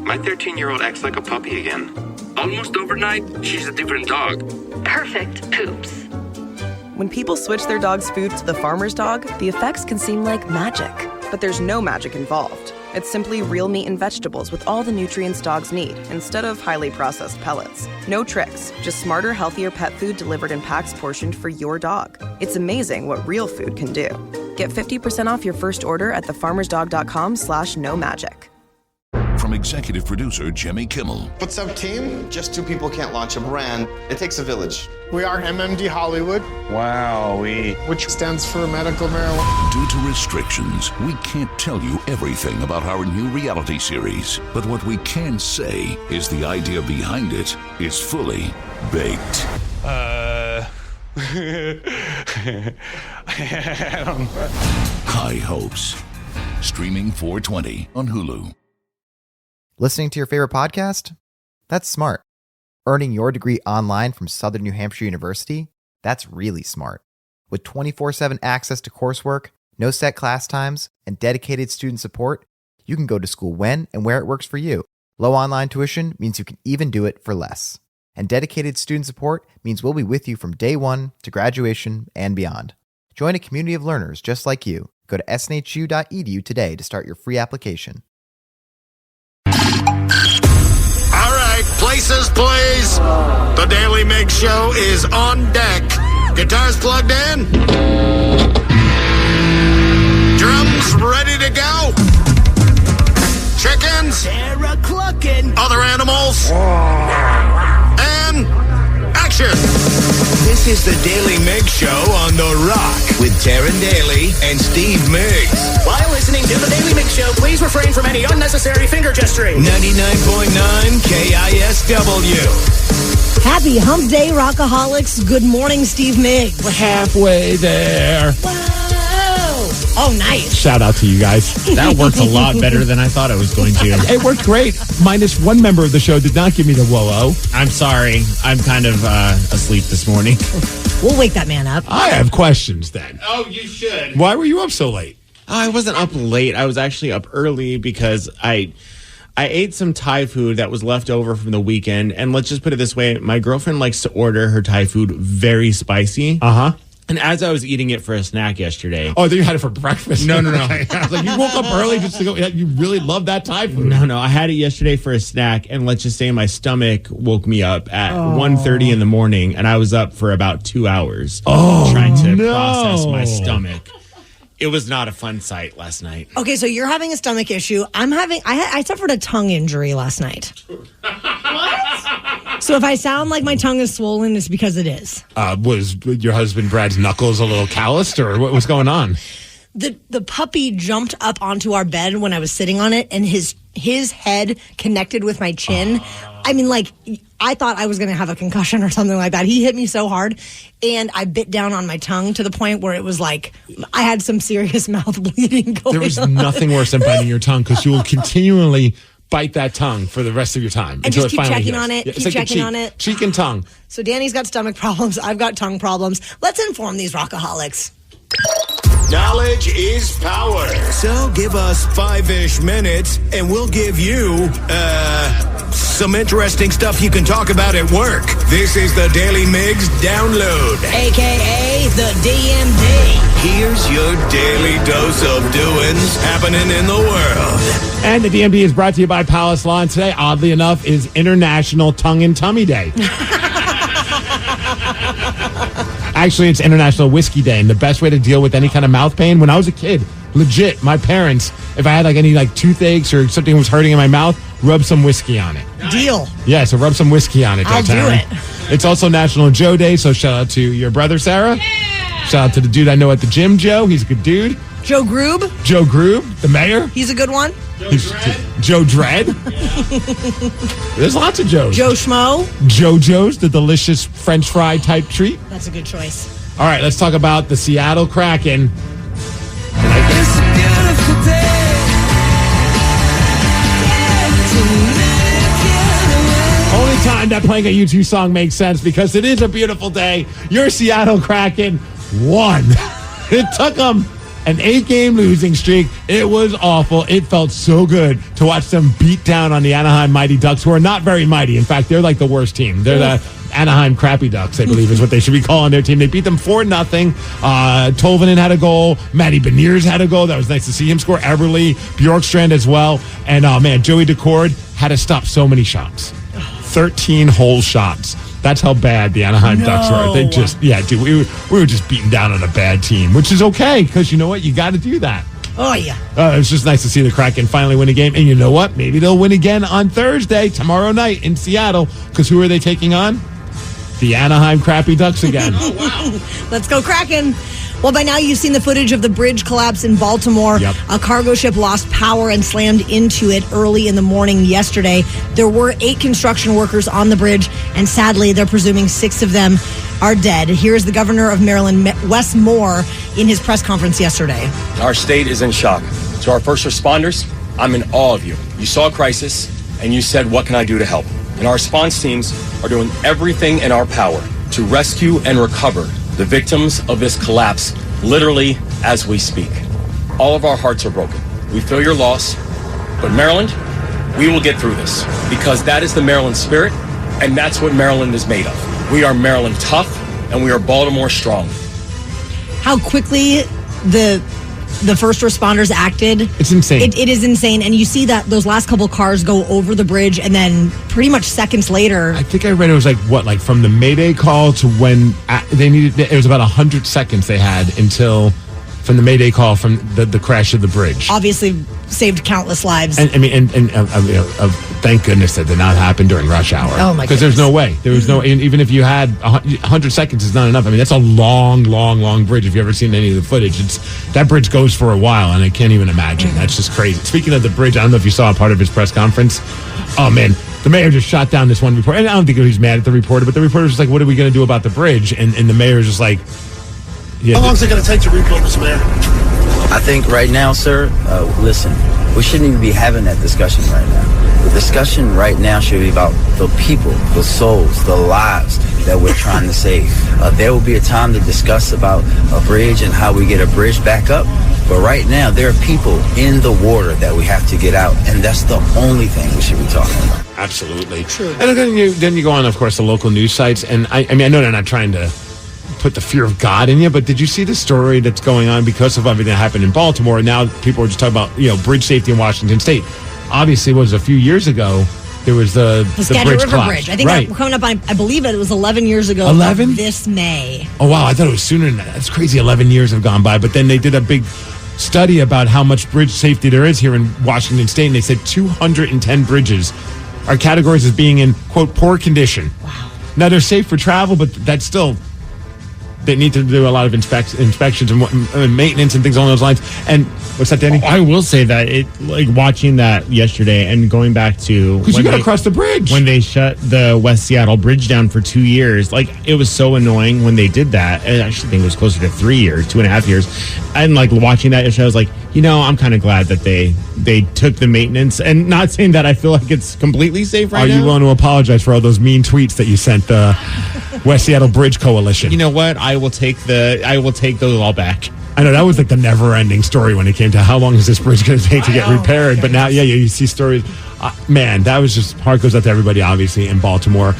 My 13-year-old acts like a puppy again. Almost overnight, she's a different dog. Perfect poops. When people switch their dog's food to the farmer's dog, the effects can seem like magic. But there's no magic involved. It's simply real meat and vegetables with all the nutrients dogs need, instead of highly processed pellets. No tricks, just smarter, healthier pet food delivered in packs portioned for your dog. It's amazing what real food can do. Get 50% off your first order at thefarmersdog.com/no-magic. From executive producer Jimmy Kimmel. What's up, team? Just two people can't launch a brand. It takes a village. We are MMD Hollywood. Wowee. Which stands for medical marijuana. Due to restrictions, we can't tell you everything about our new reality series. But what we can say is the idea behind it is fully baked. High Hopes. Streaming 4/20 on Hulu. Listening to your favorite podcast? That's smart. Earning your degree online from Southern New Hampshire University? That's really smart. With 24/7 access to coursework, no set class times, and dedicated student support, you can go to school when and where it works for you. Low online tuition means you can even do it for less. And dedicated student support means we'll be with you from day one to graduation and beyond. Join a community of learners just like you. Go to snhu.edu today to start your free application. All right, places, please. The Daly Migs Show is on deck. Guitars plugged in. Drums ready to go. Chickens. Other animals. And action. This is the Daly Migs Show on The Rock with Taryn Daly and Steve Migs. While listening to the Daly Migs Show, please refrain from any unnecessary finger gesturing. 99.9 KISW. Happy Hump Day, Rockaholics. Good morning, Steve Migs. We're halfway there. Whoa. Oh, nice. Shout out to you guys. That worked a lot better than I thought it was going to. It worked great. Minus one member of the show did not give me the whoa-oh. I'm sorry. I'm kind of asleep this morning. We'll wake that man up. I have questions then. Oh, you should. Why were you up so late? I wasn't up late. I was actually up early because I ate some Thai food that was left over from the weekend. And let's just put it this way. My girlfriend likes to order her Thai food very spicy. Uh-huh. And as I was eating it for a snack yesterday. Oh, then you had it for breakfast. No. Okay. I was like, you woke up early just to go. You really love that Thai food. No. I had it yesterday for a snack. And let's just say my stomach woke me up at 1:30 in the morning. And I was up for about 2 hours trying to process my stomach. It was not a fun sight last night. Okay, so you're having a stomach issue. I suffered a tongue injury last night. What? So if I sound like my tongue is swollen, it's because it is. Was your husband Brad's knuckles a little calloused, or what was going on? The puppy jumped up onto our bed when I was sitting on it, and his head connected with my chin. I mean, like, I thought I was going to have a concussion or something like that. He hit me so hard, and I bit down on my tongue to the point where it was like I had some serious mouth bleeding going on. There was nothing worse than biting your tongue, because you will continually bite that tongue for the rest of your time. And just keep checking on it. Keep checking on it. Cheek and tongue. So Danny's got stomach problems. I've got tongue problems. Let's inform these rockaholics. Knowledge is power. So give us 5-ish minutes and we'll give you, some interesting stuff you can talk about at work. This is the Daly Migs Download. AKA the DMD. Here's your daily dose of doings happening in the world. And the DMD is brought to you by Palace Law. And today, oddly enough, is International Tongue and Tummy Day. Actually, it's International Whiskey Day, and the best way to deal with any kind of mouth pain, when I was a kid, legit, my parents, if I had like any like toothaches or something was hurting in my mouth, rub some whiskey on it. Deal. Yeah, so rub some whiskey on it. I'll do it. It's also National Joe Day, so shout out to your brother, Sarah. Yeah. Shout out to the dude I know at the gym, Joe. He's a good dude. Joe Groob. Joe Groob, the mayor. He's a good one. Joe Dredd. There's lots of Joes. Joe Schmo. JoJo's, the delicious French fry type treat. That's a good choice. All right, let's talk about the Seattle Kraken. It's a beautiful day. Only time that playing a U2 song makes sense, because it is a beautiful day. Your Seattle Kraken won. It took them An 8-game losing streak. It was awful. It felt so good to watch them beat down on the Anaheim Mighty Ducks, who are not very mighty. In fact, they're like the worst team. They're the Anaheim Crappy Ducks, I believe is what they should be calling their team. They beat them 4-0. Tolvanen had a goal. Matty Beniers had a goal. That was nice to see him score. Everly, Bjorkstrand as well. And, Joey Decord had to stop so many shots. 13 whole shots. That's how bad the Anaheim Ducks were. They just, we were just beaten down on a bad team, which is okay because you know what? You got to do that. Oh, yeah. It's just nice to see the Kraken finally win a game. And you know what? Maybe they'll win again on Thursday, tomorrow night in Seattle, because who are they taking on? The Anaheim Crappy Ducks again. Oh, wow. Let's go Kraken. Well, by now you've seen the footage of the bridge collapse in Baltimore. Yep. A cargo ship lost power and slammed into it early in the morning yesterday. There were 8 construction workers on the bridge, and sadly, they're presuming 6 of them are dead. Here's the governor of Maryland, Wes Moore, in his press conference yesterday. Our state is in shock. To our first responders, I'm in awe of you. You saw a crisis, and you said, what can I do to help? And our response teams are doing everything in our power to rescue and recover the victims of this collapse, literally as we speak. All of our hearts are broken. We feel your loss, but Maryland, we will get through this because that is the Maryland spirit, and that's what Maryland is made of. We are Maryland tough, and we are Baltimore strong. How quickly the first responders acted. It's insane. It is insane. And you see that those last couple cars go over the bridge, and then pretty much seconds later. I think I read it was like from the Mayday call to when they needed, it was about 100 seconds they had until from the Mayday call from the crash of the bridge. Obviously saved countless lives. And thank goodness that did not happen during rush hour. Oh, my goodness. Because there's no way. There was no, even if you had 100 seconds is not enough. I mean, that's a long, long, long bridge. If you've ever seen any of the footage, that bridge goes for a while, and I can't even imagine. That's just crazy. Speaking of the bridge, I don't know if you saw a part of his press conference. Oh, man. The mayor just shot down this one reporter. And I don't think he was mad at the reporter, but the reporter was just like, what are we going to do about the bridge? And the mayor's just like, how long is it going to take to rebuild this, Mayor? I think right now, sir, listen, we shouldn't even be having that discussion right now. The discussion right now should be about the people, the souls, the lives that we're trying to save. There will be a time to discuss about a bridge and how we get a bridge back up. But right now, there are people in the water that we have to get out, and that's the only thing we should be talking about. Absolutely. True. And then you go on, of course, the local news sites, and I mean, I know they're not trying to put the fear of God in you, but did you see the story that's going on because of everything that happened in Baltimore? And now people are just talking about, bridge safety in Washington State. Obviously, it was a few years ago, there was the Skagit bridge River collapse. Bridge. I think that coming up on, I believe it was 11 years ago. 11? This May. Oh, wow. I thought it was sooner than that. That's crazy. 11 years have gone by. But then they did a big study about how much bridge safety there is here in Washington State, and they said 210 bridges are categorized as being in, quote, poor condition. Wow. Now, they're safe for travel, but that's still... They need to do a lot of inspections and maintenance and things along those lines. And what's that, Danny? I will say that watching that yesterday and going back to because you got to cross the bridge when they shut the West Seattle Bridge down for 2 years. It was so annoying when they did that. I actually think it was closer to 3 years, 2.5 years. And watching that yesterday, I was like, I'm kind of glad that they took the maintenance. And not saying that I feel like it's completely safe right now. Are you willing to apologize for all those mean tweets that you sent the West Seattle Bridge Coalition? You know what? I will take those all back. I know that was the never-ending story when it came to how long is this bridge going to take to get repaired. But now, you see stories. Man, that was just heart goes out to everybody, obviously, in Baltimore.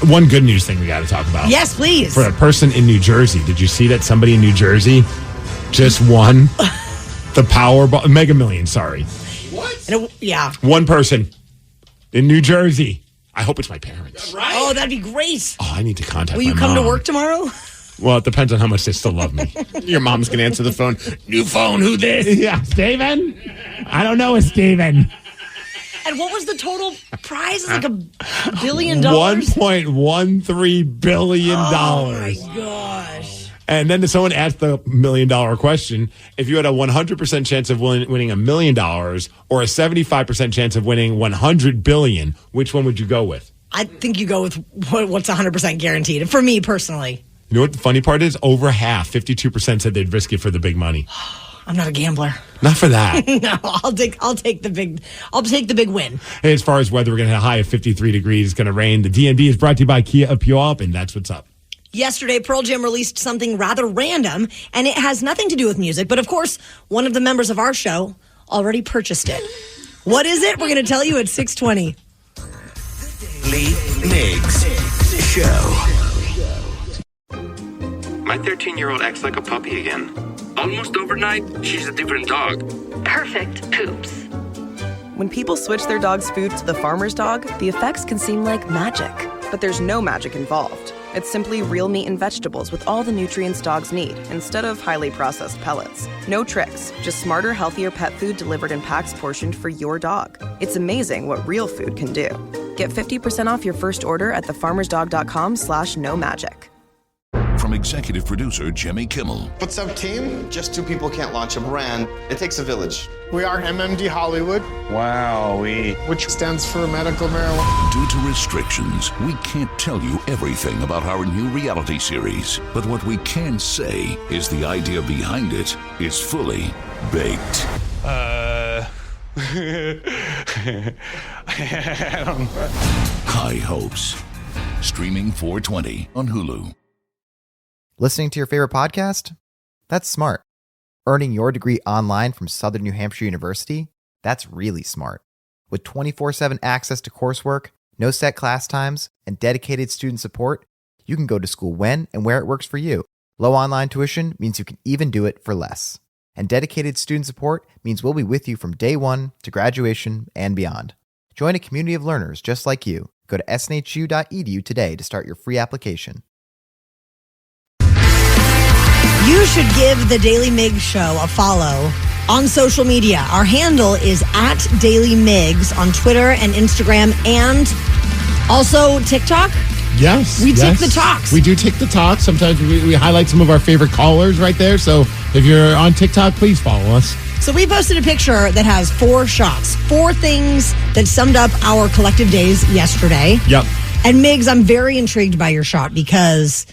One good news thing we got to talk about. Yes, please. For a person in New Jersey, did you see that somebody in New Jersey just won the Powerball Mega Millions? Sorry. What? Yeah. One person in New Jersey. I hope it's my parents. Right? Oh, that'd be great. Oh, I need to contact Will you my come mom. to work tomorrow? Well, it depends on how much they still love me. Your mom's going to answer the phone. New phone, who this? Yeah, Steven? I don't know, it's Steven. And what was the total prize? It's like $1 billion? $1.13 billion. Oh, my gosh. And then someone asked the $1 million question. If you had a 100% chance of winning $1 million or a 75% chance of winning $100 billion, which one would you go with? I think you go with what's 100% guaranteed. For me, personally. You know what the funny part is? Over half, 52% said they'd risk it for the big money. I'm not a gambler. Not for that. No, I'll take the big win. Hey, as far as weather, we're going to have a high of 53 degrees. It's going to rain. The DNB is brought to you by Kia of Puyallup, and that's what's up. Yesterday, Pearl Jam released something rather random, and it has nothing to do with music. But of course, one of the members of our show already purchased it. What is it? We're going to tell you at 6:20. Daly Migs Show. My 13-year-old acts like a puppy again. Almost overnight, she's a different dog. Perfect poops. When people switch their dog's food to the farmer's dog, the effects can seem like magic. But there's no magic involved. It's simply real meat and vegetables with all the nutrients dogs need, instead of highly processed pellets. No tricks, just smarter, healthier pet food delivered in packs portioned for your dog. It's amazing what real food can do. Get 50% off your first order at thefarmersdog.com/no magic. From executive producer Jimmy Kimmel. What's up, team? Just two people can't launch a brand. It takes a village. We are MMD Hollywood. Wow, which stands for medical marijuana. Due to restrictions, we can't tell you everything about our new reality series. But what we can say is the idea behind it is fully baked. I don't know. High Hopes. Streaming 4/20 on Hulu. Listening to your favorite podcast? That's smart. Earning your degree online from Southern New Hampshire University? That's really smart. With 24/7 access to coursework, no set class times, and dedicated student support, you can go to school when and where it works for you. Low online tuition means you can even do it for less. And dedicated student support means we'll be with you from day one to graduation and beyond. Join a community of learners just like you. Go to snhu.edu today to start your free application. You should give the Daly Migs Show a follow on social media. Our handle is at Daly Migs on Twitter and Instagram and also TikTok. Yes. We take the talks. We do take the talks. Sometimes we highlight some of our favorite callers right there. So if you're on TikTok, please follow us. So we posted a picture that has 4 shots, 4 things that summed up our collective days yesterday. Yep. And Migs, I'm very intrigued by your shot because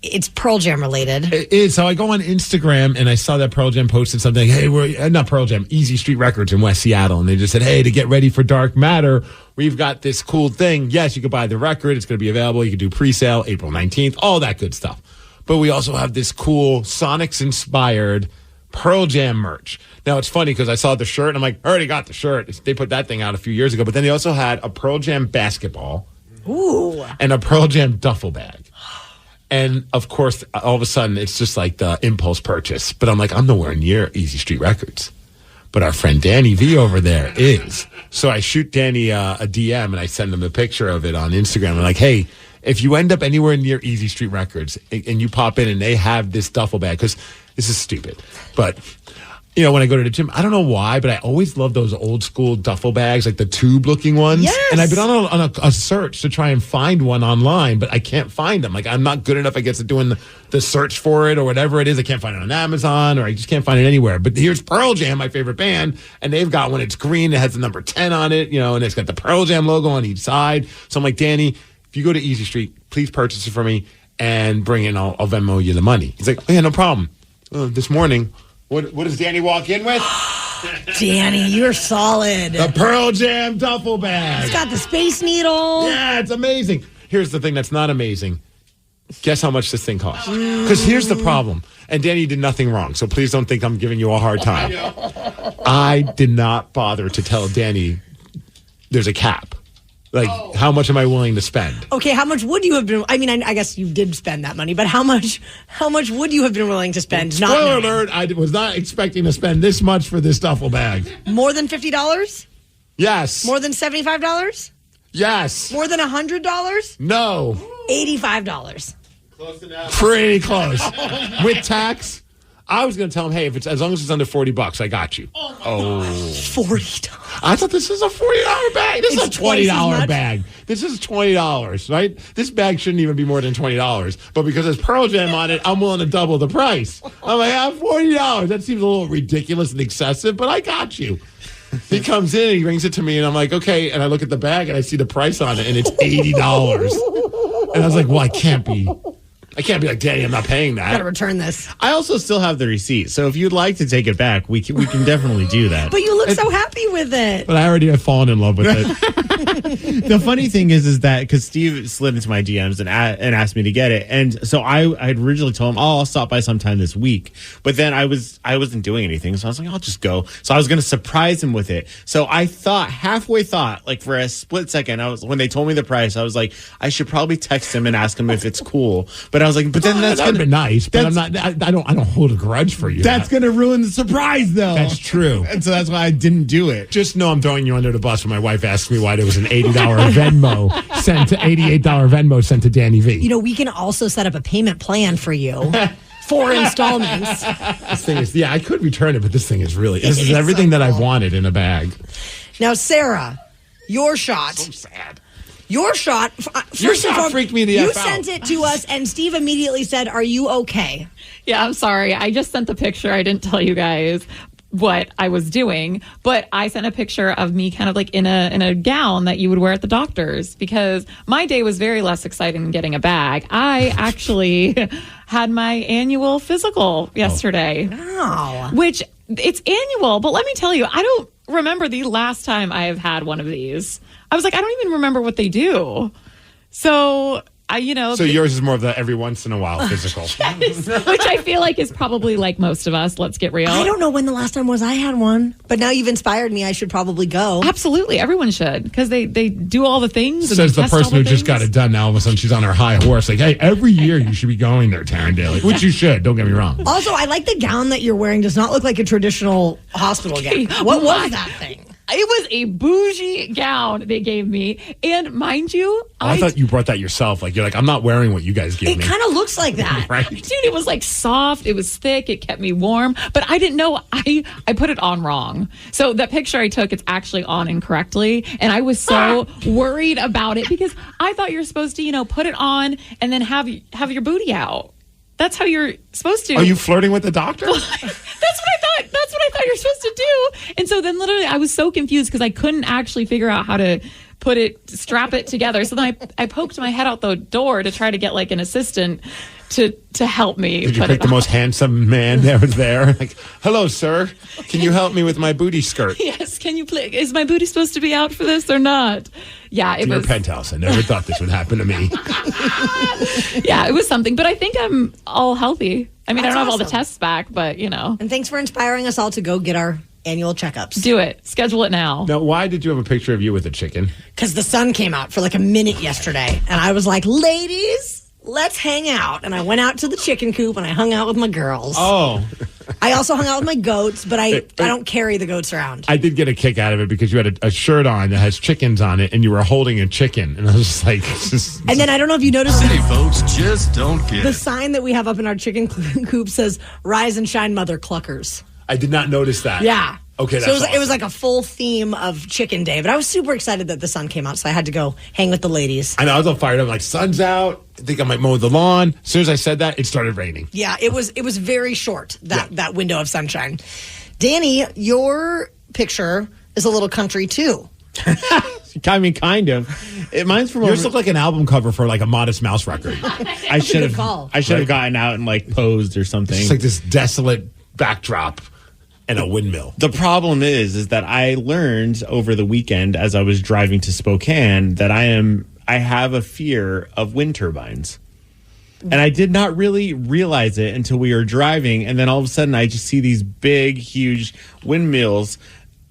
it's Pearl Jam related. It is. So I go on Instagram and I saw that Pearl Jam posted something. Hey, we're not Pearl Jam, Easy Street Records in West Seattle. And they just said, hey, to get ready for Dark Matter, we've got this cool thing. Yes, you can buy the record. It's going to be available. You can do pre-sale April 19th, all that good stuff. But we also have this cool Sonics-inspired Pearl Jam merch. Now, it's funny because I saw the shirt and I'm like, I already got the shirt. They put that thing out a few years ago. But then they also had a Pearl Jam basketball. Ooh. And a Pearl Jam duffel bag. And, of course, all of a sudden, it's just like the impulse purchase. But I'm like, I'm nowhere near Easy Street Records. But our friend Danny V over there is. So I shoot Danny a DM, and I send him a picture of it on Instagram. I'm like, hey, if you end up anywhere near Easy Street Records and you pop in and they have this duffel bag, because this is stupid. But, you know, when I go to the gym, I don't know why, but I always love those old school duffel bags, like the tube looking ones. Yes. And I've been on a search to try and find one online, but I can't find them. Like, I'm not good enough, I guess, at doing the search for it or whatever it is. I can't find it on Amazon or I just can't find it anywhere. But here's Pearl Jam, my favorite band, and they've got one. It's green. It has the number 10 on it, you know, and it's got the Pearl Jam logo on each side. So I'm like, Danny, if you go to Easy Street, please purchase it for me and bring it. I'll Venmo you the money. He's like, oh, yeah, no problem. This morning, what does Danny walk in with? Danny, you're solid. The Pearl Jam duffel bag. It's got the Space Needle. Yeah, it's amazing. Here's the thing that's not amazing. Guess how much this thing costs? Because here's the problem. And Danny did nothing wrong, so please don't think I'm giving you a hard time. I did not bother to tell Danny there's a cap. Like, how much am I willing to spend? Okay, how much would you have been? I mean, I guess you did spend that money, but how much would you have been willing to spend? Spoiler alert, I was not expecting to spend this much for this duffel bag. More than $50? Yes. More than $75? Yes. More than $100? No. $85. Close enough. Pretty close. With tax, I was going to tell him, hey, if it's as long as it's under $40, I got you. $40. I thought this is a $40 bag. This is a $20 bag. This is $20, right? This bag shouldn't even be more than $20. But because there's Pearl Jam on it, I'm willing to double the price. I'm like, I have $40. That seems a little ridiculous and excessive, but I got you. He comes in and he brings it to me, and I'm like, okay. And I look at the bag and I see the price on it, and it's $80. And I was like, well, I can't be I can't be like, Daddy, I'm not paying that. Got to return this. I also still have the receipt, so if you'd like to take it back, we can definitely do that. But you look so happy with it. But I already have fallen in love with it. The funny thing is that because Steve slid into my DMs and asked me to get it, and so I had originally told him, I'll stop by sometime this week. But then I wasn't doing anything, so I was like, I'll just go. So I was going to surprise him with it. So I halfway thought, like for a split second, when they told me the price, I was like, I should probably text him and ask him if it's cool. But I was like, but then that's gonna be nice. But I'm not. I don't hold a grudge for you. That's gonna ruin the surprise, though. That's true. And so that's why I didn't do it. Just know I'm throwing you under the bus when my wife asked me why there was an $80 Venmo sent to $88 Venmo sent to Danny V. You know, we can also set up a payment plan for you. 4 installments. This thing is, I could return it, but this thing is this is everything that I've wanted in a bag. Now, Sarah, your shot. So sad. Your shot. Your shot freaked me the F out. You sent it to us, and Steve immediately said, "Are you okay?" Yeah, I'm sorry. I just sent the picture. I didn't tell you guys what I was doing, but I sent a picture of me kind of like in a gown that you would wear at the doctor's, because my day was very less exciting than getting a bag. I actually had my annual physical yesterday. Wow. Which it's annual, but let me tell you, I don't remember the last time I have had one of these. I was like, I don't even remember what they do. So So yours is more of the every once in a while physical. Yes, which I feel like is probably like most of us. Let's get real. I don't know when the last time was I had one, but now you've inspired me. I should probably go. Absolutely. Everyone should, because they do all the things. Says the person who just got it done. Now all of a sudden she's on her high horse. Like, hey, every year you should be going there, Taryn Daly. Which you should. Don't get me wrong. Also, I like the gown that you're wearing. Does not look like a traditional hospital gown. What was that thing? It was a bougie gown they gave me. And mind you, I thought you brought that yourself. Like, you're like, I'm not wearing what you guys gave me. It kind of looks like that. Right? Dude, it was like soft. It was thick. It kept me warm. But I didn't know. I put it on wrong. So that picture I took, it's actually on incorrectly. And I was so worried about it because I thought you were supposed to, put it on and then have your booty out. That's how you're supposed to. Are you flirting with the doctor? That's what I thought. That's what I thought you're supposed to do. And so then literally I was so confused because I couldn't actually figure out how to strap it together. So then I poked my head out the door to try to get like an assistant to help me. Did you pick the most handsome man that was there? Like, hello, sir. Can you help me with my booty skirt? Yes. Can you please? Is my booty supposed to be out for this or not? Yeah, it was. Your penthouse. I never thought this would happen to me. Yeah, it was something. But I think I'm all healthy. I mean, I don't have all the tests back, but And thanks for inspiring us all to go get our annual checkups. Do it. Schedule it now. Now, why did you have a picture of you with a chicken? Because the sun came out for like a minute yesterday. And I was like, ladies, let's hang out. And I went out to the chicken coop and I hung out with my girls. Oh. I also hung out with my goats, but I don't carry the goats around. I did get a kick out of it because you had a shirt on that has chickens on it and you were holding a chicken. And I was just like... And then I don't know if you noticed... City folks just don't get the it. sign that we have up in our chicken coop says, Rise and Shine Mother Cluckers. I did not notice that. Yeah. Okay, that's so awesome. It was like a full theme of Chicken Day, but I was super excited that the sun came out, so I had to go hang with the ladies. I know, I was all fired up, like, sun's out, I think I might mow the lawn. As soon as I said that, it started raining. Yeah, it was very short, that window of sunshine. Danny, your picture is a little country, too. I mean, kind of. Mine's from yours looked like an album cover for like a Modest Mouse record. I should have gotten out and like posed or something. It's like this desolate backdrop. And a windmill. The problem is that I learned over the weekend as I was driving to Spokane that I have a fear of wind turbines. And I did not really realize it until we were driving. And then all of a sudden I just see these big, huge windmills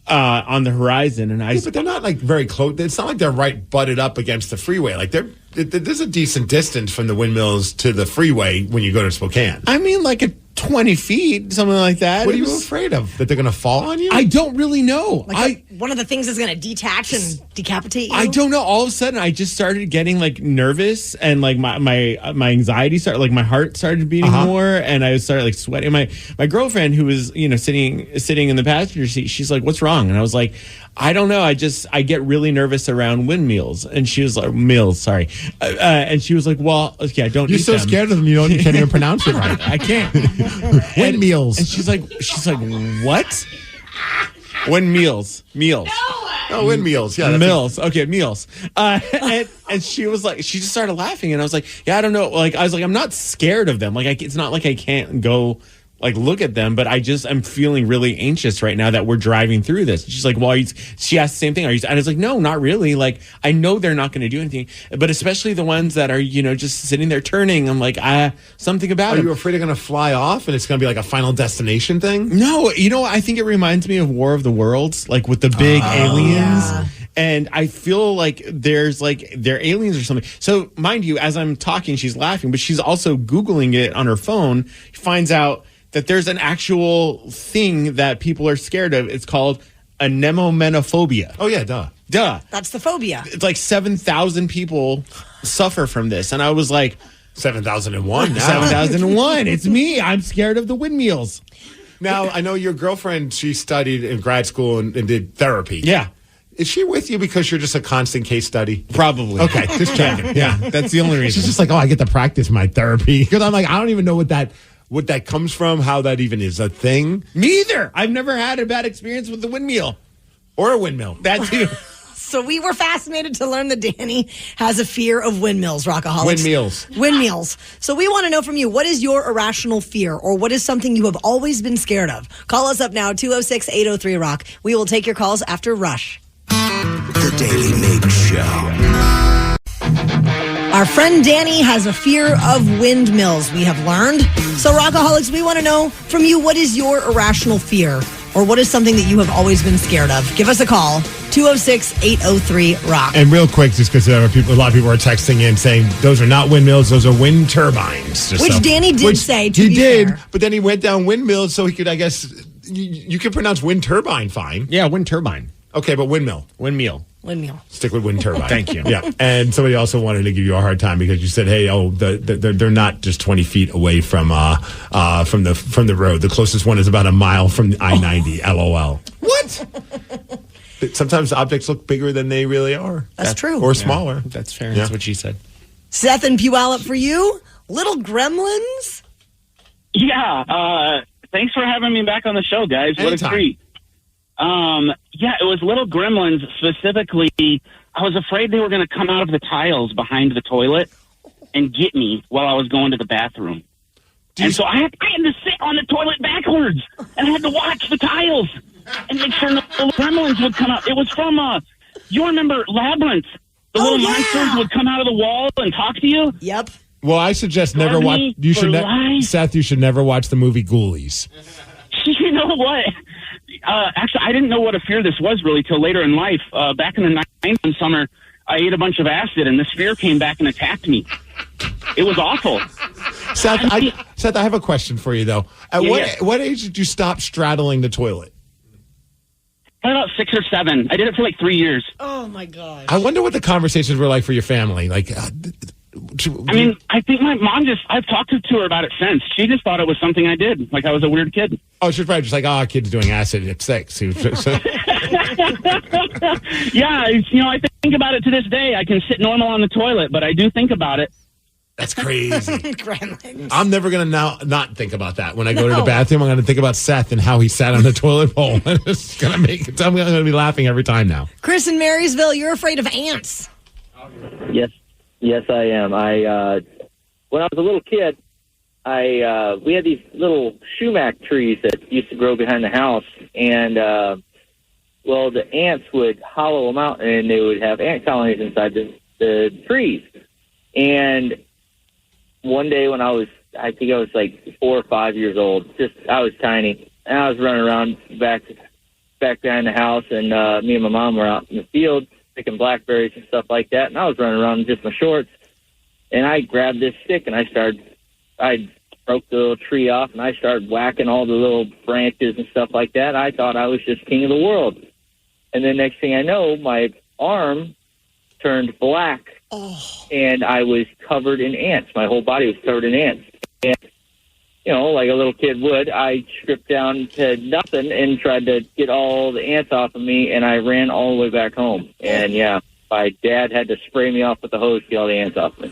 on the horizon. And but they're not like very close. It's not like they're right butted up against the freeway. Like there's a decent distance from the windmills to the freeway when you go to Spokane. I mean, like 20 feet, something like that. What are you afraid of? That they're going to fall on you? I don't really know. One of the things is going to detach and decapitate you? I don't know. All of a sudden, I just started getting like nervous, and like my anxiety started, like my heart started beating more, and I started like sweating. My girlfriend, who was sitting in the passenger seat, she's like, "What's wrong?" And I was like, "I don't know. I get really nervous around windmills." And she was like, "Mills, sorry." And she was like, "Well, okay, I don't." You're eat so them. scared of them, you can't even pronounce it right. I can't. Windmills. And she's like, what? Windmills. Meals. Oh, windmills. Yeah, Mills. Okay, meals. And she was like, she just started laughing, and I was like, yeah, I don't know. Like, I was like, I'm not scared of them. Like, it's not like I can't go like look at them, but I'm feeling really anxious right now that we're driving through this. She's like, well, she asked the same thing. And I was like, no, not really. Like, I know they're not going to do anything, but especially the ones that are, just sitting there turning. I'm like, something about it. Are you afraid they're going to fly off and it's going to be like a Final Destination thing? No, I think it reminds me of War of the Worlds, like with the big aliens. Yeah. And I feel like they're aliens or something. So mind you, as I'm talking, she's laughing, but she's also Googling it on her phone. She finds out that there's an actual thing that people are scared of. It's called anemomenophobia. Oh, yeah, duh. That's the phobia. It's like 7,000 people suffer from this. And I was like... 7,001 now. 7,001. It's me. I'm scared of the windmills. Now, I know your girlfriend, she studied in grad school and did therapy. Yeah. Is she with you because you're just a constant case study? Probably. Okay, just checking. Yeah, that's the only reason. She's just like, I get to practice my therapy. Because I'm like, I don't even know what that comes from, how that even is a thing. Me either. I've never had a bad experience with the windmill. Or a windmill. That too. So we were fascinated to learn that Danny has a fear of windmills, Rockaholics. Windmills. So we want to know from you, what is your irrational fear, or what is something you have always been scared of? Call us up now, 206-803-ROCK. We will take your calls after Rush. The Daily Migs Show. Our friend Danny has a fear of windmills, we have learned. So, Rockaholics, we want to know from you, what is your irrational fear? Or what is something that you have always been scared of? Give us a call, 206-803-ROCK. And real quick, just because a lot of people are texting in saying those are not windmills, those are wind turbines. Danny did say, to be fair. But then he went down windmills so he could, I guess, you can pronounce wind turbine fine. Yeah, wind turbine. Okay, but windmill. Windmill. Stick with wind turbine. Thank you. Yeah, and somebody also wanted to give you a hard time because you said, "Hey, they're not just 20 feet away from the road. The closest one is about a mile from I-90." LOL. What? Sometimes objects look bigger than they really are. That's true. Or smaller. That's fair. Yeah. That's what she said. Seth and Puyallup, for you, little gremlins. Yeah. Thanks for having me back on the show, guys. Anytime. What a treat. Yeah, it was little gremlins. Specifically, I was afraid they were going to come out of the tiles behind the toilet and get me while I was going to the bathroom. And so I had to sit on the toilet backwards, and I had to watch the tiles and make sure no little gremlins would come out. It was from, you remember Labyrinth? The little monsters would come out of the wall and talk to you? Yep. Well, I suggest never watch. Seth, you should never watch the movie Ghoulies. You know what? Actually, I didn't know what a fear this was really till later in life. Back in the 90s summer, I ate a bunch of acid, and this fear came back and attacked me. It was awful. Seth, I have a question for you, though. At what age did you stop straddling the toilet? About 6 or 7. I did it for like 3 years. Oh, my gosh. I wonder what the conversations were like for your family. Like, I mean, I think my mom I've talked to her about it since. She just thought it was something I did. Like I was a weird kid. Oh, she's probably just like, kid's doing acid at 6. Yeah, I think about it to this day. I can sit normal on the toilet, but I do think about it. That's crazy. Gremlins. I'm never going to not think about that. When I go to the bathroom, I'm going to think about Seth and how he sat on the toilet bowl. It's going to make it. I'm going to be laughing every time now. Chris in Marysville, you're afraid of ants. Yes, I am. When I was a little kid, we had these little sumac trees that used to grow behind the house, and the ants would hollow them out, and they would have ant colonies inside the trees. And one day when I think I was like 4 or 5 years old, I was tiny, and I was running around back behind the house, and me and my mom were out in the field picking blackberries and stuff like that, and I was running around in just my shorts, and I grabbed this stick, and I broke the little tree off, and I started whacking all the little branches and stuff like that. I thought I was just king of the world. And then next thing I know, my arm turned black, and I was covered in ants. My whole body was covered in ants. And, like a little kid would, I stripped down to nothing and tried to get all the ants off of me, and I ran all the way back home. And, yeah, my dad had to spray me off with the hose to get all the ants off me.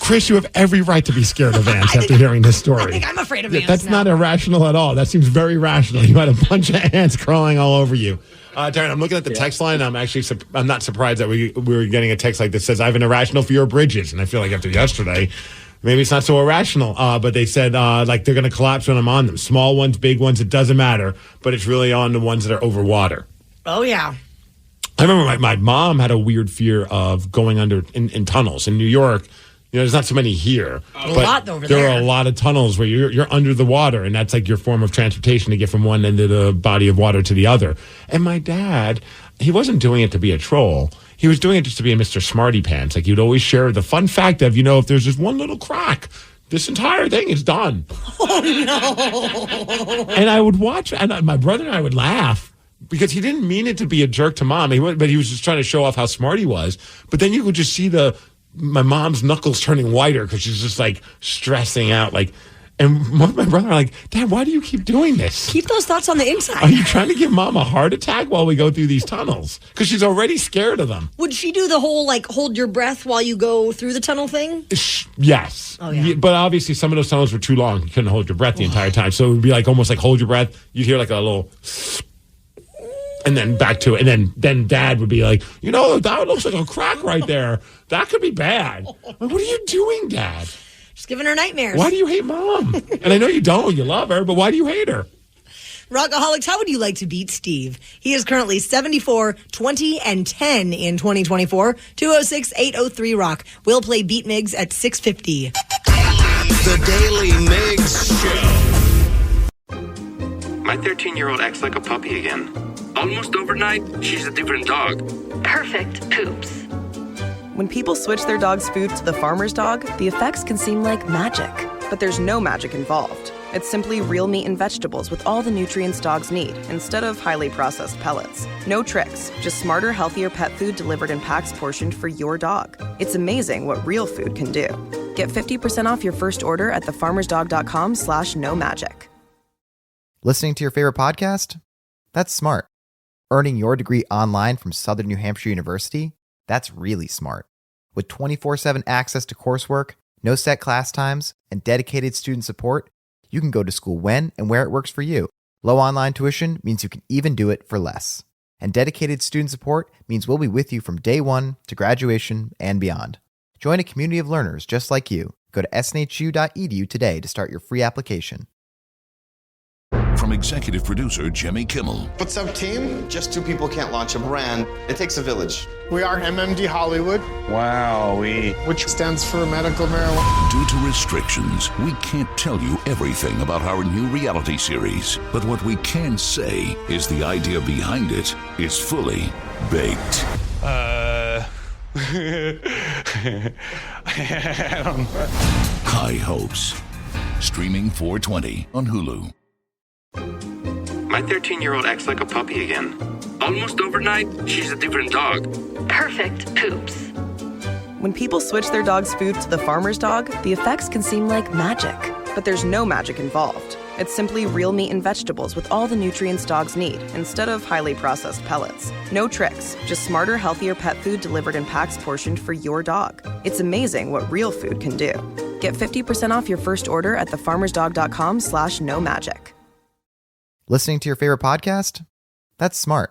Chris, you have every right to be scared of ants after hearing this story. I think I'm afraid of ants. That's now. not irrational at all. That seems very rational. You had a bunch of ants crawling all over you. Darren, I'm looking at the text line. I'm not surprised that we were getting a text like this. Says, I have an irrational fear of bridges. And I feel like after yesterday, maybe it's not so irrational. But they said, like, they're going to collapse when I'm on them. Small ones, big ones, it doesn't matter. But it's really on the ones that are over water. Oh, yeah. I remember my mom had a weird fear of going under in tunnels in New York. You know, there's not so many here, but there are a lot of tunnels where you're under the water, and that's like your form of transportation to get from one end of the body of water to the other. And my dad, he wasn't doing it to be a troll. He was doing it just to be a Mr. Smarty Pants. Like, you'd always share the fun fact of, if there's just one little crack, this entire thing is done. Oh, no. And I would watch, and my brother and I would laugh because he didn't mean it to be a jerk to mom. But he was just trying to show off how smart he was. But then you could just see my mom's knuckles turning whiter because she's just like stressing out. And my brother are like, Dad, why do you keep doing this? Keep those thoughts on the inside. Are you trying to give Mom a heart attack while we go through these tunnels? Because she's already scared of them. Would she do the whole, hold your breath while you go through the tunnel thing? Yes. Oh, yeah. But obviously some of those tunnels were too long. You couldn't hold your breath the entire time. So it would be almost like hold your breath. You'd hear a little... And then back to it. And then Dad would be like, that looks like a crack right there. That could be bad. What are you doing, Dad? Just giving her nightmares. Why do you hate Mom? And I know you don't. You love her. But why do you hate her? Rockaholics, how would you like to beat Steve? He is currently 74, 20, and 10 in 2024. 206-803-ROCK. We'll play Beat Migs at 6:50. The Daly Migs Show. My 13-year-old acts like a puppy again. Almost overnight, she's a different dog. Perfect poops. When people switch their dog's food to the farmer's dog, the effects can seem like magic. But there's no magic involved. It's simply real meat and vegetables with all the nutrients dogs need, instead of highly processed pellets. No tricks, just smarter, healthier pet food delivered in packs portioned for your dog. It's amazing what real food can do. Get 50% off your first order at thefarmersdog.com/no-magic. Listening to your favorite podcast? That's smart. Earning your degree online from Southern New Hampshire University? That's really smart. With 24/7 access to coursework, no set class times, and dedicated student support, you can go to school when and where it works for you. Low online tuition means you can even do it for less. And dedicated student support means we'll be with you from day one to graduation and beyond. Join a community of learners just like you. Go to snhu.edu today to start your free application. From executive producer Jimmy Kimmel. What's up, team? Just two people can't launch a brand. It takes a village. We are MMD Hollywood. Wowee. Which stands for medical marijuana. Due to restrictions, we can't tell you everything about our new reality series. But what we can say is the idea behind it is fully baked. I don't know. High Hopes. Streaming 4/20 on Hulu. My 13-year-old acts like a puppy again. Almost overnight, she's a different dog. Perfect poops. When people switch their dog's food to the farmer's dog, the effects can seem like magic. But there's no magic involved. It's simply real meat and vegetables with all the nutrients dogs need, instead of highly processed pellets. No tricks, just smarter, healthier pet food delivered in packs portioned for your dog. It's amazing what real food can do. Get 50% off your first order at thefarmersdog.com/no-magic. Listening to your favorite podcast? That's smart.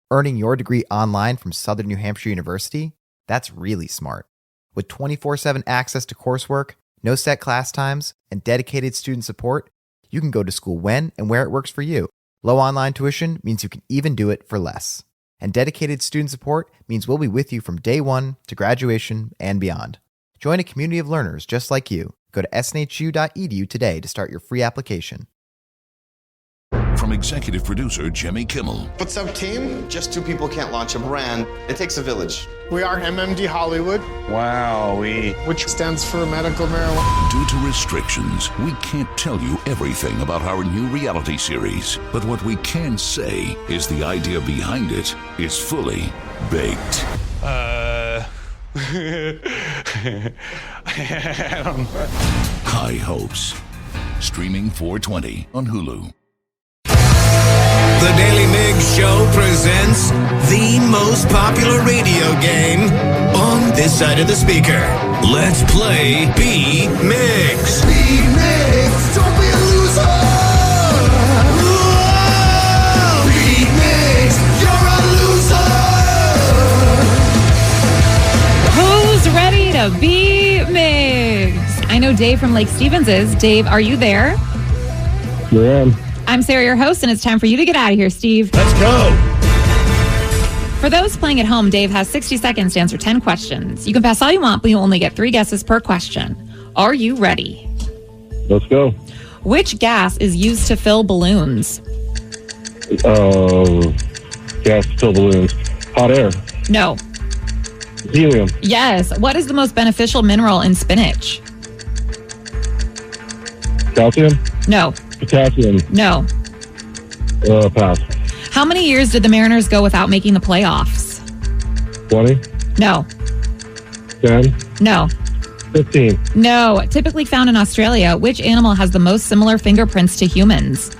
Earning your degree online from Southern New Hampshire University? That's really smart. With 24/7 access to coursework, no set class times, and dedicated student support, you can go to school when and where it works for you. Low online tuition means you can even do it for less. And dedicated student support means we'll be with you from day one to graduation and beyond. Join a community of learners just like you. Go to snhu.edu today to start your free application. From executive producer Jimmy Kimmel. What's up, team? Just two people can't launch a brand. It takes a village. We are MMD Hollywood. Wowee. Which stands for medical marijuana. Due to restrictions, we can't tell you everything about our new reality series. But what we can say is the idea behind it is fully baked. I don't know. High Hopes. Streaming 4/20 on Hulu. The Daly Migs Show presents the most popular radio game on this side of the speaker. Let's play Beat Migs. Beat Migs, don't be a loser. Whoa. Beat Migs, you're a loser. Who's ready to beat Migs? I know Dave from Lake Stevens is. Dave, are you there? Yeah. I'm Sarah, your host, and it's time for you to get out of here, Steve. Let's go. For those playing at home, Dave has 60 seconds to answer 10 questions. You can pass all you want, but you only get 3 guesses per question. Are you ready? Let's go. Which gas is used to fill balloons? Gas to fill balloons. Hot air. No. Helium. Yes. What is the most beneficial mineral in spinach? Calcium. No. Potassium. No. Pass. How many years did the Mariners go without making the playoffs? 20. No. 10. No. 15. No. Typically found in Australia, which animal has the most similar fingerprints to humans?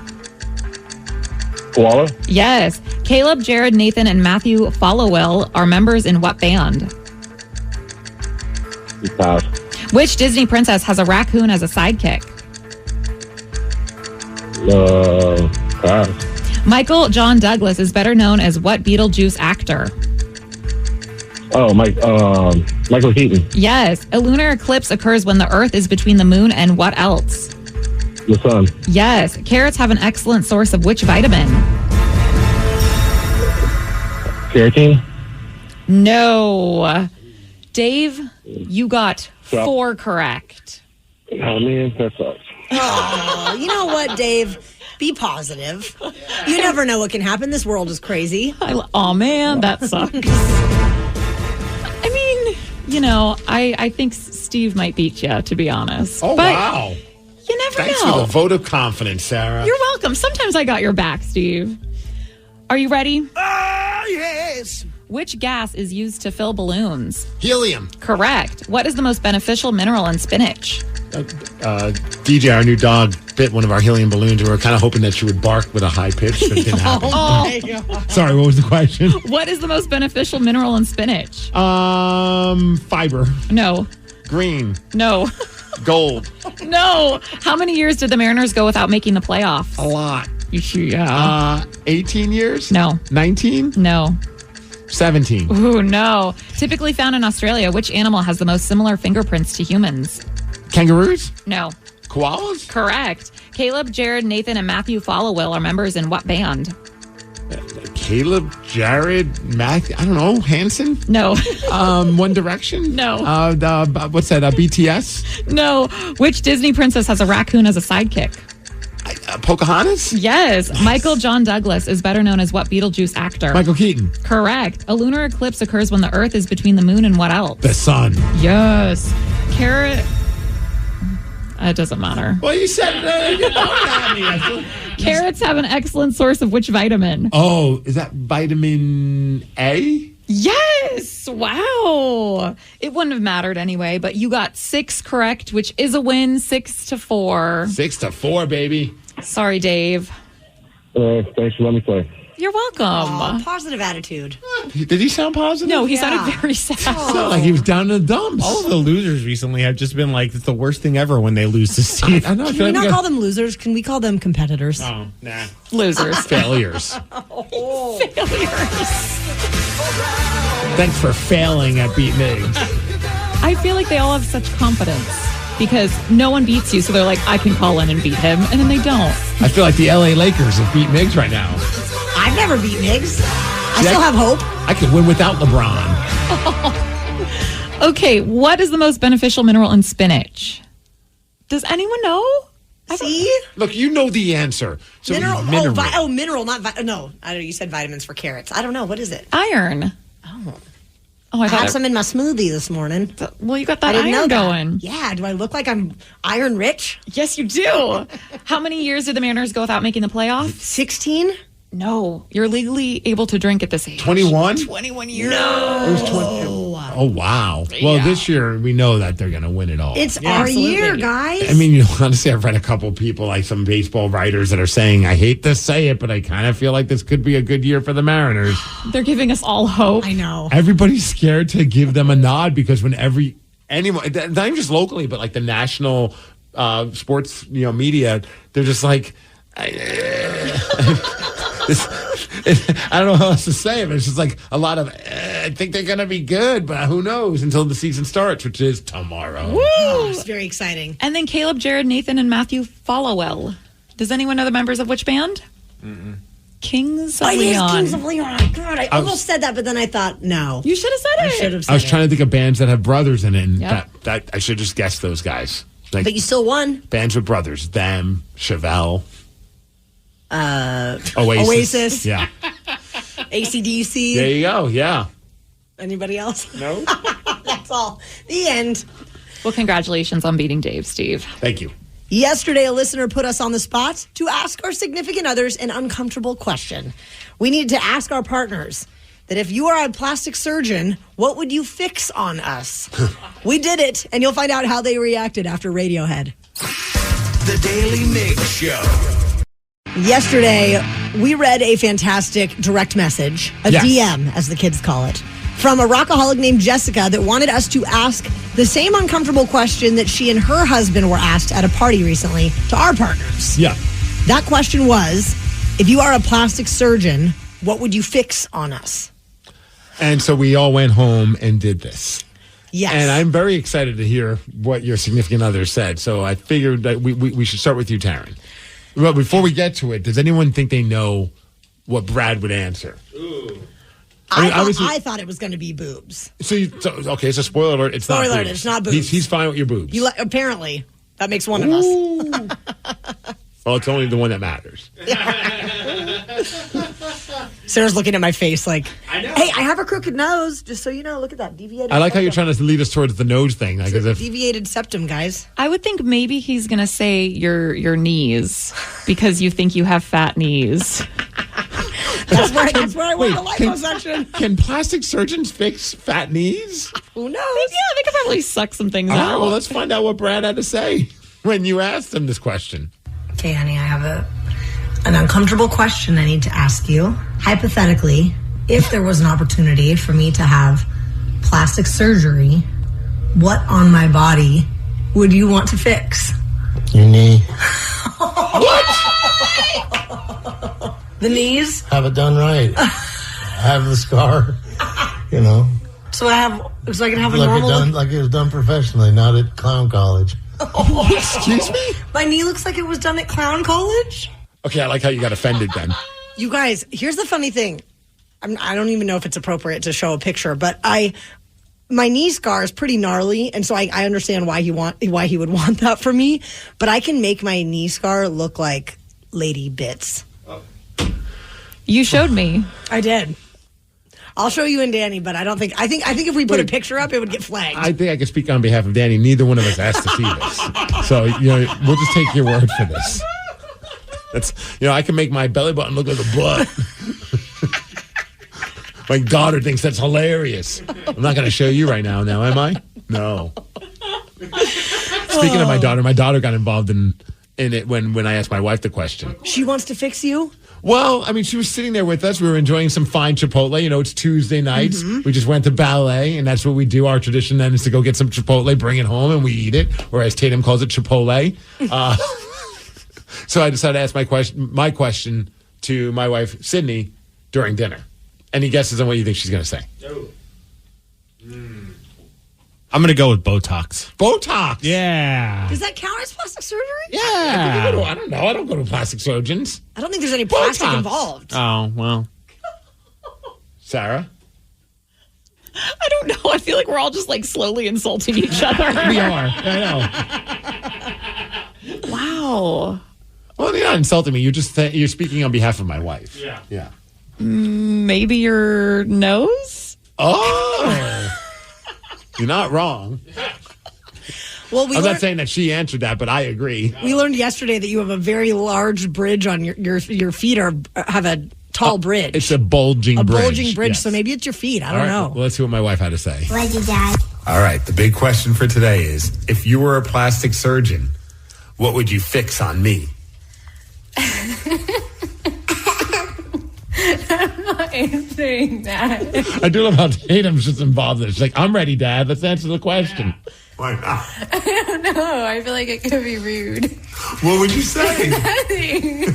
Koala. Yes. Caleb, Jared, Nathan, and Matthew Followell are members in what band? Pass. Which Disney princess has a raccoon as a sidekick? Pass. Michael John Douglas is better known as what Beetlejuice actor? Oh, Michael Keaton. Yes. A lunar eclipse occurs when the Earth is between the moon and what else? The sun. Yes. Carrots have an excellent source of which vitamin? Carotene. No. Dave, you got 4 correct. Oh, man, that sucks. Oh, you know what, Dave? Be positive. You never know what can happen. This world is crazy. Oh, man, that sucks. I mean, I think Steve might beat you, to be honest. Oh, but wow. You never Thanks know. for the vote of confidence, Sarah. You're welcome. Sometimes I got your back, Steve. Are you ready? Yes. Which gas is used to fill balloons? Helium. Correct. What is the most beneficial mineral in spinach? DJ, our new dog, bit one of our helium balloons. We were kind of hoping that she would bark with a high pitch, but it didn't happen. my God. Sorry, what was the question? What is the most beneficial mineral in spinach? Fiber. No. Green. No. Gold. No. How many years did the Mariners go without making the playoffs? A lot. Yeah. 18 years? No. 19? No. 17. Ooh, no. Typically found in Australia, which animal has the most similar fingerprints to humans? Kangaroos? No. Koalas? Correct. Caleb, Jared, Nathan, and Matthew Followell are members in what band? Caleb, Jared, Matthew, I don't know, Hanson? No. One Direction? No. What's that, BTS? No. Which Disney princess has a raccoon as a sidekick? Pocahontas? Yes. Michael John Douglas is better known as what Beetlejuice actor? Michael Keaton. Correct. A lunar eclipse occurs when the Earth is between the moon and what else? The sun. Yes. Carrot. It doesn't matter. Well, you said Carrots have an excellent source of which vitamin? Oh, is that vitamin A? Yes. Wow. It wouldn't have mattered anyway, but you got 6 correct, which is a win, 6-4. 6-4, baby. Sorry, Dave. Thanks for letting me play. You're welcome. Aw, positive attitude. Did he sound positive? No, he sounded very sad. Sounded like he was down in the dumps. All of the losers recently have just been like, it's the worst thing ever when they lose to Steve. I know. Can we not call them losers? Can we call them competitors? Oh, nah. Losers. Failures. Failures. Thanks for failing at Beat Migs. I feel like they all have such confidence because no one beats you, so they're like, I can call in and beat him, and then they don't. I feel like the LA Lakers have beat Migs right now. I've never beat Migs. I still have hope. I could win without LeBron. Okay, what is the most beneficial mineral in spinach? Does anyone know? See? Look, you know the answer. So Mineral. mineral. Mineral, not no. I don't know. You said vitamins for carrots. I don't know. What is it? Iron. Oh, I had some in my smoothie this morning. Well, you got that I didn't iron know going. That. Yeah. Do I look like I'm iron rich? Yes, you do. How many years did the Mariners go without making the playoffs? 16. No, you're legally able to drink at this age. 21? 21 years. No. It was 20. Oh, wow. Well, this year, we know that they're going to win it all. It's our year, guys. I mean, honestly, I've read a couple people, like some baseball writers, that are saying, I hate to say it, but I kind of feel like this could be a good year for the Mariners. They're giving us all hope. I know. Everybody's scared to give them a nod because when anyone, not even just locally, but like the national sports, media, they're just like, I don't know how else to say it, but it's just like a lot of, I think they're going to be good, but who knows until the season starts, which is tomorrow. Woo! Oh, it's very exciting. And then Caleb, Jared, Nathan, and Matthew Followell. Does anyone know the members of which band? Kings of Leon. Kings of Leon. God, I almost said that, but then I thought, no. You should have said it. I should have said I was it. trying to think of bands that have brothers in it, and Yep. that I should just guess those guys. Like, But you still won. bands with brothers. Them, Chevelle. Oasis. Yeah. AC/DC. There you go. Yeah. Anybody else? No. That's all. The end. Well, congratulations on beating Dave, Steve. Thank you. Yesterday, a listener put us on the spot to ask our significant others an uncomfortable question. We needed to ask our partners that if you are a plastic surgeon, what would you fix on us? We did it, and you'll find out how they reacted after Radiohead. The Daily Migs Show. Yesterday, we read a fantastic direct message, a Yes. DM, as the kids call it, from a rockaholic named Jessica that wanted us to ask the same uncomfortable question that she and her husband were asked at a party recently to our partners. Yeah. That question was, if you are a plastic surgeon, what would you fix on us? And so we all went home and did this. Yes. And I'm very excited to hear what your significant other said. So I figured that we should start with you, Taryn. Well, before we get to it, does anyone think they know what Brad would answer? I thought it was going to be boobs. Okay, so spoiler alert, it's not boobs. Spoiler alert, it's not boobs. He's fine with your boobs. Apparently, that makes one of us. Well, it's only the one that matters. Sarah's looking at my face like, hey, I have a crooked nose, just so you know. Look at that, deviated I like how you're septum. trying to lead us towards the nose thing. Like, as if Deviated septum, guys. I would think maybe he's going to say your knees because you think you have fat knees. That's where I went to Wait, liposuction. Can plastic surgeons fix fat knees? Who knows? Yeah, they could probably suck some things All right, out. well, let's find out what Brad had to say when you asked him this question. Okay, honey, I have an uncomfortable question I need to ask you. Hypothetically, if there was an opportunity for me to have plastic surgery, what on my body would you want to fix? Your knee. The knees? Have it done right. Have the scar. So I can have a like normal. like it was done professionally, not at clown college. Excuse me? My knee looks like it was done at clown college. Okay, I like how you got offended then. You guys, here's the funny thing. I don't even know if it's appropriate to show a picture, but my knee scar is pretty gnarly, and so I understand why he would want that for me. But I can make my knee scar look like lady bits. You showed me. I did. I'll show you and Danny, but I think if we put a picture up, it would get flagged. I think I can speak on behalf of Danny. Neither one of us asked to see this. So, we'll just take your word for this. That's, I can make my belly button look like a butt. My daughter thinks that's hilarious. I'm not going to show you right now, am I? No. Speaking of my daughter got involved in it when I asked my wife the question. She wants to fix you? Well, I mean, she was sitting there with us. We were enjoying some fine Chipotle. It's Tuesday nights. Mm-hmm. We just went to ballet, and that's what we do. Our tradition then is to go get some Chipotle, bring it home, and we eat it, or as Tatum calls it, Chipotle. So I decided to ask my question to my wife, Sydney, during dinner. Any guesses on what you think she's going to say? I'm going to go with Botox. Botox? Yeah. Does that count as plastic surgery? Yeah. I don't know. I don't go to plastic surgeons. I don't think there's any plastic Botox. involved. Oh, well. Sarah? I don't know. I feel like we're all just slowly insulting each other. We are. I know. Wow. Well, you're not insulting me. You're speaking on behalf of my wife. Yeah. Maybe your nose? Oh. You're not wrong. Well, I'm not saying that she answered that, but I agree. We learned yesterday that you have a very large bridge on your feet have a tall bridge. It's a bulging bridge. A bulging bridge, yes. so maybe it's your feet. I All don't right, know. well, let's see what my wife had to say. What'd you, Dad? All right, the big question for today is, if you were a plastic surgeon, what would you fix on me? I'm not answering that. I do love how Tatum's just involved in this. She's like, I'm ready, Dad. Let's answer the question. Why not? I don't know. I feel like it could be rude. What would you say? Nothing.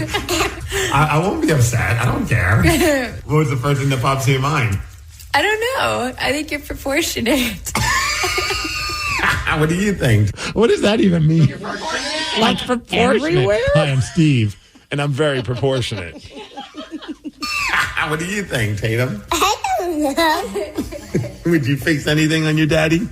I won't be upset. I don't care. What was the first thing that pops in your mind? I don't know. I think you're proportionate. What do you think? What does that even mean? Like proportionate. Everywhere? Hi, I'm Steve, and I'm very proportionate. What do you think, Tatum? I don't know. Would you fix anything on your daddy?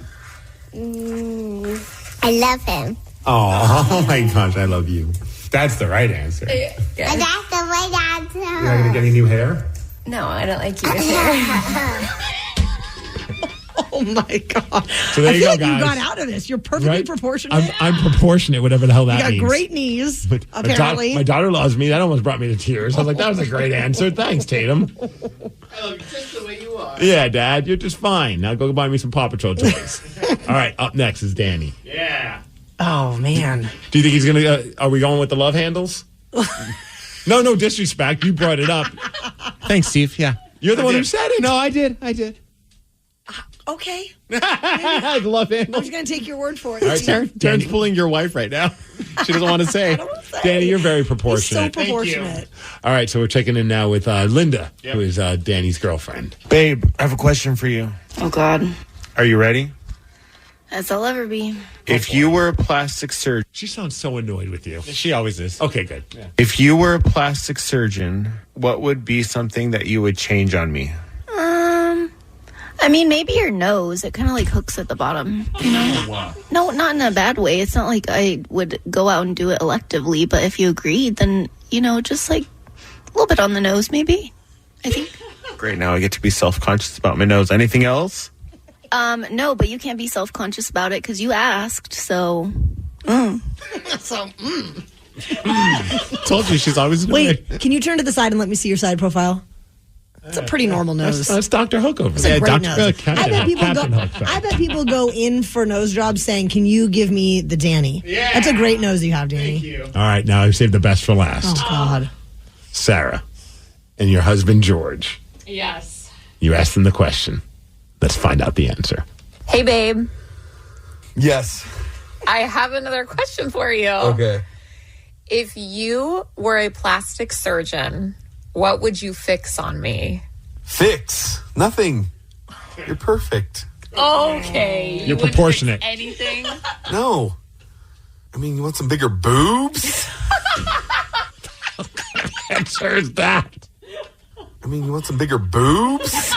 I love him. Oh my gosh, I love you. That's the right answer. Yeah. That's the right answer. You're not going to get any new hair? No, I don't like you with hair. Oh my God. So there I you feel go, like guys. you got out of this. You're perfectly proportionate. I'm proportionate, whatever the hell that You got means. great knees, But apparently. my daughter loves me. That almost brought me to tears. I was like, that was a great answer. Thanks, Tatum. I love you just the way you are. Yeah, Dad, you're just fine. Now go buy me some Paw Patrol toys. All right, up next is Danny. Yeah. Oh, man. Do you think he's going to... are we going with the love handles? No disrespect. You brought it up. Thanks, Steve. Yeah. You're the one who said it. No, I did. Okay. I love it. I'm just going to take your word for it. All right, Taryn's pulling your wife right now. She doesn't want to say. Danny, you're very He's proportionate. so proportionate. All right, so we're checking in now with Linda, who is Danny's girlfriend. Babe, I have a question for you. Oh, God. Are you ready? As I'll ever be. If you were a plastic surgeon... She sounds so annoyed with you. She always is. Okay, good. Yeah. If you were a plastic surgeon, what would be something that you would change on me? I mean, maybe your nose. It kind of like hooks at the bottom, you know? Wow. No, not in a bad way. It's not like I would go out and do it electively, but if you agreed, then, you know, just like a little bit on the nose, maybe. I think. Great, now I get to be self-conscious about my nose. Anything else? No, but you can't be self-conscious about it because you asked, so. Told you she's always Wait, can you turn to the side and let me see your side profile? It's a pretty normal nose. That's Dr. Hook over It's there. a great Dr. nose. Captain I bet people Captain go. Hook, sorry. I bet people go in for nose jobs saying, "Can you give me the Danny?" Yeah, that's a great nose you have, Danny. Thank you. All right, now I've saved the best for last. Oh God, Sarah, and your husband George. Yes. You asked them the question. Let's find out the answer. Hey, babe. Yes. I have another question for you. Okay. If you were a plastic surgeon, what would you fix on me? Fix. Nothing. You're perfect. Okay. You're You wouldn't proportionate. fix anything? No. I mean, you want some bigger boobs? Answer is that. I mean, you want some bigger boobs?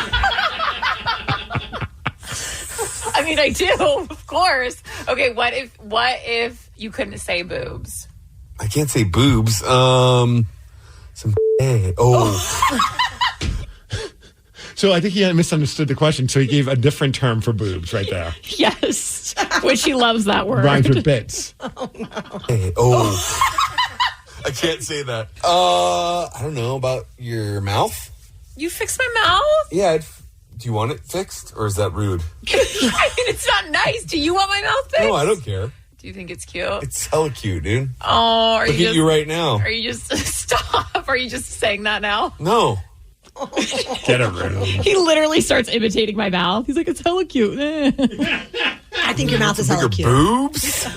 I mean, I do, of course. Okay, what if you couldn't say boobs? I can't say boobs. Some So I think he misunderstood the question, so he gave a different term for boobs right there. Yes, which he loves that word. Rhymes with bits. I can't say that. I don't know about your mouth. You fix my mouth? Yeah. Do you want it fixed, or is that rude? I mean, it's not nice. Do you want my mouth fixed? No, I don't care. Do you think it's cute? It's hella cute, dude. Oh, Look at you right now. Are you just stop? Are you just saying that now? No. Get a room. He literally starts imitating my mouth. He's like, it's hella cute. I think your mouth is hella cute. Boobs?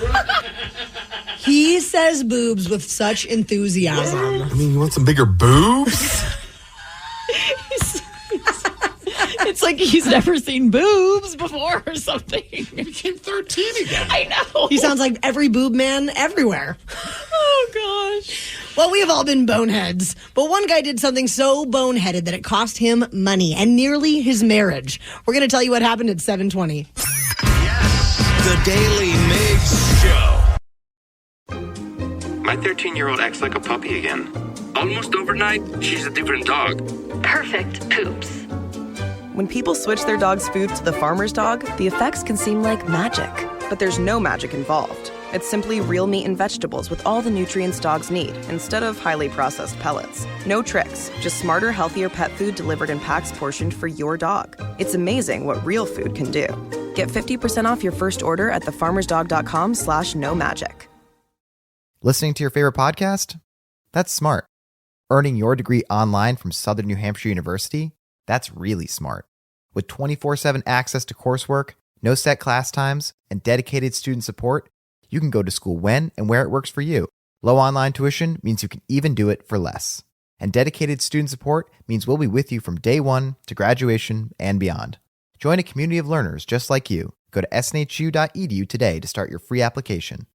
He says boobs with such enthusiasm. I mean, you want some bigger boobs? It's like he's never seen boobs before or something. He became 13 again. I know. He sounds like every boob man everywhere. Oh, gosh. Well, we have all been boneheads, but one guy did something so boneheaded that it cost him money and nearly his marriage. We're going to tell you what happened at 7:20. The Daly Migs Show. My 13-year-old acts like a puppy again. Almost overnight, she's a different dog. Perfect poops. When people switch their dog's food to the farmer's dog, the effects can seem like magic. But there's no magic involved. It's simply real meat and vegetables with all the nutrients dogs need, instead of highly processed pellets. No tricks, just smarter, healthier pet food delivered in packs portioned for your dog. It's amazing what real food can do. Get 50% off your first order at thefarmersdog.com/no-magic. Listening to your favorite podcast? That's smart. Earning your degree online from Southern New Hampshire University? That's really smart. With 24/7 access to coursework, no set class times, and dedicated student support, you can go to school when and where it works for you. Low online tuition means you can even do it for less. And dedicated student support means we'll be with you from day one to graduation and beyond. Join a community of learners just like you. Go to snhu.edu today to start your free application.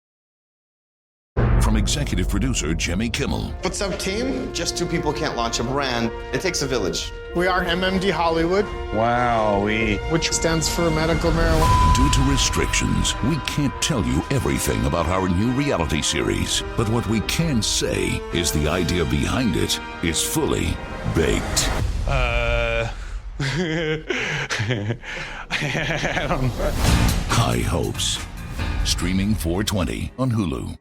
From executive producer Jimmy Kimmel. What's up, team? Just two people can't launch a brand. It takes a village. We are MMD Hollywood. Wowee. Which stands for medical marijuana. Due to restrictions, we can't tell you everything about our new reality series. But what we can say is the idea behind it is fully baked. High Hopes. Streaming 4/20 on Hulu.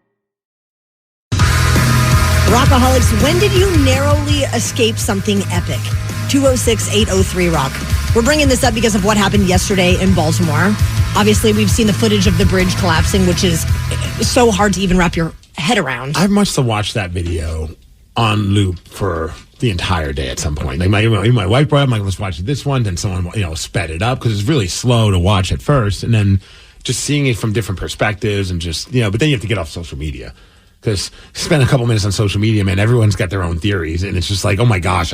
Rockaholics, when did you narrowly escape something epic? 206-803-ROCK. We're bringing this up because of what happened yesterday in Baltimore. Obviously, we've seen the footage of the bridge collapsing, which is so hard to even wrap your head around. I must have watched that video on loop for the entire day at some point. Like my wife brought up, let's watch this one. Then someone, sped it up because it's really slow to watch at first. And then just seeing it from different perspectives and just, but then you have to get off social media. Because spend a couple minutes on social media, man, everyone's got their own theories. And it's just like, oh my gosh,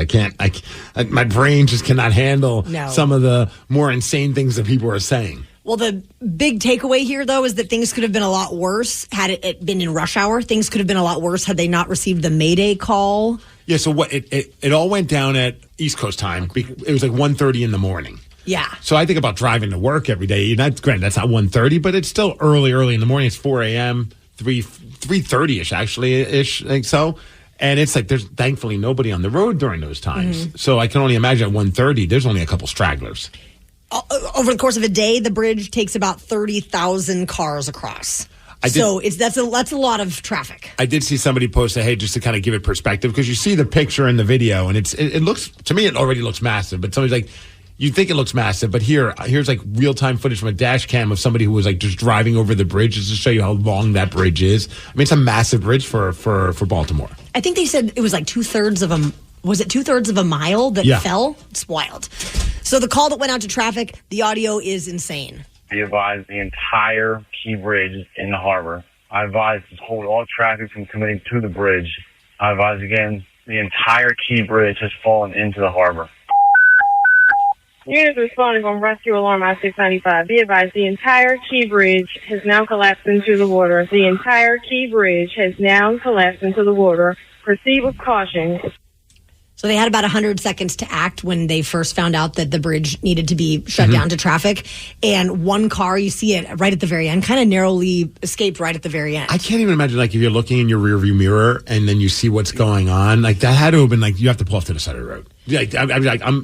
my brain just cannot handle some of the more insane things that people are saying. Well, the big takeaway here, though, is that things could have been a lot worse had it been in rush hour. Things could have been a lot worse had they not received the Mayday call. Yeah, so what it all went down at East Coast time. It was like 1:30 in the morning. Yeah. So I think about driving to work every day. Granted, that's not 1:30, but it's still early in the morning. It's 4 a.m., 3:30-ish, actually-ish, I think so. And it's like there's thankfully nobody on the road during those times. Mm-hmm. So I can only imagine at 1:30, there's only a couple stragglers. Over the course of a day, the bridge takes about 30,000 cars across. That's a lot of traffic. I did see somebody post hey, just to kind of give it perspective, because you see the picture in the video, and it looks, to me, it already looks massive. But somebody's like, you think it looks massive, but here's like real-time footage from a dash cam of somebody who was like just driving over the bridge just to show you how long that bridge is. I mean, it's a massive bridge for Baltimore. I think they said it was like two-thirds of a mile that fell? It's wild. So the call that went out to traffic, the audio is insane. Be advised the entire Key Bridge in the harbor. I advise to hold all traffic from coming to the bridge. I advise again, the entire Key Bridge has fallen into the harbor. Units responding from rescue alarm I-695. Be advised, the entire Key Bridge has now collapsed into the water. The entire Key Bridge has now collapsed into the water. Proceed with caution. So they had about 100 seconds to act when they first found out that the bridge needed to be shut down to traffic. And one car, you see it right at the very end, kind of narrowly escaped right at the very end. I can't even imagine, like, if you're looking in your rearview mirror and then you see what's going on. Like, that had to have been, like, you have to pull off to the side of the road. Like,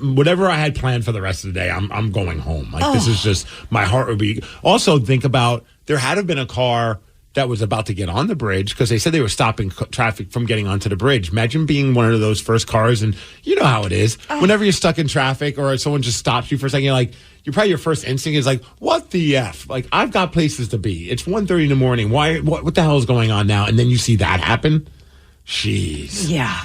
whatever I had planned for the rest of the day, I'm going home. Like, This is just, my heart would be. Also, think about, there had to have been a car that was about to get on the bridge, because they said they were stopping traffic from getting onto the bridge. Imagine being one of those first cars, and you know how it is. Whenever you're stuck in traffic or someone just stops you for a second, your first instinct is like, what the F? Like, I've got places to be. It's 1:30 in the morning. Why? What the hell is going on now? And then you see that happen? Jeez. Yeah.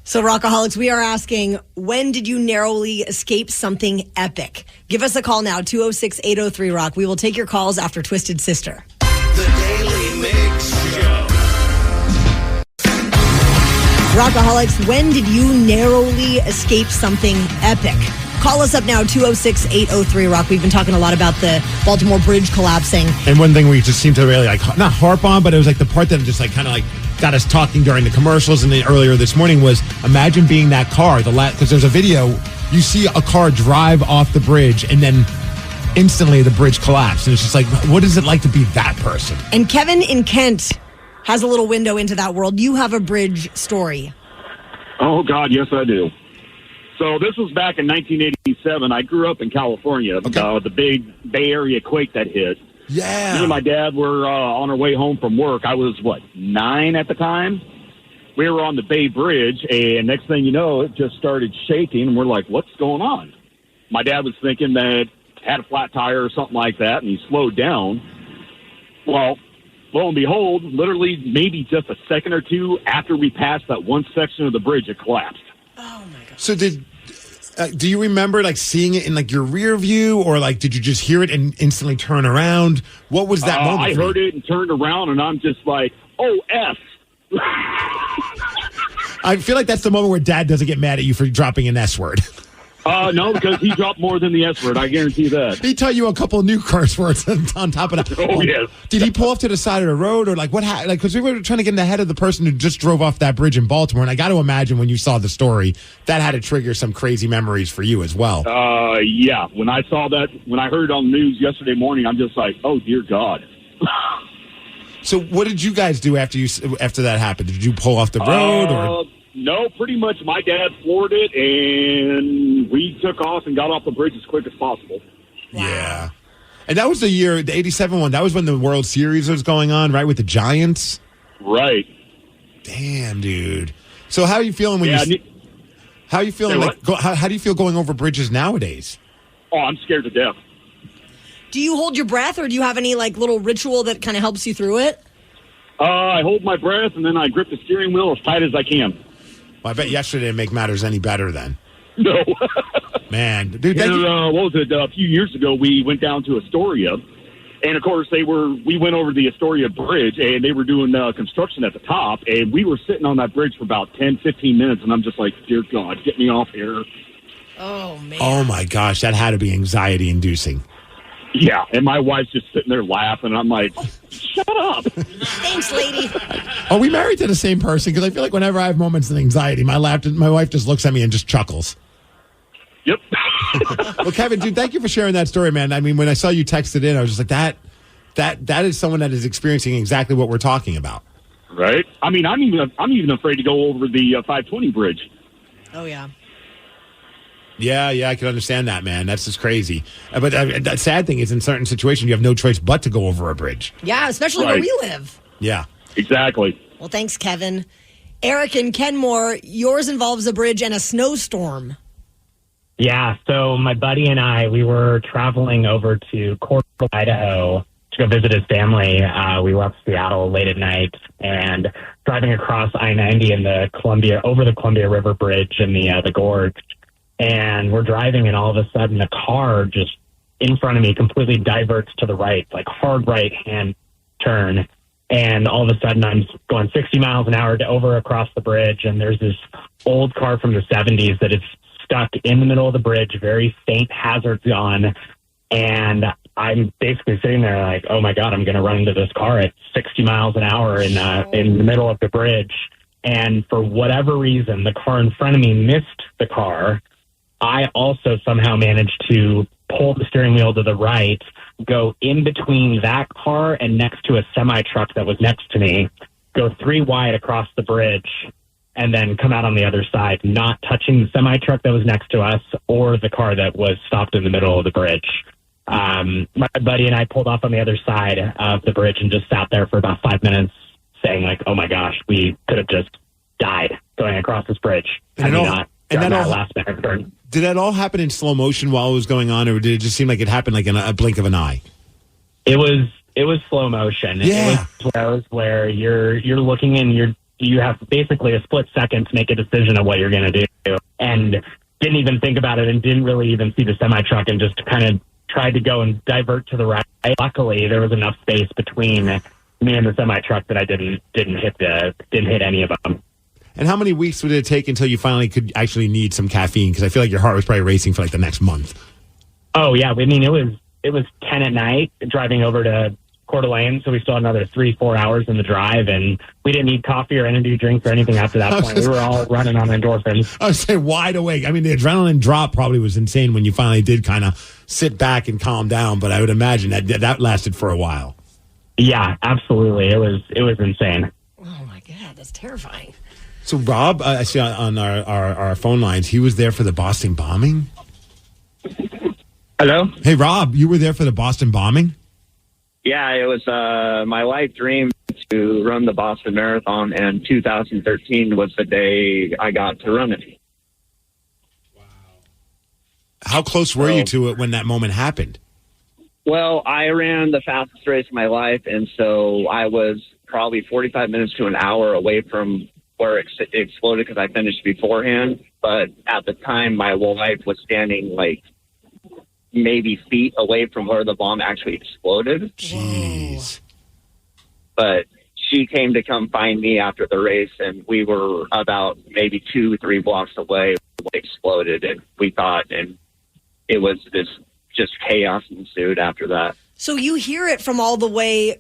So, Rockaholics, we are asking, when did you narrowly escape something epic? Give us a call now, 206-803-ROCK. We will take your calls after Twisted Sister. The Daily Migs Show. Rockaholics, when did you narrowly escape something epic? Call us up now, 206-803-ROCK. We've been talking a lot about the Baltimore Bridge collapsing. And one thing we just seemed to really, not harp on, but it was like the part that just got us talking during the commercials and then earlier this morning was, imagine being that car, because there's a video, you see a car drive off the bridge and then instantly the bridge collapsed. And it's just like, what is it like to be that person? And Kevin in Kent has a little window into that world. You have a bridge story. Oh, God, yes, I do. So this was back in 1987. I grew up in California, the big Bay Area quake that hit. Yeah. Me and my dad were on our way home from work. I was, 9 at the time? We were on the Bay Bridge, and next thing you know, it just started shaking, and we're like, what's going on? My dad was thinking that it had a flat tire or something like that, and he slowed down. Well, lo and behold, literally maybe just a second or two after we passed that one section of the bridge, it collapsed. So do you remember like seeing it in like your rear view, or like did you just hear it and instantly turn around? What was that moment? I heard it and turned around, and I'm just like, oh, F. I feel like that's the moment where Dad doesn't get mad at you for dropping an S word. No, because he dropped more than the S word. I guarantee that. He taught you a couple of new curse words on top of that. Oh, yes. Did he pull off to the side of the road, or like what happened? Like, because we were trying to get in the head of the person who just drove off that bridge in Baltimore, and I got to imagine when you saw the story, that had to trigger some crazy memories for you as well. Yeah. When I saw that, when I heard it on the news yesterday morning, I'm just like, oh, dear God. So what did you guys do after that happened? Did you pull off the road, or? No, pretty much my dad floored it, and we took off and got off the bridge as quick as possible. Yeah. And that was the year, the 87 one, that was when the World Series was going on, right, with the Giants? Right. Damn, dude. So how are you feeling when how are you feeling, how do you feel going over bridges nowadays? Oh, I'm scared to death. Do you hold your breath, or do you have any like little ritual that kind of helps you through it? I hold my breath, and then I grip the steering wheel as tight as I can. Well, I bet yesterday didn't make matters any better then. No. Man. Dude, what was it? A few years ago, we went down to Astoria, and of course, we went over the Astoria Bridge, and they were doing construction at the top, and we were sitting on that bridge for about 10, 15 minutes, and I'm just like, dear God, get me off here. Oh, man. Oh, my gosh. That had to be anxiety-inducing. Yeah, and my wife's just sitting there laughing, and I'm like, shut up. Thanks, lady. Are we married to the same person? Because I feel like whenever I have moments of anxiety, my wife just looks at me and just chuckles. Yep. Well, Kevin, dude, thank you for sharing that story, man. I mean, when I saw you texted in, I was just like, that is someone that is experiencing exactly what we're talking about. Right? I mean, I'm even afraid to go over the 520 bridge. Oh, yeah. Yeah, I can understand that, man. That's just crazy. But the sad thing is, in certain situations, you have no choice but to go over a bridge. Yeah, especially where we live. Yeah. Exactly. Well, thanks, Kevin. Eric and Kenmore, yours involves a bridge and a snowstorm. Yeah, so my buddy and I, we were traveling over to Corsell, Idaho to go visit his family. We left Seattle late at night and driving across I-90 over the Columbia River Bridge in the gorge. And we're driving, and all of a sudden a car just in front of me completely diverts to the right, like hard right-hand turn. And all of a sudden I'm going 60 miles an hour over across the bridge, and there's this old car from the 70s that is stuck in the middle of the bridge, very faint hazards on. And I'm basically sitting there like, oh, my God, I'm going to run into this car at 60 miles an hour in the middle of the bridge. And for whatever reason, the car in front of me missed the car. I also somehow managed to pull the steering wheel to the right, go in between that car and next to a semi-truck that was next to me, go 3 wide across the bridge, and then come out on the other side, not touching the semi-truck that was next to us or the car that was stopped in the middle of the bridge. My buddy and I pulled off on the other side of the bridge and just sat there for about 5 minutes saying, like, oh, my gosh, we could have just died going across this bridge. Last minute turn. Did that all happen in slow motion while it was going on, or did it just seem like it happened like in a blink of an eye? It was slow motion. Yeah. It was where you're looking and you have basically a split second to make a decision of what you're going to do, and didn't even think about it and didn't really even see the semi truck and just kind of tried to go and divert to the right. Luckily, there was enough space between me and the semi truck that I didn't hit any of them. And how many weeks would it take until you finally could actually need some caffeine? Because I feel like your heart was probably racing for like the next month. Oh yeah, I mean it was 10 at night driving over to Coeur d'Alene, so we still had another 3-4 hours in the drive, and we didn't need coffee or energy drinks or anything after that point. We were all running on endorphins. I was saying wide awake. I mean, the adrenaline drop probably was insane when you finally did kind of sit back and calm down, but I would imagine that lasted for a while. Yeah, absolutely. It was insane. Oh my God, that's terrifying. So Rob, I see on our phone lines, he was there for the Boston bombing. Hello? Hey, Rob, you were there for the Boston bombing? Yeah, it was my life dream to run the Boston Marathon, and 2013 was the day I got to run it. How close were you to it when that moment happened? Well, I ran the fastest race of my life, and so I was probably 45 minutes to an hour away from where it exploded because I finished beforehand. But at the time, my wife was standing like maybe feet away from where the bomb actually exploded. Jeez. But she came to come find me after the race, and we were about maybe 2-3 blocks away when it exploded, and we thought, and it was this just chaos ensued after that. So you hear it from all the way,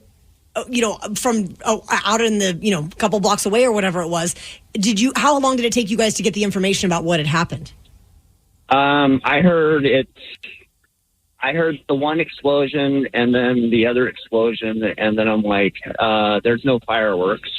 from out in the, couple blocks away or whatever it was. How long did it take you guys to get the information about what had happened? I heard the one explosion and then the other explosion, and then I'm like, there's no fireworks.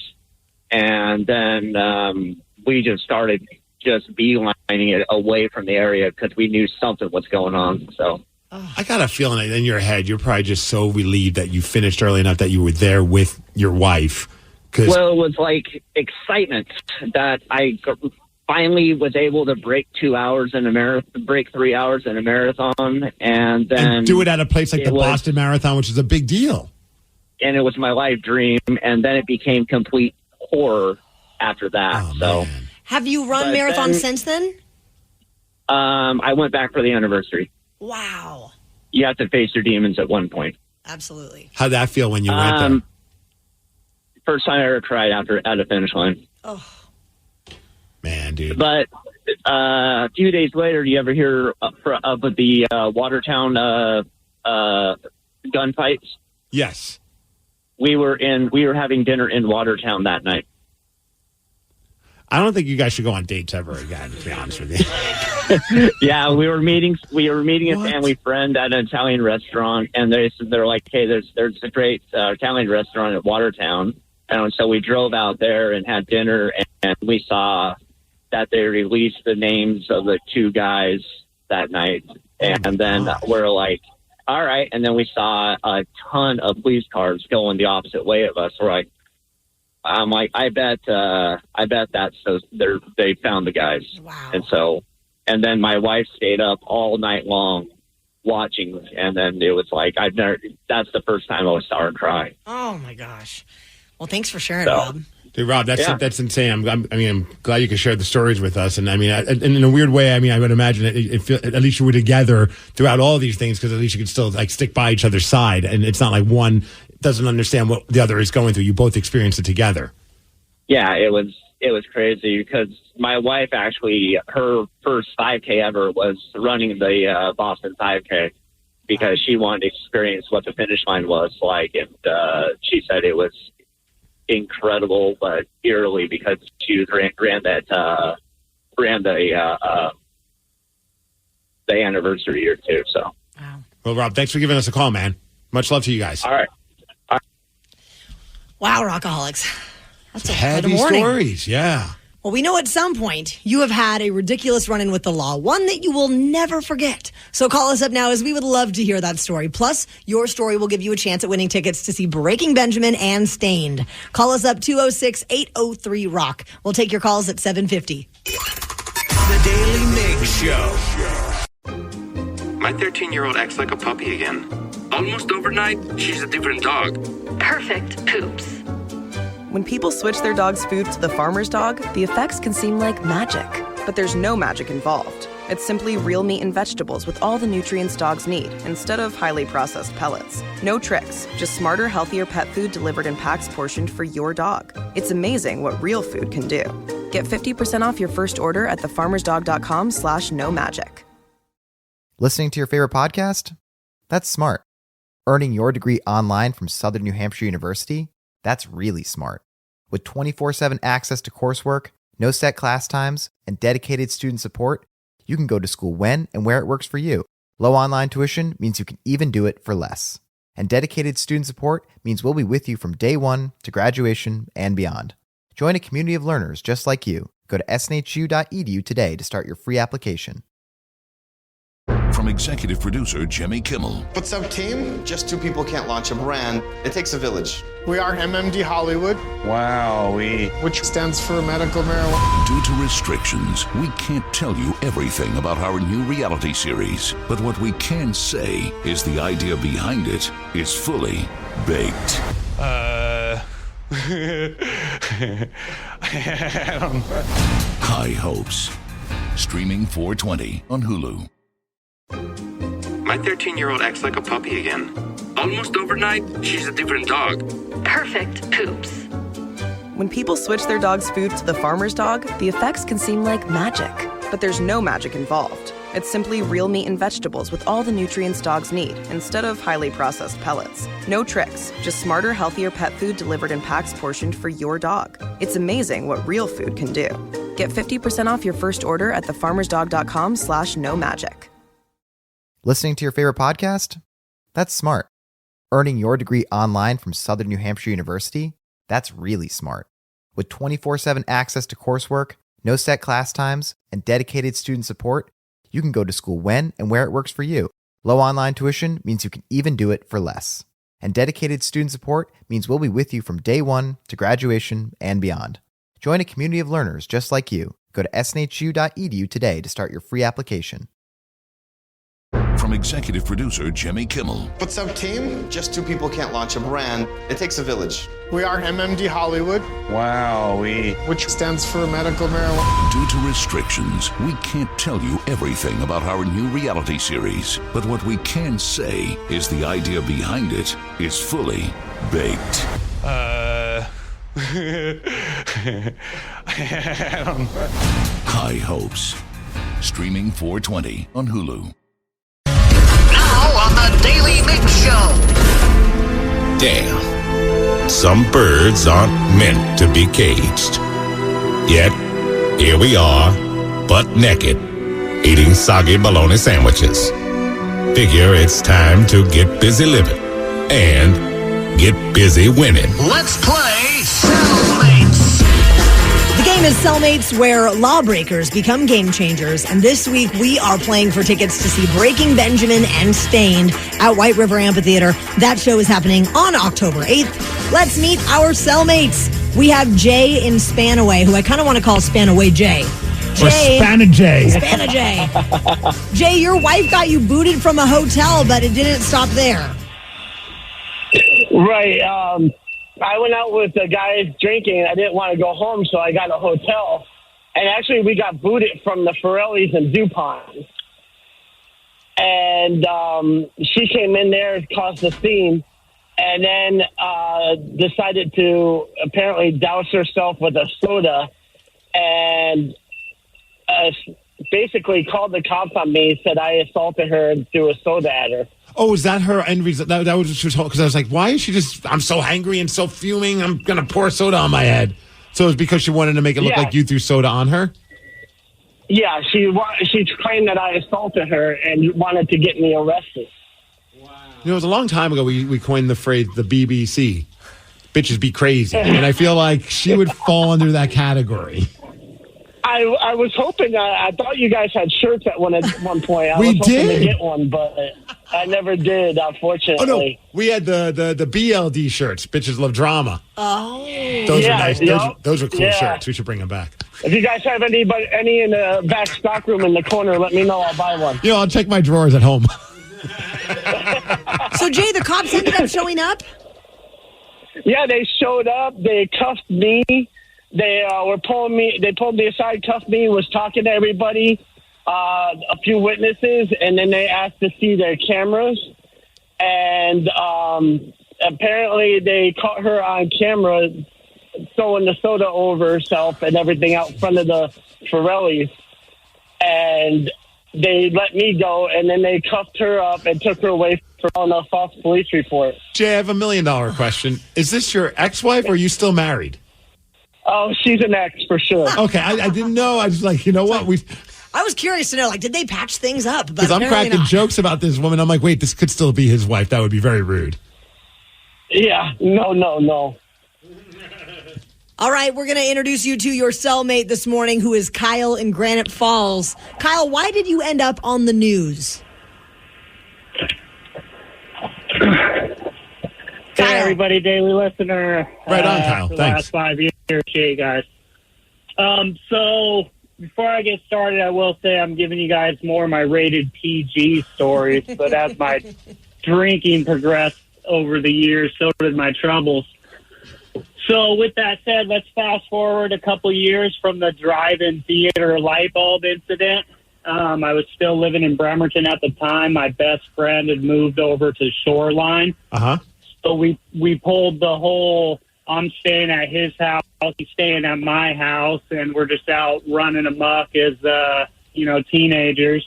And then we just started beelining it away from the area because we knew something was going on. So I got a feeling that in your head, you're probably just so relieved that you finished early enough that you were there with your wife. Well, it was like excitement that I finally was able to break 2 hours in a marathon, break 3 hours in a marathon, and then do it at a place like the Boston Marathon, which is a big deal. And it was my life dream, and then it became complete horror after that. Man. Have you run marathons since then? I went back for the anniversary. Wow. You have to face your demons at one point. Absolutely. How'd that feel when you went there? First time I ever cried at a finish line. Oh. Man, dude. But a few days later, do you ever hear of the Watertown gunfights? Yes. We were having dinner in Watertown that night. I don't think you guys should go on dates ever again, to be honest with you. Yeah, we were meeting a family friend at an Italian restaurant, and they're like, hey, there's a great Italian restaurant at Watertown. And so we drove out there and had dinner, and we saw that they released the names of the two guys that night. And then we're like, all right. And then we saw a ton of police cars going the opposite way of us. I'm like, I bet that's so they found the guys. Wow. And then my wife stayed up all night long watching, and then it was like, that's the first time I saw her cry. Oh my gosh. Well, thanks for sharing, Rob. Dude, Rob, that's insane. I'm glad you could share the stories with us. And I mean, in a weird way, I would imagine at least you were together throughout all these things, because at least you could still stick by each other's side. And it's not like one doesn't understand what the other is going through. You both experienced it together. Yeah, it was crazy because my wife actually, her first 5K ever was running the Boston 5K because she wanted to experience what the finish line was like. And she said it was incredible, but eerily, because she ran the anniversary year too. So, wow. Well, Rob, thanks for giving us a call, man. Much love to you guys. All right. Wow, Rockaholics. That's heavy stories. Yeah. Well, we know at some point you have had a ridiculous run-in with the law, one that you will never forget. So call us up now, as we would love to hear that story. Plus, your story will give you a chance at winning tickets to see Breaking Benjamin and Stained. Call us up 206-803-ROCK. We'll take your calls at 750. The Daily Migs Show. My 13-year-old acts like a puppy again. Almost overnight, she's a different dog. Perfect poops. When people switch their dog's food to the farmer's dog, the effects can seem like magic. But there's no magic involved. It's simply real meat and vegetables with all the nutrients dogs need, instead of highly processed pellets. No tricks, just smarter, healthier pet food delivered in packs portioned for your dog. It's amazing what real food can do. Get 50% off your first order at thefarmersdog.com/no-magic. Listening to your favorite podcast? That's smart. Earning your degree online from Southern New Hampshire University? That's really smart. With 24/7 access to coursework, no set class times, and dedicated student support, you can go to school when and where it works for you. Low online tuition means you can even do it for less. And dedicated student support means we'll be with you from day one to graduation and beyond. Join a community of learners just like you. Go to snhu.edu today to start your free application. From executive producer Jimmy Kimmel. What's up, team? Just two people can't launch a brand. It takes a village. We are MMD Hollywood. Wow, which stands for medical marijuana. Due to restrictions, we can't tell you everything about our new reality series. But what we can say is the idea behind it is fully baked. I don't know. High Hopes. Streaming 4/20 on Hulu. My 13-year-old acts like a puppy again. Almost overnight, she's a different dog. Perfect poops. When people switch their dog's food to the farmer's dog, the effects can seem like magic. But there's no magic involved. It's simply real meat and vegetables with all the nutrients dogs need, instead of highly processed pellets. No tricks, just smarter, healthier pet food delivered in packs portioned for your dog. It's amazing what real food can do. Get 50% off your first order at thefarmersdog.com/no-magic. Listening to your favorite podcast? That's smart. Earning your degree online from Southern New Hampshire University? That's really smart. With 24/7 access to coursework, no set class times, and dedicated student support, you can go to school when and where it works for you. Low online tuition means you can even do it for less. And dedicated student support means we'll be with you from day one to graduation and beyond. Join a community of learners just like you. Go to snhu.edu today to start your free application. From executive producer Jimmy Kimmel. What's up, team? Just two people can't launch a brand. It takes a village. We are MMD Hollywood. Wow, which stands for medical marijuana. Due to restrictions, we can't tell you everything about our new reality series. But what we can say is the idea behind it is fully baked. I don't know. High Hopes. Streaming 4/20 on Hulu. Now on the Daly Migs Show. Damn. Some birds aren't meant to be caged. Yet, here we are, butt naked, eating soggy bologna sandwiches. Figure it's time to get busy living and get busy winning. Let's play Cellmates. The game is Cellmates, where lawbreakers become game changers. And this week, we are playing for tickets to see Breaking Benjamin and Stained at White River Amphitheater. That show is happening on October 8th. Let's meet our Cellmates. We have Jay in Spanaway, who I kind of want to call Spanaway Jay. Or Spanajay. Spanajay. Jay, your wife got you booted from a hotel, but it didn't stop there. Right. I went out with the guys drinking. I didn't want to go home, so I got a hotel. And actually, we got booted from the Forellis and DuPont. And she came in there, caused a scene, and then decided to apparently douse herself with a soda and basically called the cops on me, said I assaulted her and threw a soda at her. Oh, is that her end result? That was what she was told. Because I was like, why is she just, I'm so angry and so fuming, I'm going to pour soda on my head. So it was because she wanted to make it look like you threw soda on her? Yeah, she claimed that I assaulted her and wanted to get me arrested. You know, it was a long time ago we coined the phrase the BBC. Bitches be crazy. And I feel like she would fall under that category. I was hoping, I thought you guys had shirts at one point. I We was hoping did. to get one, but I never did, unfortunately. Oh, no. We had the BLD shirts. Bitches love drama. Oh. Those are nice. Those are cool shirts. We should bring them back. If you guys have any in the back stock room in the corner, let me know. I'll buy one. I'll check my drawers at home. So, Jay, the cops ended up showing up? Yeah, they showed up. They cuffed me. They were pulling me. They pulled me aside, cuffed me, was talking to everybody, a few witnesses, and then they asked to see their cameras. And apparently they caught her on camera throwing the soda over herself and everything out in front of the Forellis. And they let me go, and then they cuffed her up and took her away for on a false police report. Jay, I have $1 million question. Is this your ex-wife or are you still married? Oh, she's an ex for sure. Okay, I didn't know. I was like, you know what? I was curious to know, did they patch things up? Because I'm cracking jokes about this woman. I'm like, wait, this could still be his wife. That would be very rude. Yeah, no. All right, we're going to introduce you to your cellmate this morning, who is Kyle in Granite Falls. Kyle, why did you end up on the news? Hey, everybody, daily listener. Right on, Kyle. For the Thanks. last 5 years. Okay, guys. So before I get started, I will say I'm giving you guys more of my rated PG stories, but as my drinking progressed over the years, so did my troubles. So with that said, let's fast forward a couple years from the drive-in theater light bulb incident. I was still living in Bremerton at the time. My best friend had moved over to Shoreline. Uh-huh. So we pulled the whole, I'm staying at his house, he's staying at my house, and we're just out running amok as, teenagers.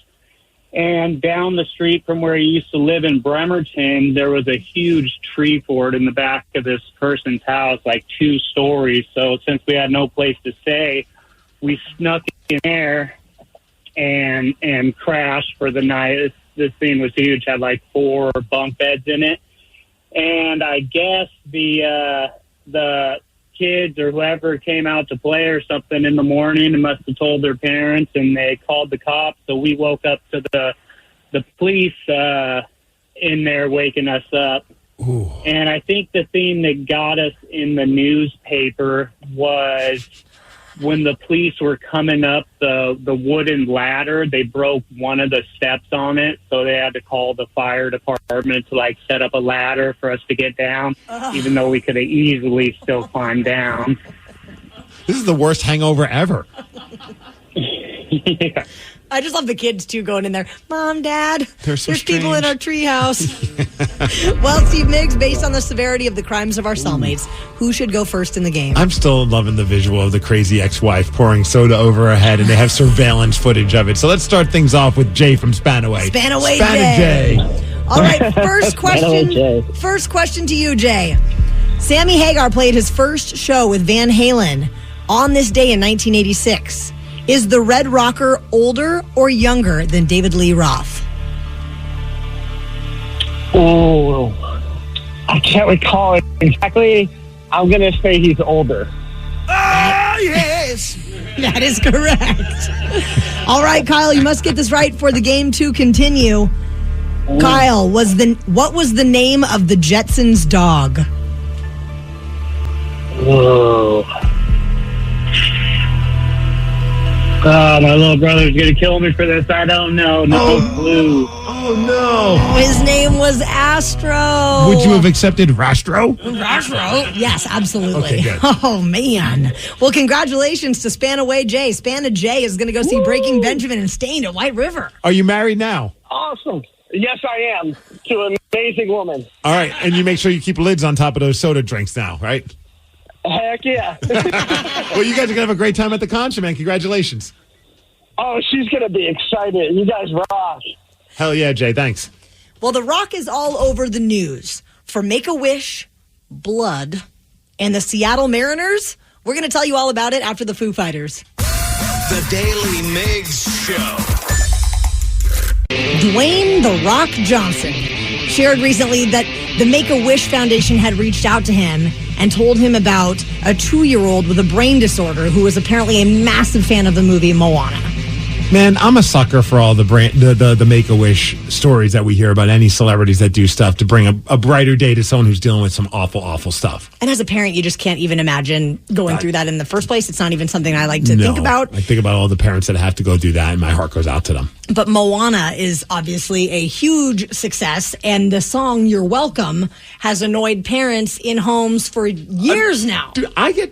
And down the street from where he used to live in Bremerton, there was a huge tree fort in the back of this person's house, like 2 stories. So since we had no place to stay, we snuck in there and crashed for the night. This thing was huge, had like 4 bunk beds in it. And I guess the kids or whoever came out to play or something in the morning and must have told their parents, and they called the cops. So we woke up to the police in there waking us up. Ooh. And I think the thing that got us in the newspaper was when the police were coming up the wooden ladder, they broke one of the steps on it, so they had to call the fire department to set up a ladder for us to get down, even though we could have easily still climbed down. This is the worst hangover ever. Yeah. I just love the kids, too, going in there. Mom, Dad, There's people in our treehouse. Well, Steve Migs, based on the severity of the crimes of our cellmates, who should go first in the game? I'm still loving the visual of the crazy ex-wife pouring soda over her head, and they have surveillance footage of it. So let's start things off with Jay from Spanaway. Spanaway Jay. All right, first question to you, Jay. Sammy Hagar played his first show with Van Halen on this day in 1986. Is the Red Rocker older or younger than David Lee Roth? Oh, I can't recall it exactly. I'm going to say he's older. Ah, yes. That is correct. All right, Kyle, you must get this right for the game to continue. Kyle, what was the name of the Jetsons' dog? Whoa. My little brother's going to kill me for this. I don't know. No clue. Oh, no. His name was Astro. Would you have accepted Rastro? Rastro? Yes, absolutely. Okay, good. Oh, man. Well, congratulations to Spanaway Jay. Spana Jay is going to go see Breaking Benjamin and Stained at White River. Are you married now? Awesome. Yes, I am. To an amazing woman. All right, and you make sure you keep lids on top of those soda drinks now, right? Heck yeah. Well, you guys are going to have a great time at the concert, man. Congratulations. Oh, she's going to be excited. You guys rock. Hell yeah, Jay. Thanks. Well, The Rock is all over the news for Make-A-Wish, Blood, and the Seattle Mariners. We're going to tell you all about it after the Foo Fighters. The Daily Migs Show. Dwayne The Rock Johnson shared recently that the Make-A-Wish Foundation had reached out to him and told him about a 2-year-old with a brain disorder who was apparently a massive fan of the movie Moana. Man, I'm a sucker for all the Make-A-Wish stories that we hear about any celebrities that do stuff to bring a brighter day to someone who's dealing with some awful, awful stuff. And as a parent, you just can't even imagine going through that in the first place. It's not even something I like to think about. I think about all the parents that have to go do that, and my heart goes out to them. But Moana is obviously a huge success, and the song You're Welcome has annoyed parents in homes for years now. Dude, maybe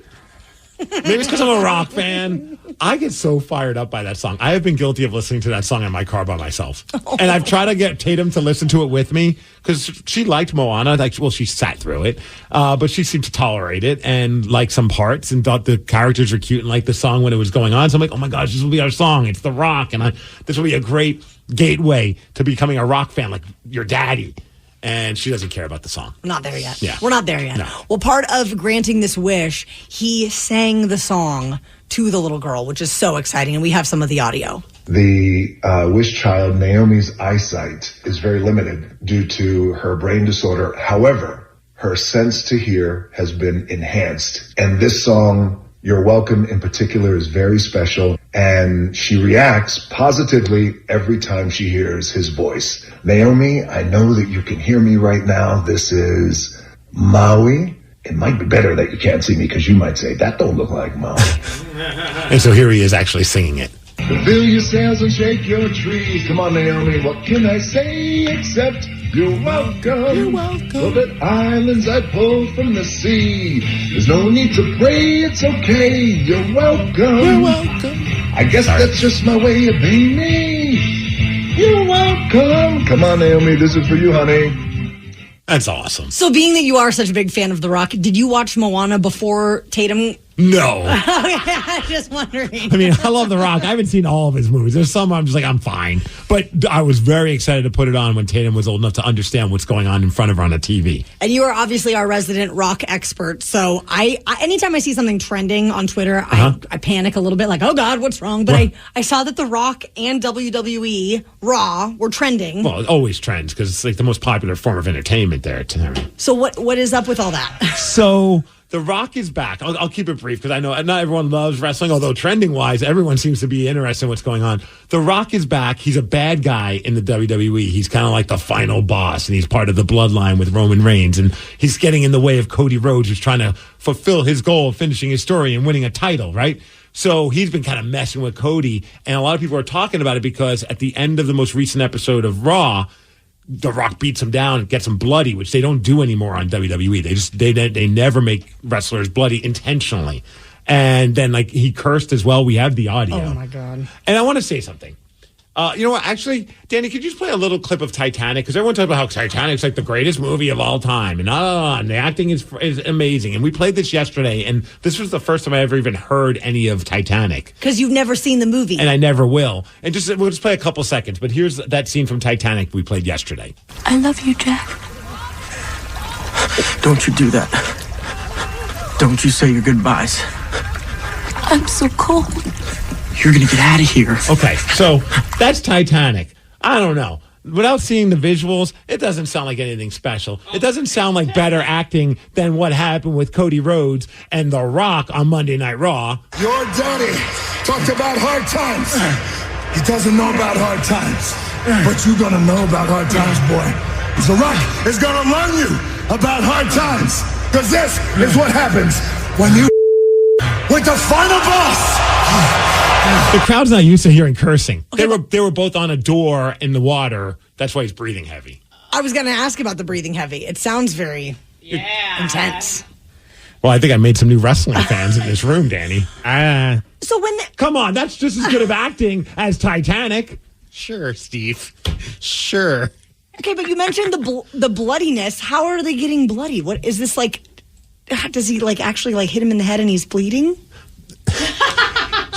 it's because I'm a rock fan. I get so fired up by that song. I have been guilty of listening to that song in my car by myself. And I've tried to get Tatum to listen to it with me because she liked Moana. She sat through it. But she seemed to tolerate it and like some parts and thought the characters were cute and liked the song when it was going on. So I'm like, oh my gosh, this will be our song. It's The Rock. And this will be a great gateway to becoming a rock fan like your daddy. And she doesn't care about the song. We're not there yet. Yeah. We're not there yet. No. Well, part of granting this wish, he sang the song to the little girl, which is so exciting. And we have some of the audio. The wish child, Naomi's eyesight is very limited due to her brain disorder. However, her sense to hear has been enhanced. And this song Your welcome in particular is very special, and she reacts positively every time she hears his voice. Naomi, I know that you can hear me right now. This is Maui. It might be better that you can't see me because you might say, that don't look like Maui. And so here he is actually singing it. Fill your sails and shake your trees. Come on, Naomi, what can I say except you're welcome. You're welcome. For the islands I pulled from the sea. There's no need to pray, it's okay. You're welcome. You're welcome. I guess that's just my way of being me. You're welcome. Come on, Naomi, this is for you, honey. That's awesome. So being that you are such a big fan of The Rock, did you watch Moana before Tatum? No. I'm just wondering. I mean, I love The Rock. I haven't seen all of his movies. There's some I'm just like, I'm fine. But I was very excited to put it on when Tatum was old enough to understand what's going on in front of her on the TV. And you are obviously our resident Rock expert. So I anytime I see something trending on Twitter, I panic a little bit like, oh God, what's wrong? But I saw that The Rock and WWE Raw were trending. Well, it always trends because it's like the most popular form of entertainment there. So what is up with all that? So The Rock is back. I'll keep it brief because I know not everyone loves wrestling, although trending-wise, everyone seems to be interested in what's going on. The Rock is back. He's a bad guy in the WWE. He's kind of like the final boss, and he's part of the bloodline with Roman Reigns, and he's getting in the way of Cody Rhodes, who's trying to fulfill his goal of finishing his story and winning a title, right? So he's been kind of messing with Cody, and a lot of people are talking about it because at the end of the most recent episode of Raw, The Rock beats him down and gets him bloody, which they don't do anymore on WWE. They never make wrestlers bloody intentionally. And then like he cursed as well. We have the audio. Oh my God. And I want to say something. You know what? Actually, Danny, could you just play a little clip of Titanic? Because everyone talks about how Titanic's like the greatest movie of all time. And the acting is amazing. And we played this yesterday, and this was the first time I ever even heard any of Titanic. Because you've never seen the movie. And I never will. And we'll just play a couple seconds. But here's that scene from Titanic we played yesterday. I love you, Jack. Don't you do that. Don't you say your goodbyes. I'm so cold. You're going to get out of here. Okay, so that's Titanic. I don't know. Without seeing the visuals, it doesn't sound like anything special. It doesn't sound like better acting than what happened with Cody Rhodes and The Rock on Monday Night Raw. Your daddy talked about hard times. He doesn't know about hard times. But you're going to know about hard times, boy. The Rock is going to learn you about hard times. Because this is what happens when you with the final boss. The crowd's not used to hearing cursing. Okay, they were both on a door in the water. That's why he's breathing heavy. I was going to ask about the breathing heavy. It sounds very intense. Well, I think I made some new wrestling fans in this room, Danny. So come on, that's just as good of acting as Titanic. Sure, Steve. Sure. Okay, but you mentioned the bloodiness. How are they getting bloody? What is this like? Does he like actually like hit him in the head and he's bleeding?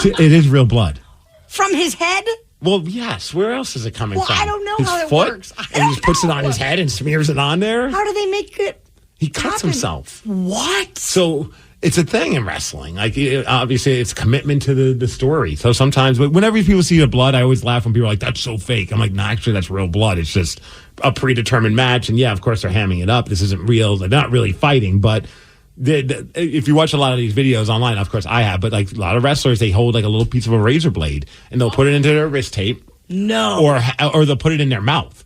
It is real blood. From his head? Well, yes. Where else is it coming from? I don't know his how foot? It works. And he just puts it on his head and smears it on there? How do they make it He cuts himself. What? So it's a thing in wrestling. Like, obviously, it's commitment to the story. So sometimes, whenever people see the blood, I always laugh when people are like, that's so fake. I'm like, no, actually, that's real blood. It's just a predetermined match. And yeah, of course, they're hamming it up. This isn't real. They're not really fighting, but if you watch a lot of these videos online, of course I have, but like a lot of wrestlers, they hold like a little piece of a razor blade and they'll put it into their wrist tape. No. Or they'll put it in their mouth.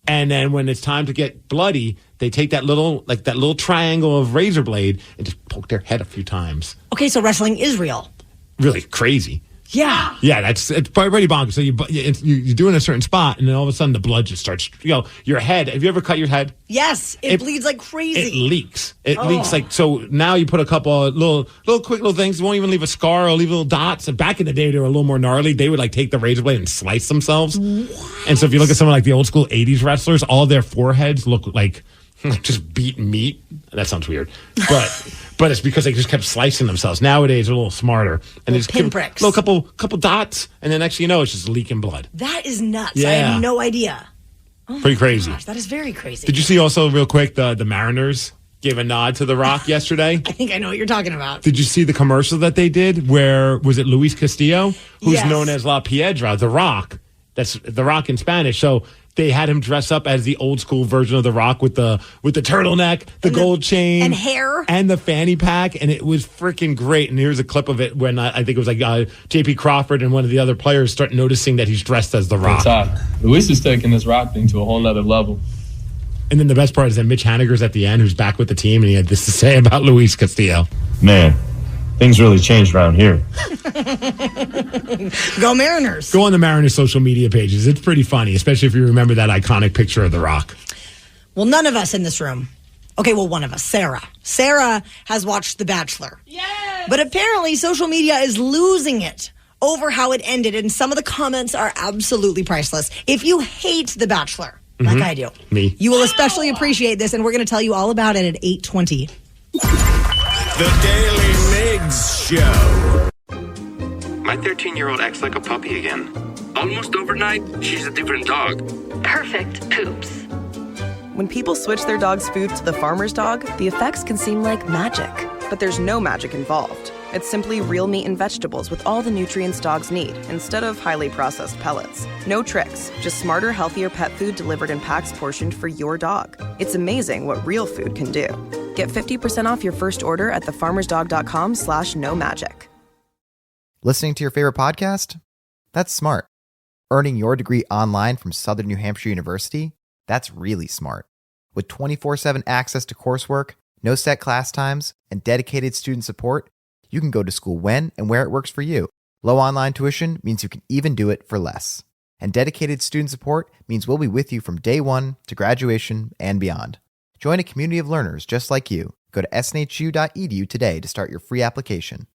And then when it's time to get bloody, they take that little triangle of razor blade and just poke their head a few times. Okay, so wrestling is real. Really crazy. Yeah. Yeah, it's pretty bonkers. So you do in a certain spot, and then all of a sudden the blood just starts, your head. Have you ever cut your head? Yes, it bleeds like crazy. It leaks. It leaks like, so now you put a couple of little quick little things. It won't even leave a scar or leave little dots. And back in the day, they were a little more gnarly. They would like take the razor blade and slice themselves. What? And so if you look at someone like the old school 80s wrestlers, all their foreheads look like just beaten meat. That sounds weird. But it's because they just kept slicing themselves. Nowadays, they're a little smarter. And they just pinpricks. A little couple dots, and then next thing you know, it's just leaking blood. That is nuts. Yeah. I had no idea. Pretty crazy. Gosh, that is very crazy. Did you see also, real quick, the Mariners gave a nod to The Rock yesterday? I think I know what you're talking about. Did you see the commercial that they did where, was it Luis Castillo? Who's known as La Piedra, The Rock. That's The Rock in Spanish. So they had him dress up as the old school version of The Rock with the turtleneck, the gold chain, and hair, and the fanny pack, and it was freaking great. And here's a clip of it when I think it was like J.P. Crawford and one of the other players start noticing that he's dressed as The Rock. Luis is taking this Rock thing to a whole nother level. And then the best part is that Mitch Haniger's at the end, who's back with the team, and he had this to say about Luis Castillo. Man, things really changed around here. Go Mariners. Go on the Mariners social media pages. It's pretty funny, especially if you remember that iconic picture of The Rock. Well, none of us in this room. Okay, well, one of us, Sarah. Sarah has watched The Bachelor. Yes! But apparently social media is losing it over how it ended, and some of the comments are absolutely priceless. If you hate The Bachelor, like I do, me, you will especially appreciate this, and we're going to tell you all about it at 8:20. The Daily Migs Show. My 13-year-old acts like a puppy again. Almost overnight, she's a different dog. Perfect poops. When people switch their dog's food to the farmer's dog, the effects can seem like magic. But there's no magic involved. It's simply real meat and vegetables with all the nutrients dogs need, instead of highly processed pellets. No tricks, just smarter, healthier pet food delivered in packs portioned for your dog. It's amazing what real food can do. Get 50% off your first order at thefarmersdog.com/no-magic. Listening to your favorite podcast? That's smart. Earning your degree online from Southern New Hampshire University? That's really smart. With 24/7 access to coursework, no set class times, and dedicated student support, you can go to school when and where it works for you. Low online tuition means you can even do it for less. And dedicated student support means we'll be with you from day one to graduation and beyond. Join a community of learners just like you. Go to snhu.edu today to start your free application.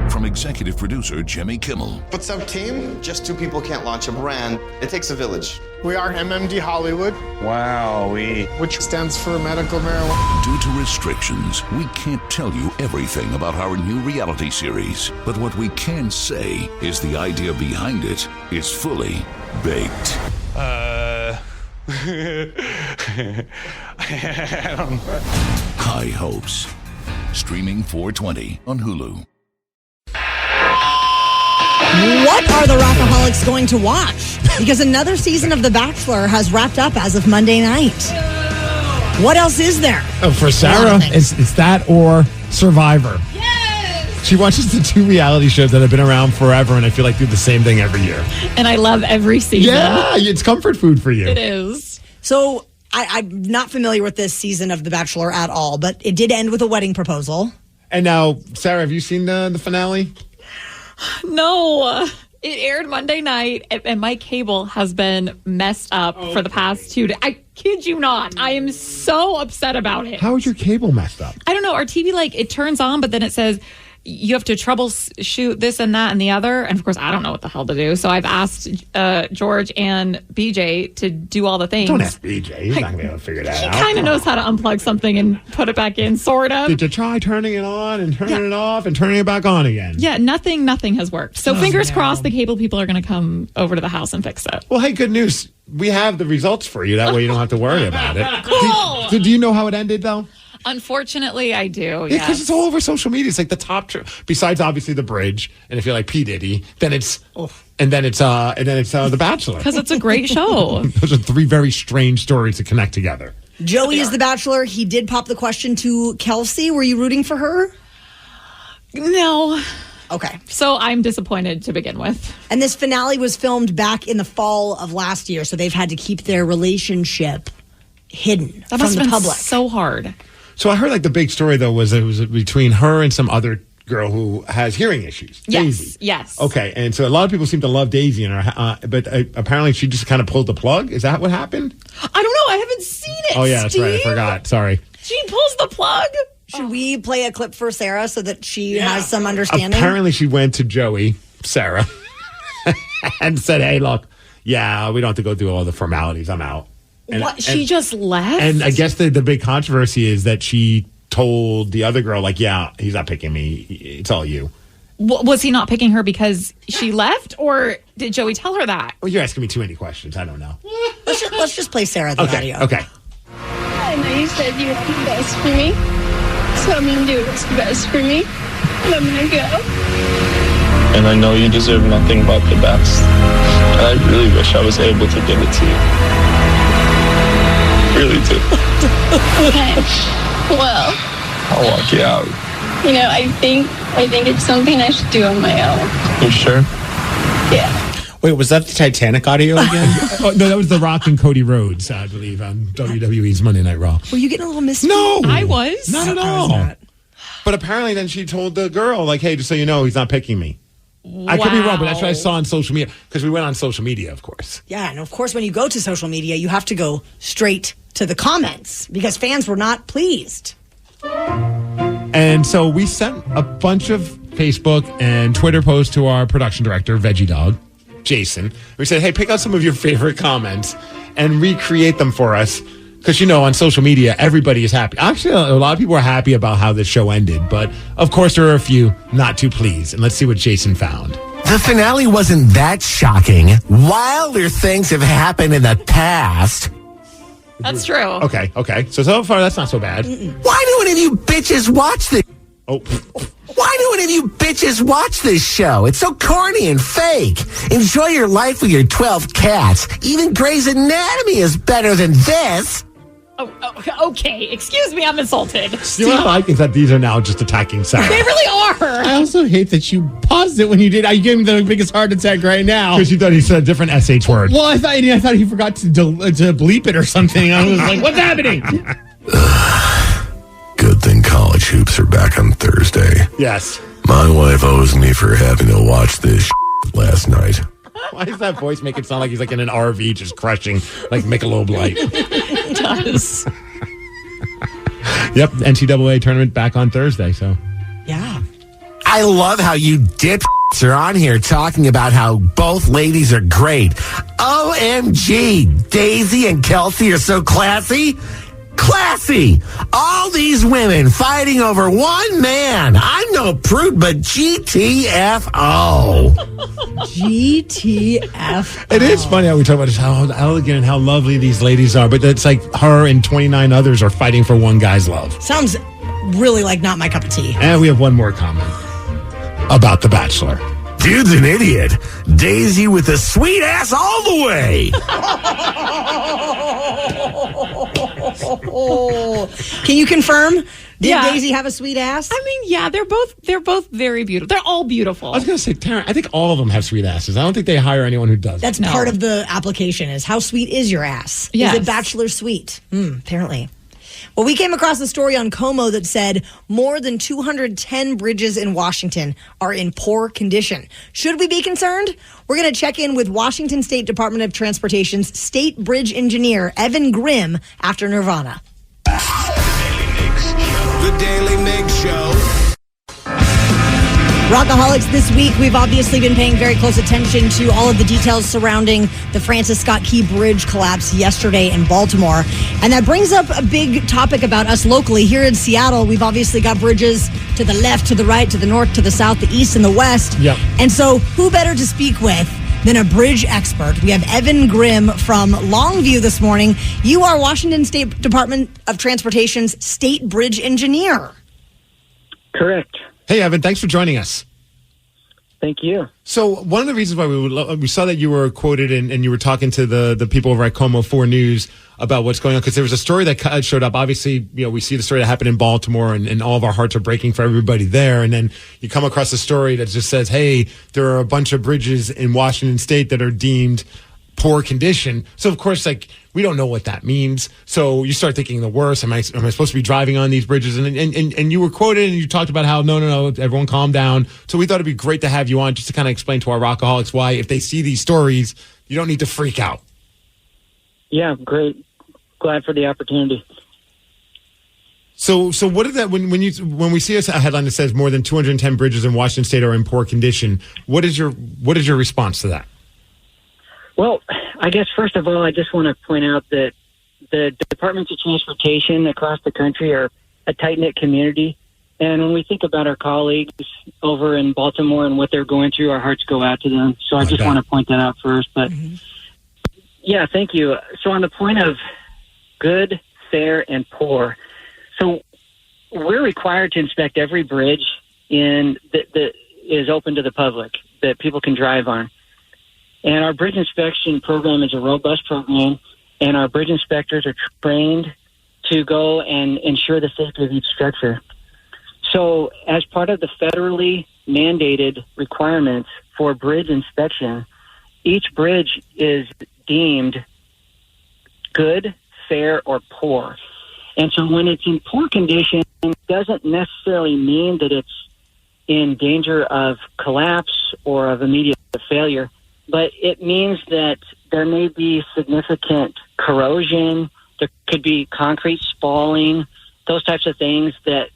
From executive producer Jimmy Kimmel. What's up, team? Just two people can't launch a brand. It takes a village. We are MMD Hollywood. Wowee. Which stands for medical marijuana. Due to restrictions, we can't tell you everything about our new reality series. But what we can say is the idea behind it is fully baked. I don't know. High Hopes. Streaming 4/20 on Hulu. What are the Rockaholics going to watch? Because another season of The Bachelor has wrapped up as of Monday night. What else is there? Oh, for Sarah, it's that or Survivor. Yes! She watches the two reality shows that have been around forever, and I feel like do the same thing every year. And I love every season. Yeah, it's comfort food for you. It is. So I'm not familiar with this season of The Bachelor at all, but it did end with a wedding proposal. And now, Sarah, have you seen the finale? No, it aired Monday night, and my cable has been messed up for the past 2 days. I kid you not. I am so upset about it. How is your cable messed up? I don't know. Our TV, it turns on, but then it says you have to troubleshoot this and that and the other. And of course, I don't know what the hell to do. So I've asked George and BJ to do all the things. Don't ask BJ. He's not going to be able to figure that out. He kind of knows how to unplug something and put it back in, sort of. Did you try turning it on and turning it off and turning it back on again? Yeah, nothing has worked. So fingers crossed the cable people are going to come over to the house and fix it. Well, hey, good news. We have the results for you. That way you don't have to worry about it. Cool. Do you know how it ended, though? Unfortunately, I do. Yeah, yes. because it's all over social media. It's like the top, besides obviously the bridge, and if you're like P Diddy, then it's The Bachelor. Because it's a great show. Those are three very strange stories to connect together. Joey is The Bachelor. He did pop the question to Kelsey. Were you rooting for her? No. Okay. So I'm disappointed to begin with. And this finale was filmed back in the fall of last year, so they've had to keep their relationship hidden That from must the have been public. so hard. So I heard the big story, though, was it was between her and some other girl who has hearing issues. Yes. Daisy. Yes. Okay. And so a lot of people seem to love Daisy, but apparently she just kind of pulled the plug. Is that what happened? I don't know. I haven't seen it. Oh, yeah, that's right. I Steve. forgot. Sorry. She pulls the plug. Should we play a clip for Sarah so that she has some understanding? Apparently she went to Joey, Sarah, and said, hey, look, yeah, we don't have to go through all the formalities. I'm out. She just left? And I guess the big controversy is that she told the other girl, yeah, he's not picking me. It's all you. Was he not picking her because she left, or did Joey tell her that? Well, you're asking me too many questions. I don't know. Let's just play Sarah the audio. Okay. I know you said you would be best for me, so I'm going to do what's best for me, and I'm going to go. And I know you deserve nothing but the best. And I really wish I was able to give it to you. Really do. Okay. Well, I'll walk you out. I think it's something I should do on my own. You sure? Yeah. Wait, was that the Titanic audio again? Oh, no, that was The Rock and Cody Rhodes, I believe, on WWE's Monday Night Raw. Were you getting a little misty? No, I was. Not at all. But apparently then she told the girl, like, hey, just so you know, he's not picking me. I could be wrong, but that's what I saw on social media. Because we went on social media, of course. Yeah, and of course, when you go to social media, you have to go straight to the comments because fans were not pleased. And so we sent a bunch of Facebook and Twitter posts to our production director, Veggie Dog, Jason. We said, hey, pick out some of your favorite comments and recreate them for us. Because, on social media, everybody is happy. Actually, a lot of people are happy about how the show ended. But, of course, there are a few not too pleased. And let's see what Jason found. The finale wasn't that shocking. Wilder things have happened in the past. That's true. Okay. So far, that's not so bad. Why do any of you bitches watch this? Oh. Why do any of you bitches watch this show? It's so corny and fake. Enjoy your life with your 12 cats. Even Grey's Anatomy is better than this. Oh, okay. Excuse me, I'm insulted. You know what I like is that these are now just attacking Sarah. They really are. I also hate that you paused it when you did. I gave him the biggest heart attack right now. Because you thought he said a different SH word. Well, I thought he forgot to bleep it or something. I was like, what's happening? Good thing college hoops are back on Thursday. Yes. My wife owes me for having to watch this last night. Why does that voice make it sound like he's like in an RV just crushing like Michelob Light? It does. Yep, NCAA tournament back on Thursday, so. Yeah. I love how you dipshits are on here talking about how both ladies are great. OMG, Daisy and Kelsey are so classy. Classy! All these women fighting over one man. I'm no prude, but GTFO. GTFO. It is funny how we talk about just how elegant and how lovely these ladies are, but it's like her and 29 others are fighting for one guy's love. Sounds really like not my cup of tea. And we have one more comment about The Bachelor. Dude's an idiot. Daisy with a sweet ass all the way. Can you confirm? Did Yeah. Daisy have a sweet ass? I mean, yeah, they're both very beautiful. They're all beautiful. I was going to say, Taryn, I think all of them have sweet asses. I don't think they hire anyone who does. That's part of the application is how sweet is your ass? Yes. Is it bachelor sweet? Apparently. Well, we came across a story on Como that said more than 210 bridges in Washington are in poor condition. Should we be concerned? We're going to check in with Washington State Department of Transportation's state bridge engineer, Evan Grimm, after Nirvana. The Daily Migs Show. Rockaholics, this week, we've obviously been paying very close attention to all of the details surrounding the Francis Scott Key Bridge collapse yesterday in Baltimore. And that brings up a big topic about us locally. Here in Seattle, we've obviously got bridges to the left, to the right, to the north, to the south, the east, and the west. Yep. And so who better to speak with than a bridge expert? We have Evan Grimm from Longview this morning. You are Washington State Department of Transportation's state bridge engineer. Correct. Hey, Evan, thanks for joining us. Thank you. So one of the reasons why we saw that you were quoted and you were talking to the people over at Como 4 News about what's going on, because there was a story that showed up. Obviously, we see the story that happened in Baltimore, and all of our hearts are breaking for everybody there. And then you come across a story that just says, hey, there are a bunch of bridges in Washington State that are deemed poor condition. So, of course, we don't know what that means. So you start thinking the worst. Am I supposed to be driving on these bridges? And you were quoted and you talked about how, no, everyone calm down. So we thought it'd be great to have you on just to kind of explain to our rockaholics why, if they see these stories, you don't need to freak out. Yeah, great. Glad for the opportunity. So what is that when we see a headline that says more than 210 bridges in Washington State are in poor condition? What is your response to that? Well, I guess first of all, I just want to point out that the departments of transportation across the country are a tight-knit community. And when we think about our colleagues over in Baltimore and what they're going through, our hearts go out to them. So I just want to point that out first. But yeah, thank you. So on the point of good, fair, and poor, so we're required to inspect every bridge in is open to the public that people can drive on. And our bridge inspection program is a robust program, and our bridge inspectors are trained to go and ensure the safety of each structure. So as part of the federally mandated requirements for bridge inspection, each bridge is deemed good, fair, or poor. And so when it's in poor condition, it doesn't necessarily mean that it's in danger of collapse or of immediate failure, but it means that there may be significant corrosion, there could be concrete spalling, those types of things that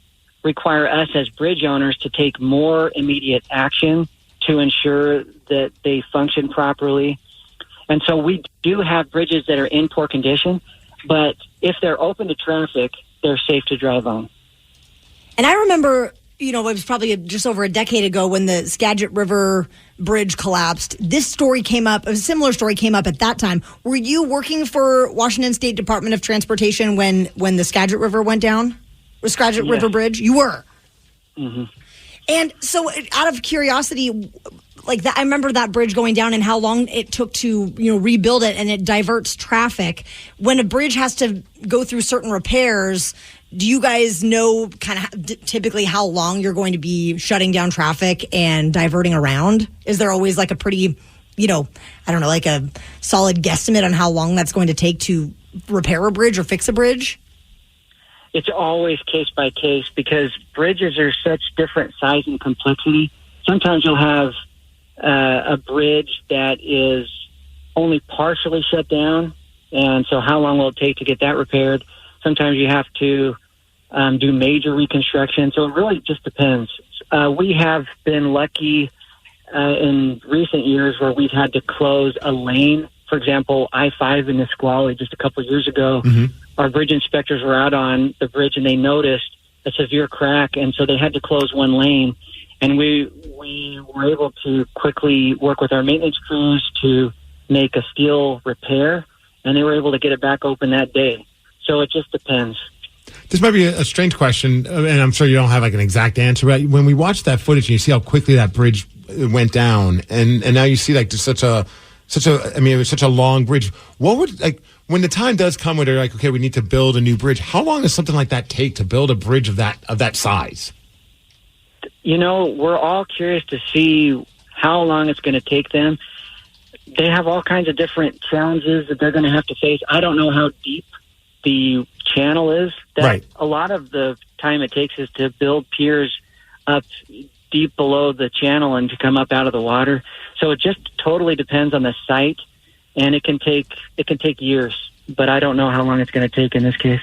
require us as bridge owners to take more immediate action to ensure that they function properly. And so we do have bridges that are in poor condition, but if they're open to traffic, they're safe to drive on. And I remember, it was probably just over a decade ago when the Skagit River Bridge collapsed. This story came up, a similar story came up at that time. Were you working for Washington State Department of Transportation when the Skagit River went down? Or Skagit River Bridge? You were? Mm-hmm. And so out of curiosity, like that, I remember that bridge going down and how long it took to, rebuild it, and it diverts traffic. When a bridge has to go through certain repairs, do you guys know kind of typically how long you're going to be shutting down traffic and diverting around? Is there always like a pretty, like a solid guesstimate on how long that's going to take to repair a bridge or fix a bridge? It's always case by case because bridges are such different size and complexity. Sometimes you'll have a bridge that is only partially shut down, and so how long will it take to get that repaired? Sometimes you have to do major reconstruction, so it really just depends. We have been lucky in recent years where we've had to close a lane. For example, I-5 in Nisqually just a couple of years ago, our bridge inspectors were out on the bridge and they noticed a severe crack, and so they had to close one lane. And we were able to quickly work with our maintenance crews to make a steel repair, and they were able to get it back open that day. So it just depends. This might be a strange question, and I'm sure you don't have like an exact answer, but when we watch that footage and you see how quickly that bridge went down, and now you see like just it was such a long bridge. What would, like, when the time does come where they're like, okay, we need to build a new bridge, how long does something like that take to build a bridge of that size? We're all curious to see how long it's going to take them. They have all kinds of different challenges that they're going to have to face. I don't know how deep the channel is. Right. A lot of the time it takes is to build piers up deep below the channel and to come up out of the water. So it just totally depends on the site, and it can take years. But I don't know how long it's going to take in this case.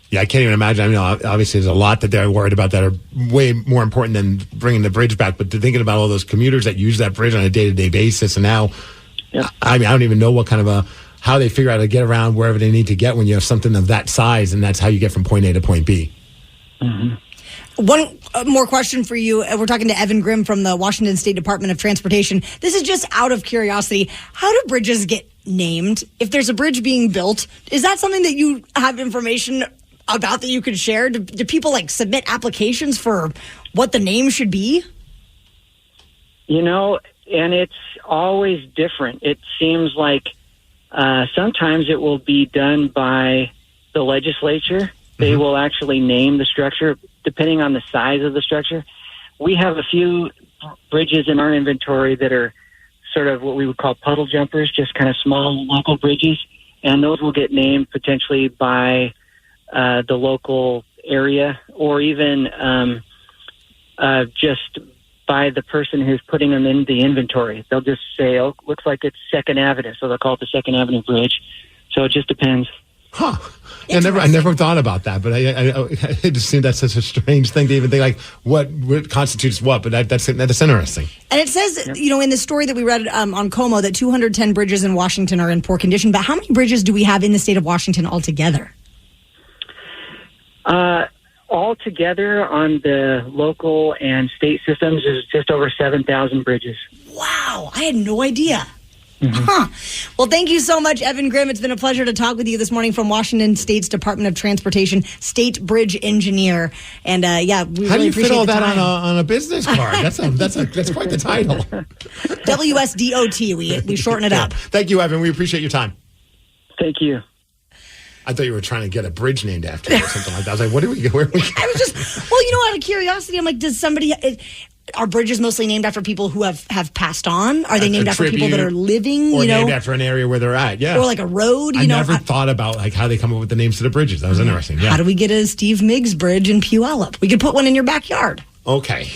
Yeah, I can't even imagine. I mean, obviously, there's a lot that they're worried about that are way more important than bringing the bridge back. But thinking about all those commuters that use that bridge on a day-to-day basis, and now, I mean, I don't even know what kind of how they figure out how to get around wherever they need to get when you have something of that size, and that's how you get from point A to point B. Mm-hmm. One more question for you. We're talking to Evan Grimm from the Washington State Department of Transportation. This is just out of curiosity. How do bridges get named? If there's a bridge being built, is that something that you have information about that you could share? Do people like submit applications for what the name should be? And it's always different. It seems like sometimes it will be done by the legislature. They will actually name the structure depending on the size of the structure. We have a few bridges in our inventory that are sort of what we would call puddle jumpers, just kind of small local bridges, and those will get named potentially by the local area or even just by the person who's putting them in the inventory. They'll just say, oh, looks like it's 2nd Avenue, so they'll call it the 2nd Avenue Bridge. So it just depends. Huh. I never thought about that, but I just seemed that's such a strange thing to even think like what constitutes what, but that's interesting. And it says, in the story that we read on Como that 210 bridges in Washington are in poor condition, but how many bridges do we have in the state of Washington altogether? Altogether on the local and state systems is just over 7,000 bridges. Wow, I had no idea. Huh. Well, thank you so much, Evan Grimm. It's been a pleasure to talk with you this morning from Washington State's Department of Transportation, State Bridge Engineer. And we how do really you appreciate fit all the that time. on a business card? That's quite the title. WSDOT. We shorten it up. Thank you, Evan. We appreciate your time. Thank you. I thought you were trying to get a bridge named after you or something like that. I was like, where are we? I was just, out of curiosity, I'm like, are bridges mostly named after people who have passed on? Are they named after people that are living? Or named after an area where they're at, yeah. Or like a road, I never thought about like how they come up with the names to the bridges. That was interesting, yeah. How do we get a Steve Migs bridge in Puyallup? We could put one in your backyard. Okay.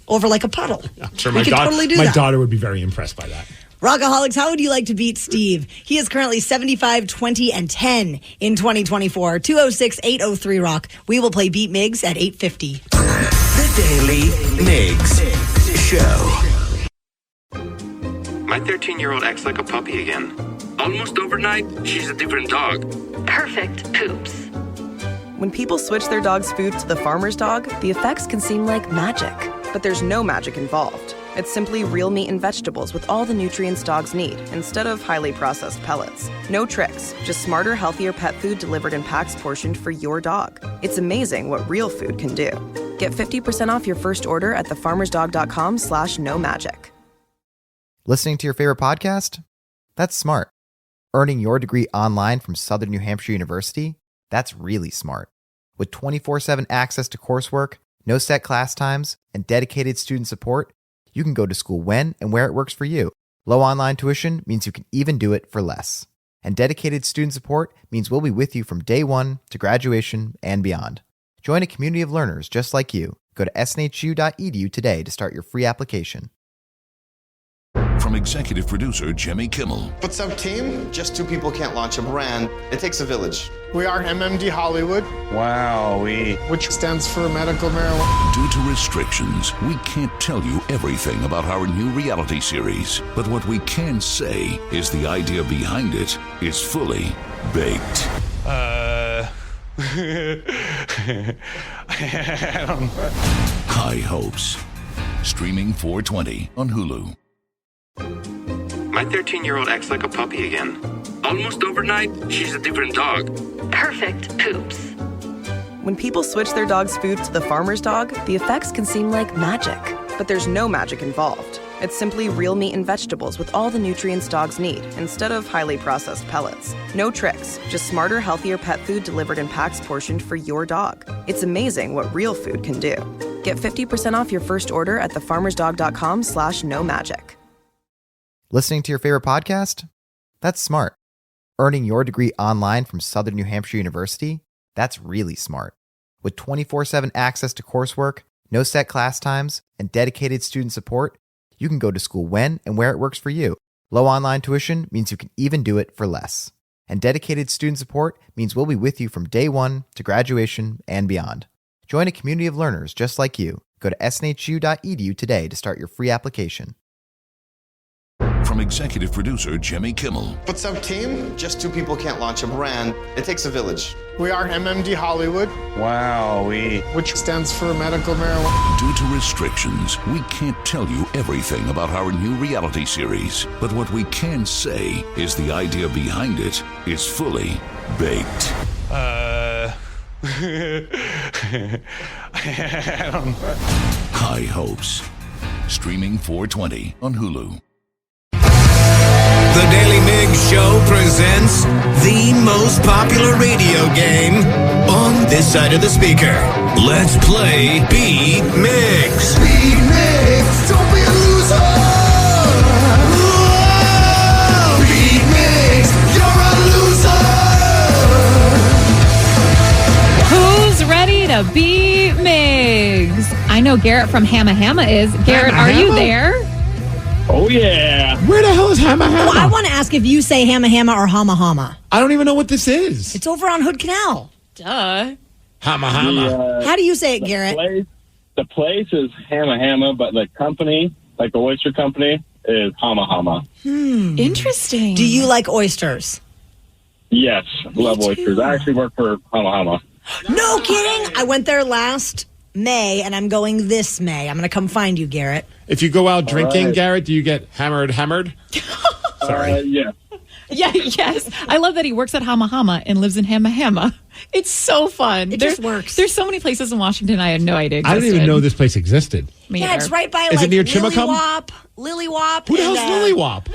Over like a puddle. I'm sure we could totally do my that. daughter would be very impressed by that. Rockaholics, how would you like to beat Steve? He is currently 75, 20, and 10 in 2024. 206-803-ROCK. We will play Beat Migs at 8:50. The Daly Migs Show. My 13-year-old acts like a puppy again. Almost overnight, she's a different dog. Perfect poops. When people switch their dog's food to the farmer's dog, the effects can seem like magic. But there's no magic involved. It's simply real meat and vegetables with all the nutrients dogs need, instead of highly processed pellets. No tricks, just smarter, healthier pet food delivered in packs portioned for your dog. It's amazing what real food can do. Get 50% off your first order at thefarmersdog.com/no magic. Listening to your favorite podcast? That's smart. Earning your degree online from Southern New Hampshire University? That's really smart. With 24/7 access to coursework, no set class times, and dedicated student support, you can go to school when and where it works for you. Low online tuition means you can even do it for less. And dedicated student support means we'll be with you from day one to graduation and beyond. Join a community of learners just like you. Go to snhu.edu today to start your free application. From executive producer Jimmy Kimmel. What's up, team? Just two people can't launch a brand. It takes a village. We are MMD Hollywood. Wow, which stands for medical marijuana. Due to restrictions, we can't tell you everything about our new reality series. But what we can say is the idea behind it is fully baked. I don't know. High Hopes. Streaming 4/20 on Hulu. My 13-year-old acts like a puppy again. Almost overnight, she's a different dog. Perfect poops. When people switch their dog's food to the farmer's dog, the effects can seem like magic. But there's no magic involved. It's simply real meat and vegetables with all the nutrients dogs need, instead of highly processed pellets. No tricks, just smarter, healthier pet food delivered in packs portioned for your dog. It's amazing what real food can do. Get 50% off your first order at thefarmersdog.com/no magic. Listening to your favorite podcast? That's smart. Earning your degree online from Southern New Hampshire University? That's really smart. With 24/7 access to coursework, no set class times, and dedicated student support, you can go to school when and where it works for you. Low online tuition means you can even do it for less. And dedicated student support means we'll be with you from day one to graduation and beyond. Join a community of learners just like you. Go to snhu.edu today to start your free application. From executive producer Jimmy Kimmel. What's up, team? Just two people can't launch a brand. It takes a village. We are MMD Hollywood. Wow, which stands for medical marijuana. Due to restrictions, we can't tell you everything about our new reality series. But what we can say is the idea behind it is fully baked. I don't know. High Hopes. Streaming 4/20 on Hulu. The Daly Migs Show presents the most popular radio game on this side of the speaker. Let's play Beat Migs. Beat Migs, don't be a loser. Whoa. Beat Migs, you're a loser. Who's ready to beat Migs? I know Garrett from Hamma Hamma is. Garrett, are you there? Oh, yeah. Where the hell is Hamma Hamma? Well, I want to ask if you say Hamma Hamma or Hama Hama. I don't even know what this is. It's over on Hood Canal. Duh. Hamma Hamma. How do you say it, Garrett? The place is Hamma Hamma, but the company, like the oyster company, is Hama Hama. Interesting. Do you like oysters? Yes, love oysters. I actually work for Hama Hama. No kidding. I went there last May, and I'm going this May. I'm going to come find you, Garrett. If you go out drinking, right. Garrett, do you get hammered? Sorry. Yeah. Yeah, yes. I love that he works at Hama Hama and lives in Hama Hama. It's so fun. It just works. There's so many places in Washington I had no idea I existed. didn't even know this place existed. Me Yeah, either. it's right by Is it near Lily Chimacum? Wop. Lily Wop. Who the and, hell's Lily Wop?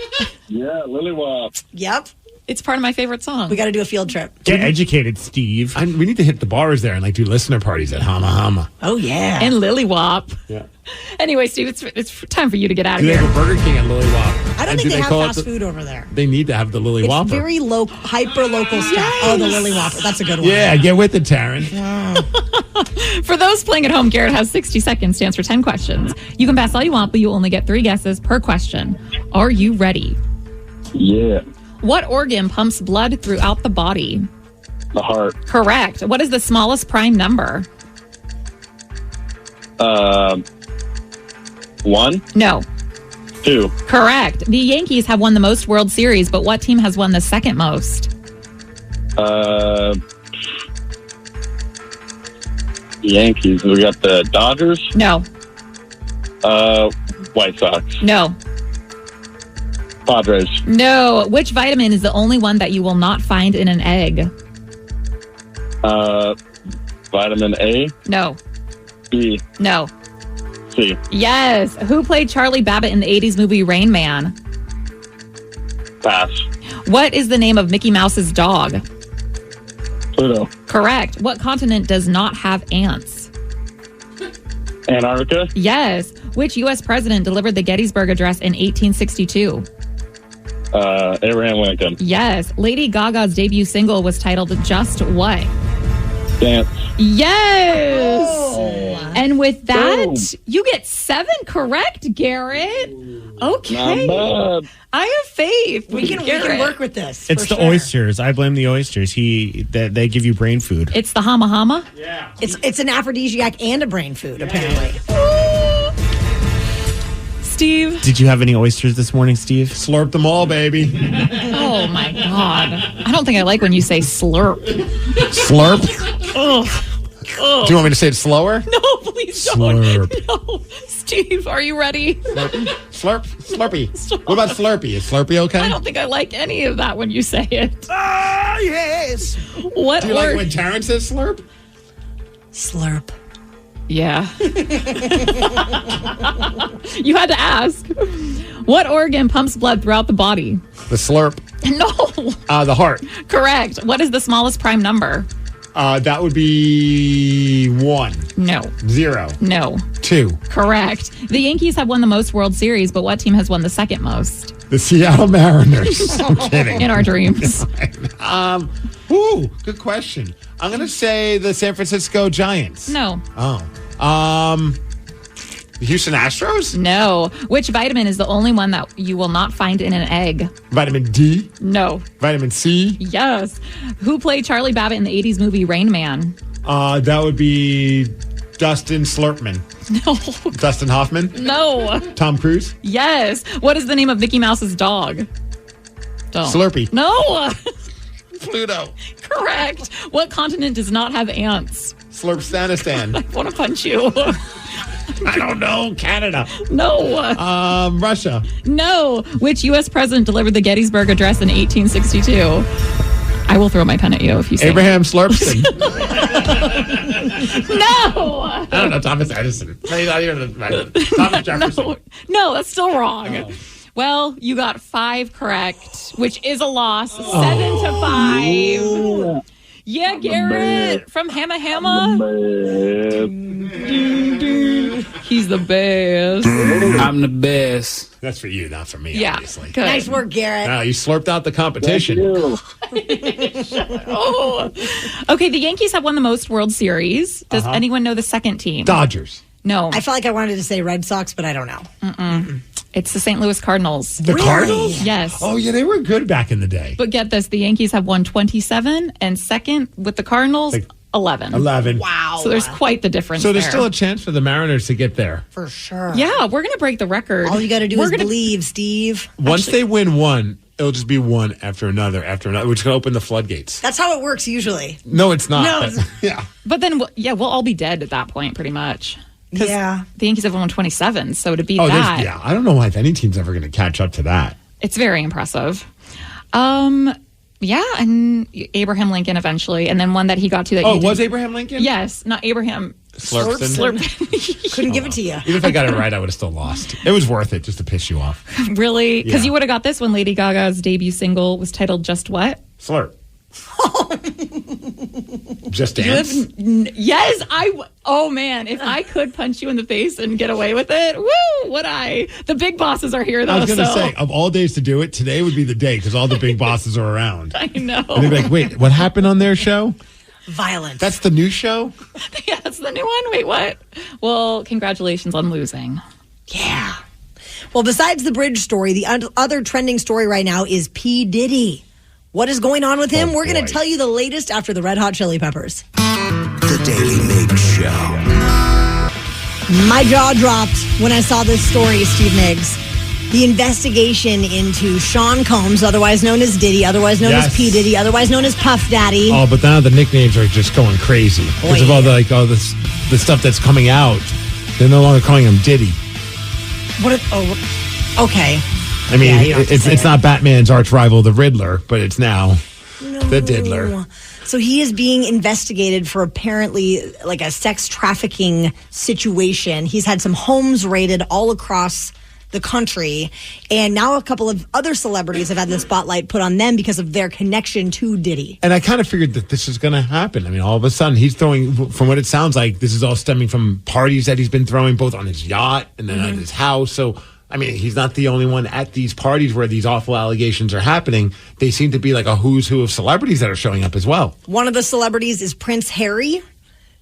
Yeah, Lily Wop. Yep. It's part of my favorite song. We got to do a field trip. Get educated, Steve. We need to hit the bars there and like do listener parties at Hama Hama. Oh, yeah. And Lily Wop. Yeah. Anyway, Steve, it's time for you to get out of Do they here. have a Burger King at Lily Wop? I don't And think do they have call it fast food over there. They need to have the Lily It's Whopper. very local, hyper local stuff. Oh, the Lily Whopper. That's a good one. Yeah, get with it, Taryn. For those playing at home, Garrett has 60 seconds to answer 10 questions. You can pass all you want, but you only get 3 guesses per question. Are you ready? Yeah. What organ pumps blood throughout the body? The heart. Correct. What is the smallest prime number? 1, No. 2. Correct. The Yankees have won the most World Series, but what team has won the second most? Yankees. We got the Dodgers. No. White Sox. No. Padres. No. Which vitamin is the only one that you will not find in an egg? Vitamin A. No. B. No. C. Yes. Who played Charlie Babbitt in the 80s movie Rain Man? Pass. What is the name of Mickey Mouse's dog? Pluto. Correct. What continent does not have ants? Antarctica. Yes. Which U.S. president delivered the Gettysburg Address in 1862? Abraham Lincoln. Yes. Lady Gaga's debut single was titled Just What? Dance. Yes. Oh. And with that, Boom. you get 7 correct, Garrett. Okay. Not bad. I have faith. We can work with this. It's the oysters. I blame the oysters. They give you brain food. It's the Hama Hama. Yeah. It's an aphrodisiac and a brain food, apparently. Steve. Did you have any oysters this morning, Steve? Slurp them all, baby. Oh my God. I don't think I like when you say slurp. Slurp? Ugh. Ugh. Do you want me to say it slower? No, please don't. Slurp. No. Steve, are you ready? Slurp? Slurpee. What about Slurpee? Is Slurpee okay? I don't think I like any of that when you say it. Ah, yes. What Do you like when Taryn says slurp? Slurp. Yeah. You had to ask. What organ pumps blood throughout the body? The slurp. No. The heart. Correct. What is the smallest prime number? That would be 1. No. 0. No. 2. Correct. The Yankees have won the most World Series, but what team has won the second most? The Seattle Mariners. I'm kidding. In our dreams. Ooh, good question. I'm going to say the San Francisco Giants. No. Oh. The Houston Astros? No. Which vitamin is the only one that you will not find in an egg? Vitamin D? No. Vitamin C? Yes. Who played Charlie Babbitt in the 80s movie Rain Man? That would be Dustin Slurpman. No. Dustin Hoffman? No. Tom Cruise? Yes. What is the name of Mickey Mouse's dog? Don't. Slurpee. No. Pluto. Correct. What continent does not have ants? Slurpstanistan. I want to punch you. I don't know. Canada. No. Russia. No. Which U.S. president delivered the Gettysburg Address in 1862? I will throw my pen at you if you say Abraham Slurpston. No. I don't know. Thomas Edison. Thomas Jefferson. No, that's still wrong. Oh. Well, you got 5 correct, which is a loss. 7 to 5. Yeah, Garrett from Hama Hama. He's the best. I'm the best. That's for you, not for me, Yeah, obviously. good. Nice work, Garrett. No, you slurped out the competition. Oh. Okay, the Yankees have won the most World Series. Does anyone know the second team? Dodgers. No. I felt like I wanted to say Red Sox, but I don't know. Mm-mm. It's the St. Louis Cardinals. The Cardinals? Yes. Oh, yeah, they were good back in the day. But get this, the Yankees have won 27, and second with the Cardinals, 11. 11. Wow. So there's quite the difference So there's there. still a chance for the Mariners to get there. For sure. Yeah, we're going to break the record. All you got to do is believe, Steve. Once they win one, it'll just be one after another, which is going to open the floodgates. That's how it works usually. No, it's not. No, but- it's not. Yeah. But then, we'll all be dead at that point, pretty much. 'Cause Yeah. the Yankees have won 27, so to beat Oh, that. yeah. I don't know if any team's ever going to catch up to that. It's very impressive. Yeah, and Abraham Lincoln eventually, and then one that he got to that. Oh, was Abraham Lincoln? Yes, not Abraham. Slurpson. Couldn't give it to you. Even if I got it right, I would have still lost. It was worth it just to piss you off. Really? Because Yeah. you would have got this when Lady Gaga's debut single was titled "Just What." Slurp. Just Dance? Yes, oh man, if I could punch you in the face and get away with it, woo, would I? The big bosses are here though. I was going to so. say, of all days to do it, today would be the day because all the big bosses are around. I know. And they'd be like, wait, what happened on their show? Violence. That's the new show? Yeah, that's the new one. Wait, what? Well, congratulations on losing. Yeah. Well, besides the bridge story, the other trending story right now is P. Diddy. What is going on with him? Oh, We're going boy. to tell you the latest after the Red Hot Chili Peppers. The Daily Migs Show. My jaw dropped when I saw this story, Steve Migs. The investigation into Sean Combs, otherwise known as Diddy, otherwise known as P. Diddy, otherwise known as Puff Daddy. Oh, but now the nicknames are just going crazy because of all the the stuff that's coming out. They're no longer calling him Diddy. Okay. I mean, Yeah, you don't have to it's say it's it. not Batman's arch rival, the Riddler, but it's now the Diddler. So he is being investigated for apparently like a sex trafficking situation. He's had some homes raided all across the country. And now a couple of other celebrities have had the spotlight put on them because of their connection to Diddy. And I kind of figured that this is going to happen. I mean, all of a sudden, he's throwing, from what it sounds like, this is all stemming from parties that he's been throwing, both on his yacht and then at his house. So, I mean, he's not the only one at these parties where these awful allegations are happening. They seem to be like a who's who of celebrities that are showing up as well. One of the celebrities is Prince Harry.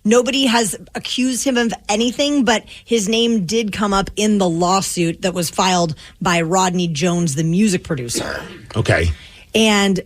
Nobody has accused him of anything, but his name did come up in the lawsuit that was filed by Rodney Jones, the music producer. Okay. And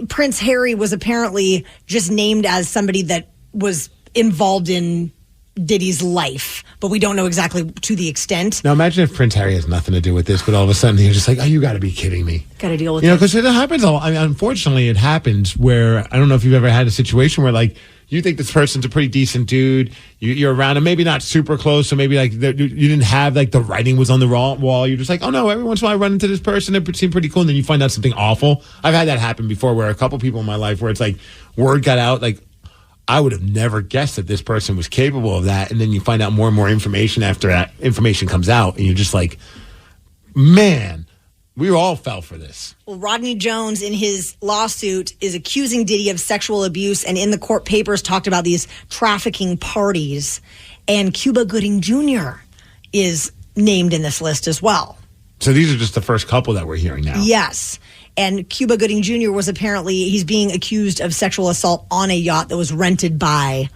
Prince Harry was apparently just named as somebody that was involved in Diddy's life, but we don't know exactly to the extent. Now, imagine if Prince Harry has nothing to do with this, but all of a sudden you're just like, oh, you got to be kidding me. Got to deal with You know, it. because it happens a lot. I mean, unfortunately, it happens where, I don't know if you've ever had a situation where, like, you think this person's a pretty decent dude. You're around him, maybe not super close, so maybe like you didn't have like the writing was on the wall. You're just like, oh no, every once in a while I run into this person, it seemed pretty cool, and then you find out something awful. I've had that happen before, where a couple people in my life where it's like word got out, like I would have never guessed that this person was capable of that, and then you find out more and more information after that information comes out, and you're just like, man, we all fell for this. Well, Rodney Jones, in his lawsuit, is accusing Diddy of sexual abuse, and in the court papers talked about these trafficking parties. And Cuba Gooding Jr. is named in this list as well. So these are just the first couple that we're hearing now. Yes. And Cuba Gooding Jr. was apparently, he's being accused of sexual assault on a yacht that was rented by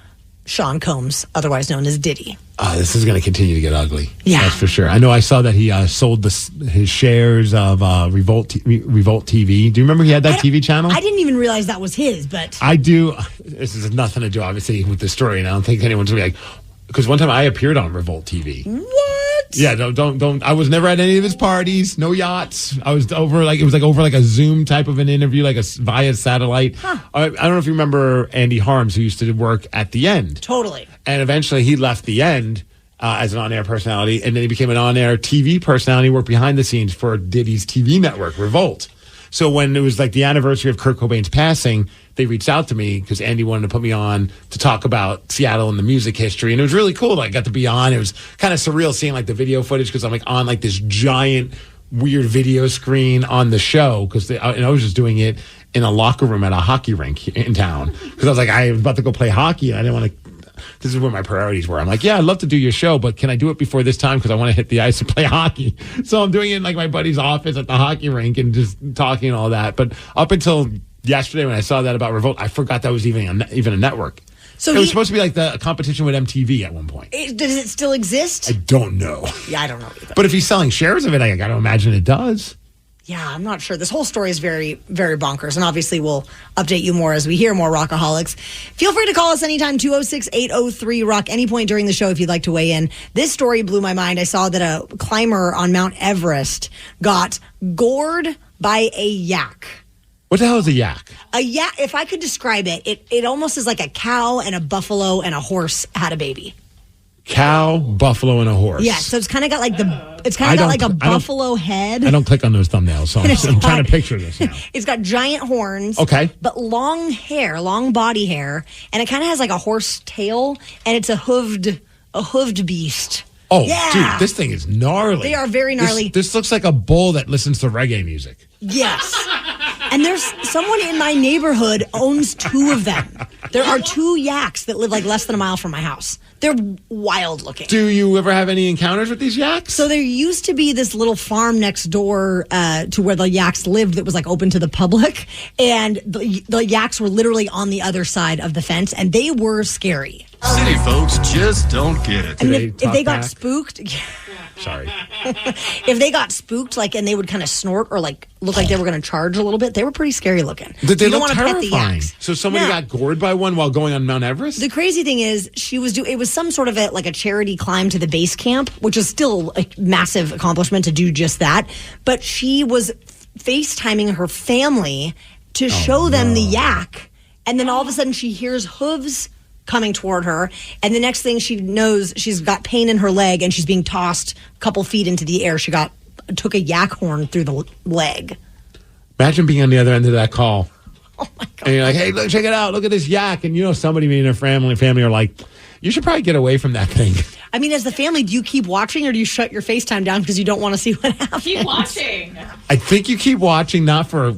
Sean Combs, otherwise known as Diddy. This is going to continue to get ugly. Yeah. That's for sure. I know I saw that he sold his shares of Revolt TV. Do you remember he had that TV channel? I didn't even realize that was his, but I do. This has nothing to do, obviously, with the story, and I don't think anyone's going to be like, because one time I appeared on Revolt TV. What? Yeah, don't. I was never at any of his parties. No yachts. I was over over a Zoom type of an interview, like via satellite. Huh. I don't know if you remember Andy Harms, who used to work at The End. Totally. And eventually he left The End as an on-air personality, and then he became an on-air TV personality, worked behind the scenes for Diddy's TV network, Revolt. So when it was like the anniversary of Kurt Cobain's passing, they reached out to me because Andy wanted to put me on to talk about Seattle and the music history. And it was really cool. I got to be on. It was kind of surreal seeing like the video footage because I'm like on like this giant weird video screen on the show and I was just doing it in a locker room at a hockey rink in town because I was like, I was about to go play hockey and I didn't want to. This is where my priorities were. I'm like, yeah, I'd love to do your show, but can I do it before this time? Because I want to hit the ice and play hockey. So I'm doing it in like my buddy's office at the hockey rink and just talking and all that. But up until yesterday when I saw that about Revolt, I forgot that was even a network. So it was supposed to be like a competition with MTV at one point. Does it still exist? I don't know. Yeah, I don't know either. But if he's selling shares of it, I got to imagine it does. Yeah, I'm not sure. This whole story is very, very bonkers. And obviously, we'll update you more as we hear more Rockaholics. Feel free to call us anytime, 206-803-ROCK, any point during the show if you'd like to weigh in. This story blew my mind. I saw that a climber on Mount Everest got gored by a yak. What the hell is a yak? A yak, if I could describe it, it almost is like a cow and a buffalo and a horse had a baby. Cow, buffalo, and a horse. Yeah, so it's kind of got like a buffalo head. I don't click on those thumbnails, so I'm trying to picture this now. It's got giant horns. Okay. But long hair, long body hair, and it kind of has like a horse tail, and it's a hooved beast. Oh, yeah. dude, this thing is gnarly. They are very gnarly. This looks like a bull that listens to reggae music. Yes. And there's someone in my neighborhood owns 2 of them. There are 2 yaks that live like less than a mile from my house. They're wild looking. Do you ever have any encounters with these yaks? So there used to be this little farm next door to where the yaks lived that was like open to the public. And the yaks were literally on the other side of the fence, and they were scary. City folks just don't get it. I mean, if they got spooked... Sorry. If they got spooked, like, and they would kind of snort or like look like they were going to charge a little bit, they were pretty scary looking. They you don't look want to pet the terrifying. yaks. So somebody got gored by one while going on Mount Everest? The crazy thing is, it was some sort of a charity climb to the base camp, which is still a massive accomplishment to do just that. But she was FaceTiming her family to show them the yak, and then all of a sudden she hears hooves coming toward her, and the next thing she knows, she's got pain in her leg and she's being tossed a couple feet into the air. She took a yak horn through the leg. Imagine being on the other end of that call. Oh my God. And you're like, hey, look, check it out, look at this yak. And somebody in their family are like, you should probably get away from that thing. I mean, as the family, do you keep watching or do you shut your FaceTime down because you don't want to see what happens? Keep watching. I think you keep watching, not for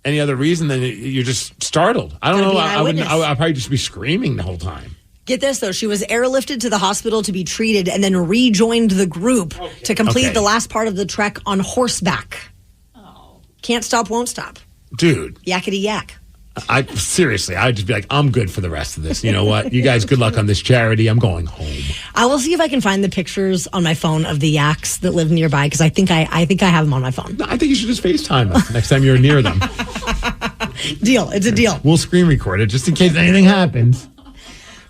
any other reason than you're just startled. I don't know. I'd probably just be screaming the whole time. Get this, though. She was airlifted to the hospital to be treated and then rejoined the group to complete the last part of the trek on horseback. Oh. Can't stop, won't stop. Dude. Yakety yak. Seriously, I'd just be like, I'm good for the rest of this. You know what? You guys, good luck on this charity. I'm going home. I will see if I can find the pictures on my phone of the yaks that live nearby, because I think I have them on my phone. No, I think you should just FaceTime them next time you're near them. Deal. It's a deal. We'll screen record it just in case anything happens.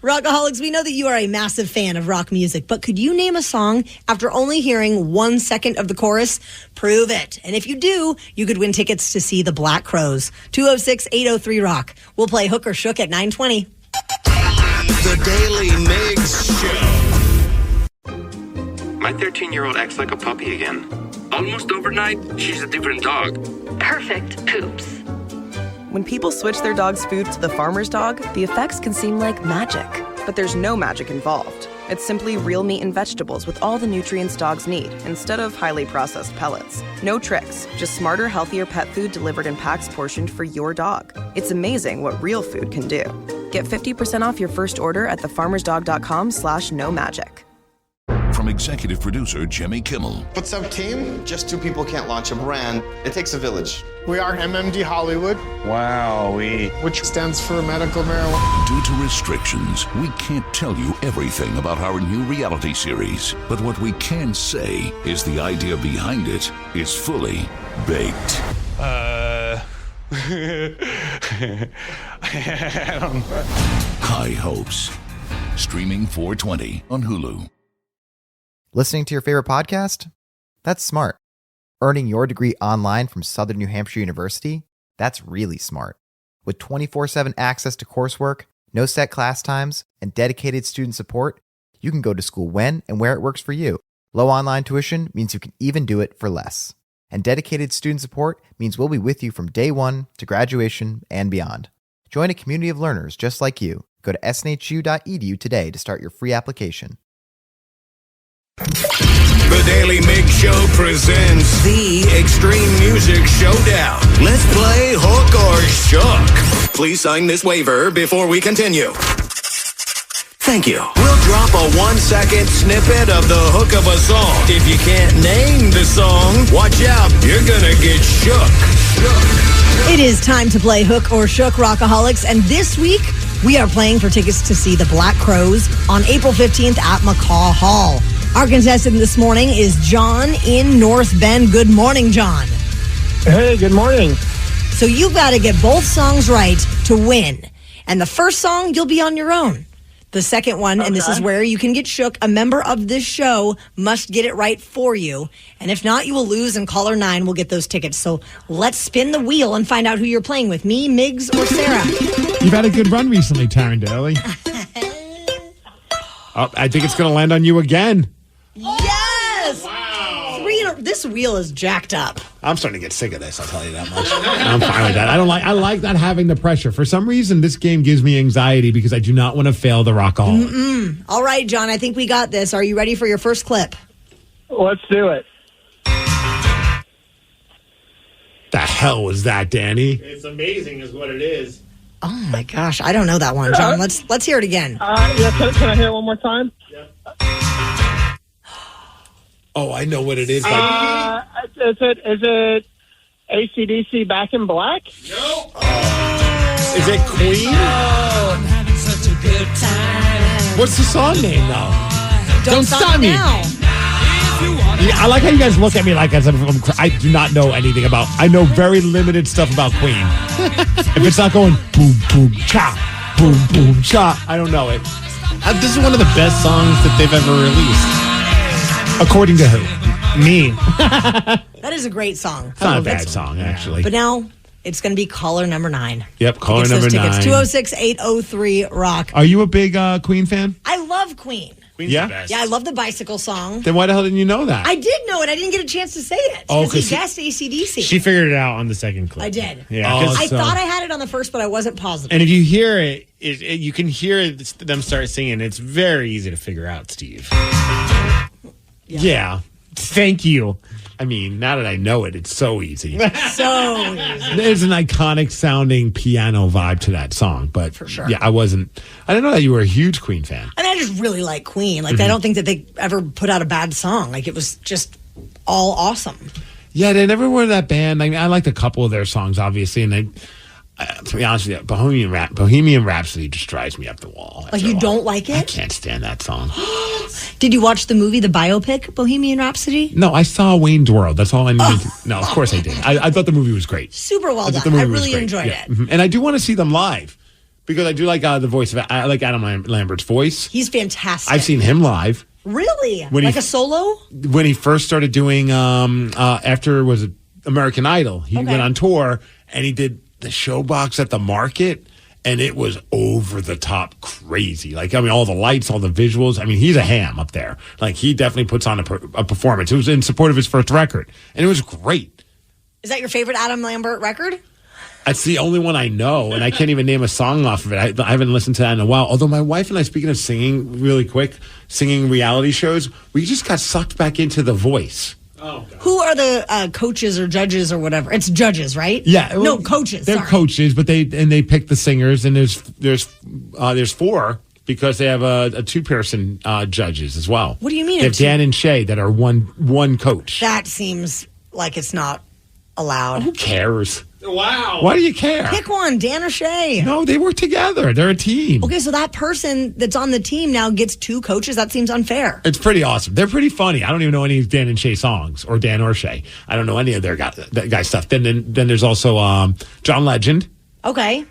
Rockaholics, we know that you are a massive fan of rock music, but could you name a song after only hearing 1 second of the chorus? Prove it. And if you do, you could win tickets to see the Black Crowes. 206-803-ROCK. We'll play Hook or Shook at 9:20. The Daly Migs Show. My 13-year-old acts like a puppy again. Almost overnight, she's a different dog. Perfect poops. When people switch their dog's food to the farmer's dog, the effects can seem like magic. But there's no magic involved. It's simply real meat and vegetables with all the nutrients dogs need, instead of highly processed pellets. No tricks, just smarter, healthier pet food delivered in packs portioned for your dog. It's amazing what real food can do. Get 50% off your first order at thefarmersdog.com/no magic. From executive producer Jimmy Kimmel. What's up, team? Just 2 people can't launch a brand. It takes a village. We are MMD Hollywood. Wow, which stands for medical marijuana. Due to restrictions, we can't tell you everything about our new reality series. But what we can say is the idea behind it is fully baked. I don't know. High Hopes. Streaming 4/20 on Hulu. Listening to your favorite podcast? That's smart. Earning your degree online from Southern New Hampshire University? That's really smart. With 24/7 access to coursework, no set class times, and dedicated student support, you can go to school when and where it works for you. Low online tuition means you can even do it for less. And dedicated student support means we'll be with you from day one to graduation and beyond. Join a community of learners just like you. Go to snhu.edu today to start your free application. The Daily Migs Show presents the Extreme Music Showdown. Let's play Hook or Shook. Please sign this waiver before we continue. Thank you. We'll drop a 1-second snippet of the hook of a song. If you can't name the song, watch out. You're gonna get shook. It is time to play Hook or Shook, Rockaholics, and this week we are playing for tickets to see the Black Crowes on April 15th at McCaw Hall. Our contestant this morning is John in North Bend. Good morning, John. Hey, good morning. So you've got to get both songs right to win. And the first song, you'll be on your own. The second one, and this is where you can get shook, a member of this show must get it right for you. And if not, you will lose, and caller 9 will get those tickets. So let's spin the wheel and find out who you're playing with, me, Migs, or Sarah. You've had a good run recently, Taryn Daly. I think it's going to land on you again. Yes! Wow. This wheel is jacked up. I'm starting to get sick of this, I'll tell you that much. I'm fine with that. I like not having the pressure. For some reason, this game gives me anxiety because I do not want to fail the rockaholic. All right, John, I think we got this. Are you ready for your first clip? Let's do it. The hell was that, Danny? It's amazing is what it is. Oh, my gosh. I don't know that one, John. Let's hear it again. Yeah, can I hear it one more time? Yep. Oh, I know what it is. Is it AC/DC Back in Black? Nope. Is it Queen? I'm having such a good time. What's the song name, though? Don't Stop Me. Now. Yeah, I like how you guys look at me like I do not know anything about. I know very limited stuff about Queen. If it's not going boom, boom, cha, boom, boom, cha, I don't know it. This is one of the best songs that they've ever released. According to who? Me. That is a great song. It's not a bad song, actually. But now it's going to be caller number 9. Yep, caller number 9. Tickets 206-803-ROCK. Are you a big Queen fan? I love Queen. Queen's Yeah? the best. Yeah, I love the bicycle song. Then why the hell didn't you know that? I did know it. I didn't get a chance to say it. Oh, Because he 'cause guessed AC/DC. She figured it out on the second clip. I did. Yeah. I thought I had it on the first, but I wasn't positive. And if you hear it, you can hear them start singing. It's very easy to figure out, Steve. Yeah. Thank you. I mean, now that I know it, it's so easy. So easy. There's an iconic sounding piano vibe to that song, but For sure. yeah, I didn't know that you were a huge Queen fan. I mean, I just really like Queen. Like, I don't think that they ever put out a bad song. Like, it was just all awesome. Yeah, they never were that band. Like, I liked a couple of their songs, obviously, and to be honest with you, Bohemian Rhapsody just drives me up the wall. Like, you don't like it? I can't stand that song. Did you watch the movie, the biopic, Bohemian Rhapsody? No, I saw Wayne's World. That's all I needed. No, of course I did. I thought the movie was great. Super well thought the done. I movie was really great. enjoyed Yeah. it. Mhm. And I do want to see them live because I do like the voice of. I like Adam Lambert's voice. He's fantastic. I've seen him live Really? When Like he- a solo? when he first started doing. After was it American Idol? He went on tour and he did the Showbox at the Market. And it was over the top crazy. Like, I mean, all the lights, all the visuals. I mean, he's a ham up there. Like, he definitely puts on a performance. It was in support of his first record. And it was great. Is that your favorite Adam Lambert record? That's the only one I know. And I can't even name a song off of it. I haven't listened to that in a while. Although my wife and I, speaking of singing really quick, singing reality shows, we just got sucked back into The Voice. Oh, God. Who are the coaches or judges or whatever? It's judges, right? Yeah, No, coaches. They're sorry. coaches, but they pick the singers, and there's 4 because they have a 2-person judges as well. What do you mean They a have two- Dan and Shay that are one coach. That seems like it's not allowed. Who cares? Wow. Why do you care? Pick one, Dan or Shay. No, they work together. They're a team. Okay, so that person that's on the team now gets 2 coaches. That seems unfair. It's pretty awesome. They're pretty funny. I don't even know any of Dan and Shay songs, or Dan or Shay. I don't know any of their guy stuff. Then there's also John Legend, Okay.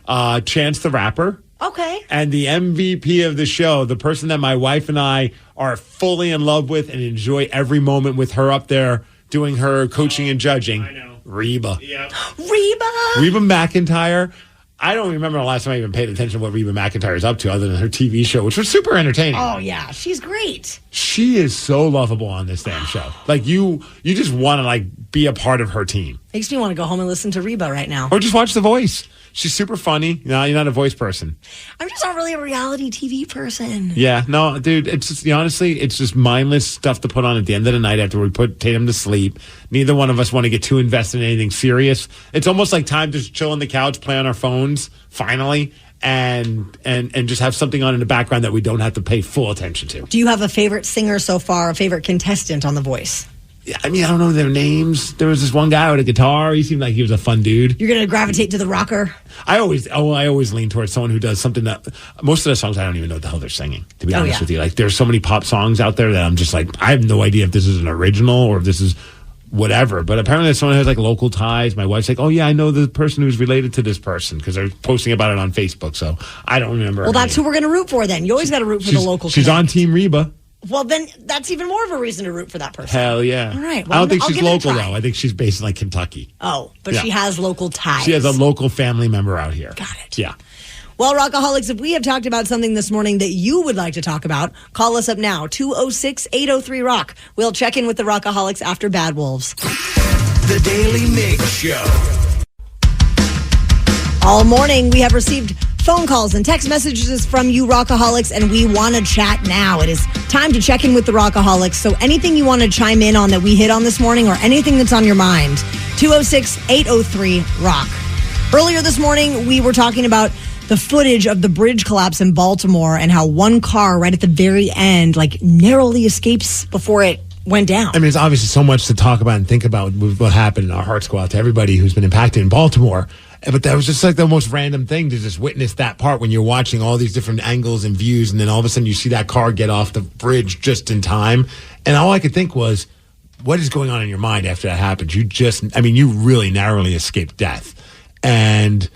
Chance the Rapper. Okay. And the MVP of the show, the person that my wife and I are fully in love with and enjoy every moment with her up there doing her coaching and judging. I know. Reba. Yep. Reba McEntire. I don't remember the last time I even paid attention to what Reba McEntire is up to other than her TV show, which was super entertaining. Oh, yeah. She's great. She is so lovable on this damn show. Like, you just want to, like, be a part of her team. Makes me want to go home and listen to Reba right now. Or just watch The Voice. She's super funny. No, you're not a voice person. I'm just not really a reality TV person. Yeah, no, dude, it's just, honestly, it's just mindless stuff to put on at the end of the night after we put Tatum to sleep. Neither one of us want to get too invested in anything serious. It's almost like time to just chill on the couch, play on our phones, finally, and just have something on in the background that we don't have to pay full attention to. Do you have a favorite singer so far, a favorite contestant on The Voice? I mean, I don't know their names. There was this one guy with a guitar. He seemed like he was a fun dude. You're going to gravitate to the rocker? I always lean towards someone who does something that most of the songs I don't even know what the hell they're singing, to be honest with you. Like, there's so many pop songs out there that I'm just like, I have no idea if this is an original or if this is whatever. But apparently there's someone who has like local ties. My wife's like, oh yeah, I know the person who's related to this person because they're posting about it on Facebook. So I don't remember. Well, that's who we're going to root for then. You always got to root for the local She's connect. on Team Reba. Well, then that's even more of a reason to root for that person. Hell yeah. All right. I Well, don't think I'll she's give it a local, try. though. I think she's based in, like, Kentucky. Oh, but Yeah. she has local ties. She has a local family member out here. Got it. Yeah. Well, Rockaholics, if we have talked about something this morning that you would like to talk about, call us up now, 206-803-ROCK. We'll check in with the Rockaholics after Bad Wolves. The Daily Migs Show. All morning, we have received phone calls and text messages from you Rockaholics, and we want to chat now. It is time to check in with the Rockaholics. So anything you want to chime in on that we hit on this morning or anything that's on your mind, 206-803-ROCK. Earlier this morning, we were talking about the footage of the bridge collapse in Baltimore and how one car right at the very end, like, narrowly escapes before it went down. I mean, it's obviously so much to talk about and think about with what happened, and our hearts go out to everybody who's been impacted in Baltimore. But that was just like the most random thing to just witness that part when you're watching all these different angles and views, and then all of a sudden you see that car get off the bridge just in time. And all I could think was, what is going on in your mind after that happens? You really narrowly escaped death. And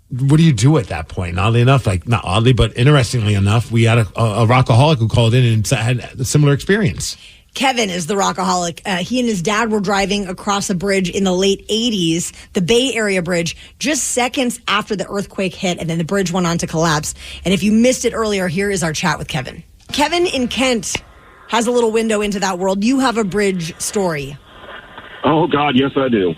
what do you do at that point? And oddly enough, not oddly, but interestingly enough, we had a Rockaholic who called in and had a similar experience. Kevin is the Rockaholic. He and his dad were driving across a bridge in the late 80s, the Bay Area Bridge, just seconds after the earthquake hit, and then the bridge went on to collapse. And if you missed it earlier, here is our chat with Kevin. Kevin in Kent has a little window into that world. You have a bridge story. Oh, God, yes, I do.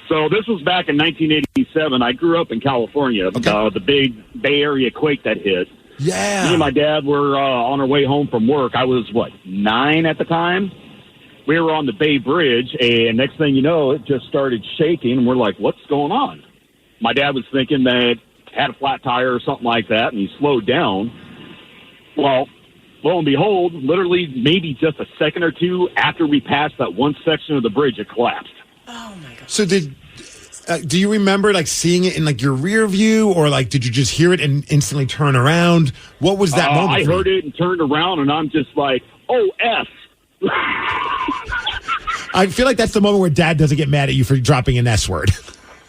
So this was back in 1987. I grew up in California, the big Bay Area quake that hit. Yeah. Me and my dad were on our way home from work. I was, 9 at the time? We were on the Bay Bridge, and next thing you know, it just started shaking, and we're like, what's going on? My dad was thinking that it had a flat tire or something like that, and he slowed down. Well, lo and behold, literally maybe just a second or two after we passed that one section of the bridge, it collapsed. Oh, my God. So do you remember seeing it in your rear view, or did you just hear it and instantly turn around? What was that moment? I heard it and turned around, and I'm just like, oh, F. I feel like that's the moment where Dad doesn't get mad at you for dropping an S word.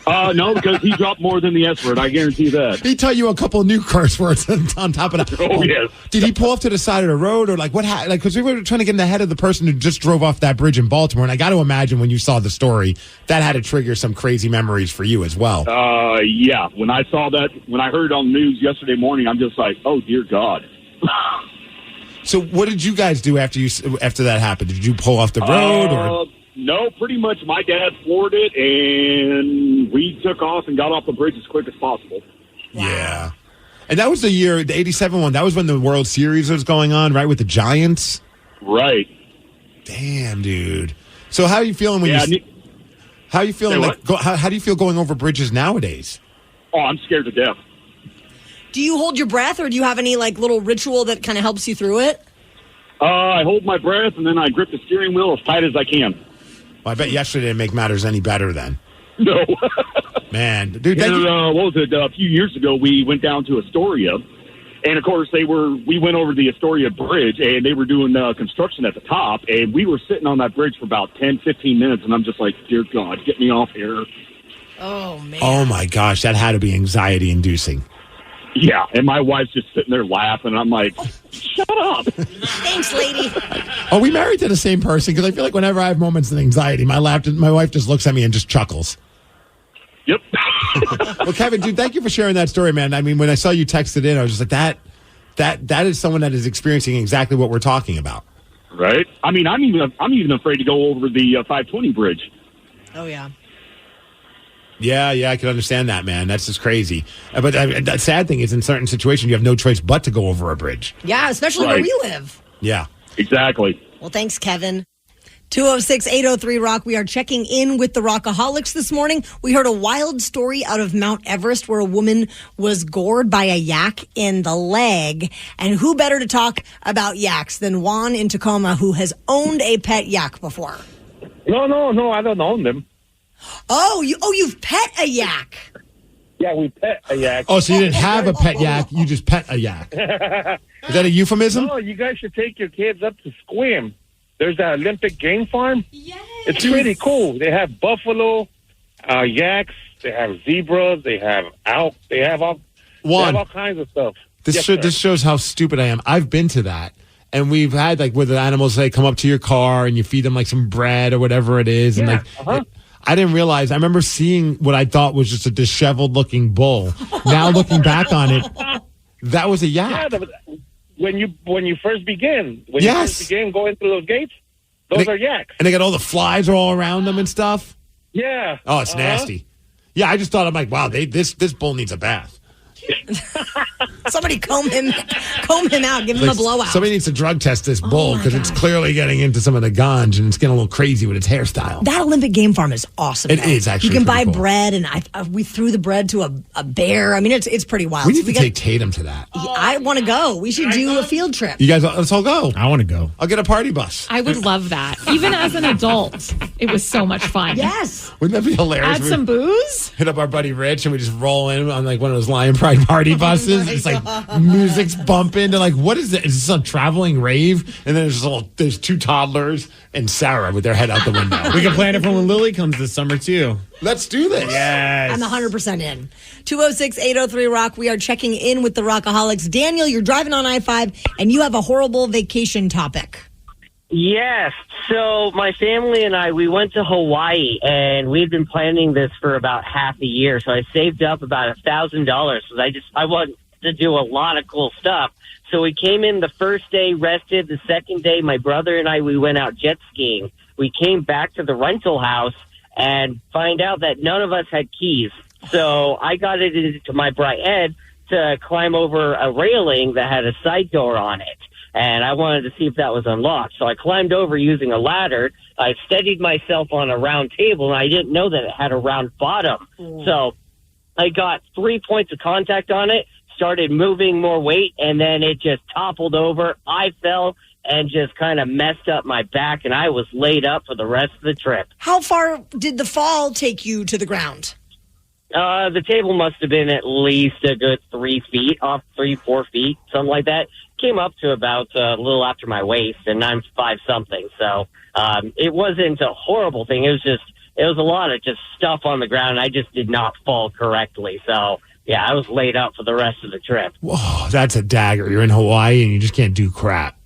No, because he dropped more than the S word. I guarantee that. He taught you a couple of new curse words on top of that. Oh, yes. Did he pull off to the side of the road, or what happened? Because we were trying to get in the head of the person who just drove off that bridge in Baltimore, and I got to imagine when you saw the story, that had to trigger some crazy memories for you as well. Yeah. When I saw that, when I heard it on the news yesterday morning, I'm just like, oh, dear God. So what did you guys do after that happened? Did you pull off the road, or? No, pretty much my dad floored it, and we took off and got off the bridge as quick as possible. Yeah. And that was the year, the 87 one, that was when the World Series was going on, right, with the Giants? Right. Damn, dude. So how are you feeling how are you feeling, how do you feel going over bridges nowadays? Oh, I'm scared to death. Do you hold your breath, or do you have any, little ritual that kind of helps you through it? I hold my breath, and then I grip the steering wheel as tight as I can. Well, I bet yesterday didn't make matters any better then. No. Man, dude. What was it? A few years ago, we went down to Astoria, and of course, we went over the Astoria Bridge, and they were doing construction at the top, and we were sitting on that bridge for about 10, 15 minutes, and I'm just like, dear God, get me off here. Oh, man. Oh, my gosh, that had to be anxiety-inducing. Yeah, and my wife's just sitting there laughing, and I'm like, shut up. Thanks, lady. Are we married to the same person? Because I feel like whenever I have moments of anxiety, my wife just looks at me and just chuckles. Yep. Well, Kevin, dude, thank you for sharing that story, man. I mean, when I saw you texted in, I was just like, that is someone that is experiencing exactly what we're talking about. Right? I mean, I'm even afraid to go over the 520 bridge. Oh, yeah. Yeah, I can understand that, man. That's just crazy. But the sad thing is, in certain situations, you have no choice but to go over a bridge. Yeah, especially where we live. Yeah. Exactly. Well, thanks, Kevin. 206-803-ROCK. We are checking in with the Rockaholics this morning. We heard a wild story out of Mount Everest where a woman was gored by a yak in the leg. And who better to talk about yaks than Juan in Tacoma, who has owned a pet yak before? No, I don't own them. You've pet a yak. Yeah, we pet a yak. Oh, so you didn't have a pet yak, you just pet a yak. Is that a euphemism? No, you guys should take your kids up to Squim. There's that Olympic game farm. Yes. It's pretty cool. They have buffalo, yaks, they have zebras, they have elk, they have all kinds of stuff. This shows how stupid I am. I've been to that. And we've had where the animals come up to your car and you feed them some bread or whatever it is. And I didn't realize. I remember seeing what I thought was just a disheveled-looking bull. Now looking back on it, that was a yak. Yeah, when you first begin, going through those gates, those are yaks. And they got all the flies all around them and stuff. Yeah. Oh, it's nasty. Yeah, I just thought, I'm like, wow, this bull needs a bath. Somebody comb him out, give him a blowout. Somebody needs to drug test this bull because it's clearly getting into some of the ganj and it's getting a little crazy with its hairstyle. That Olympic Game Farm is awesome. It is actually. You can buy cool. bread, and we threw the bread to a bear. I mean, it's pretty wild. We need to take Tatum to that. I want to go. We should do a field trip. You guys, let's all go. I want to go. I'll get a party bus. I would love that. Even as an adult, it was so much fun. Yes. Wouldn't that be hilarious? Add some booze. Hit up our buddy Rich and we just roll in on like one of those Lion Pride party buses. It's like music's bumping. They're like, what is it? Is this a traveling rave? And then there's two toddlers and Sarah with their head out the window. We can plan it for when Lily comes this summer, too. Let's do this. Yes. I'm 100% in. 206-803-ROCK. We are checking in with the Rockaholics. Daniel, you're driving on I-5, and you have a horrible vacation topic. Yes. So my family and I, we went to Hawaii, and we've been planning this for about half a year. So I saved up about $1,000 because I wanted to do a lot of cool stuff. So we came in the first day, rested. The second day, my brother and I, we went out jet skiing. We came back to the rental house and find out that none of us had keys. So I got it into my bright head to climb over a railing that had a side door on it. And I wanted to see if that was unlocked. So I climbed over using a ladder. I steadied myself on a round table, and I didn't know that it had a round bottom. So I got 3 points of contact on it, started moving more weight, and then it just toppled over. I fell and just kind of messed up my back, and I was laid up for the rest of the trip. How far did the fall take you to the ground? The table must have been at least a good 3 feet, 4 feet, something like that. Came up to about a little after my waist, and I'm 5-something. So it wasn't a horrible thing. It was a lot of just stuff on the ground, and I just did not fall correctly. So, yeah, I was laid up for the rest of the trip. Whoa, that's a dagger. You're in Hawaii, and you just can't do crap.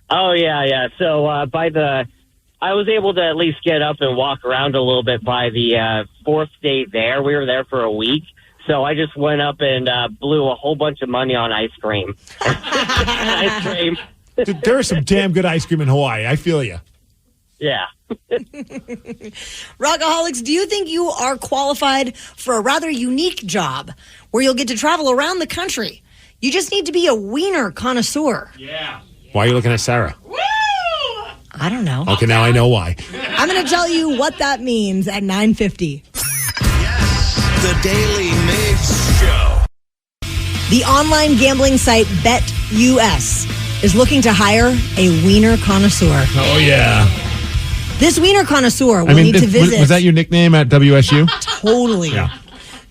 Oh, yeah. So I was able to at least get up and walk around a little bit by the fourth day there. We were there for a week. So I just went up and blew a whole bunch of money on ice cream. Ice cream. Dude, there is some damn good ice cream in Hawaii. I feel you. Yeah. Rockaholics, do you think you are qualified for a rather unique job where you'll get to travel around the country? You just need to be a wiener connoisseur. Yeah. Why are you looking at Sarah? I don't know. Okay, now I know why. I'm going to tell you what that means at 9:50. The Daly Migs Show. The online gambling site BetUS is looking to hire a wiener connoisseur. Oh, yeah. This wiener connoisseur will need to visit. Was that your nickname at WSU? Totally. Yeah.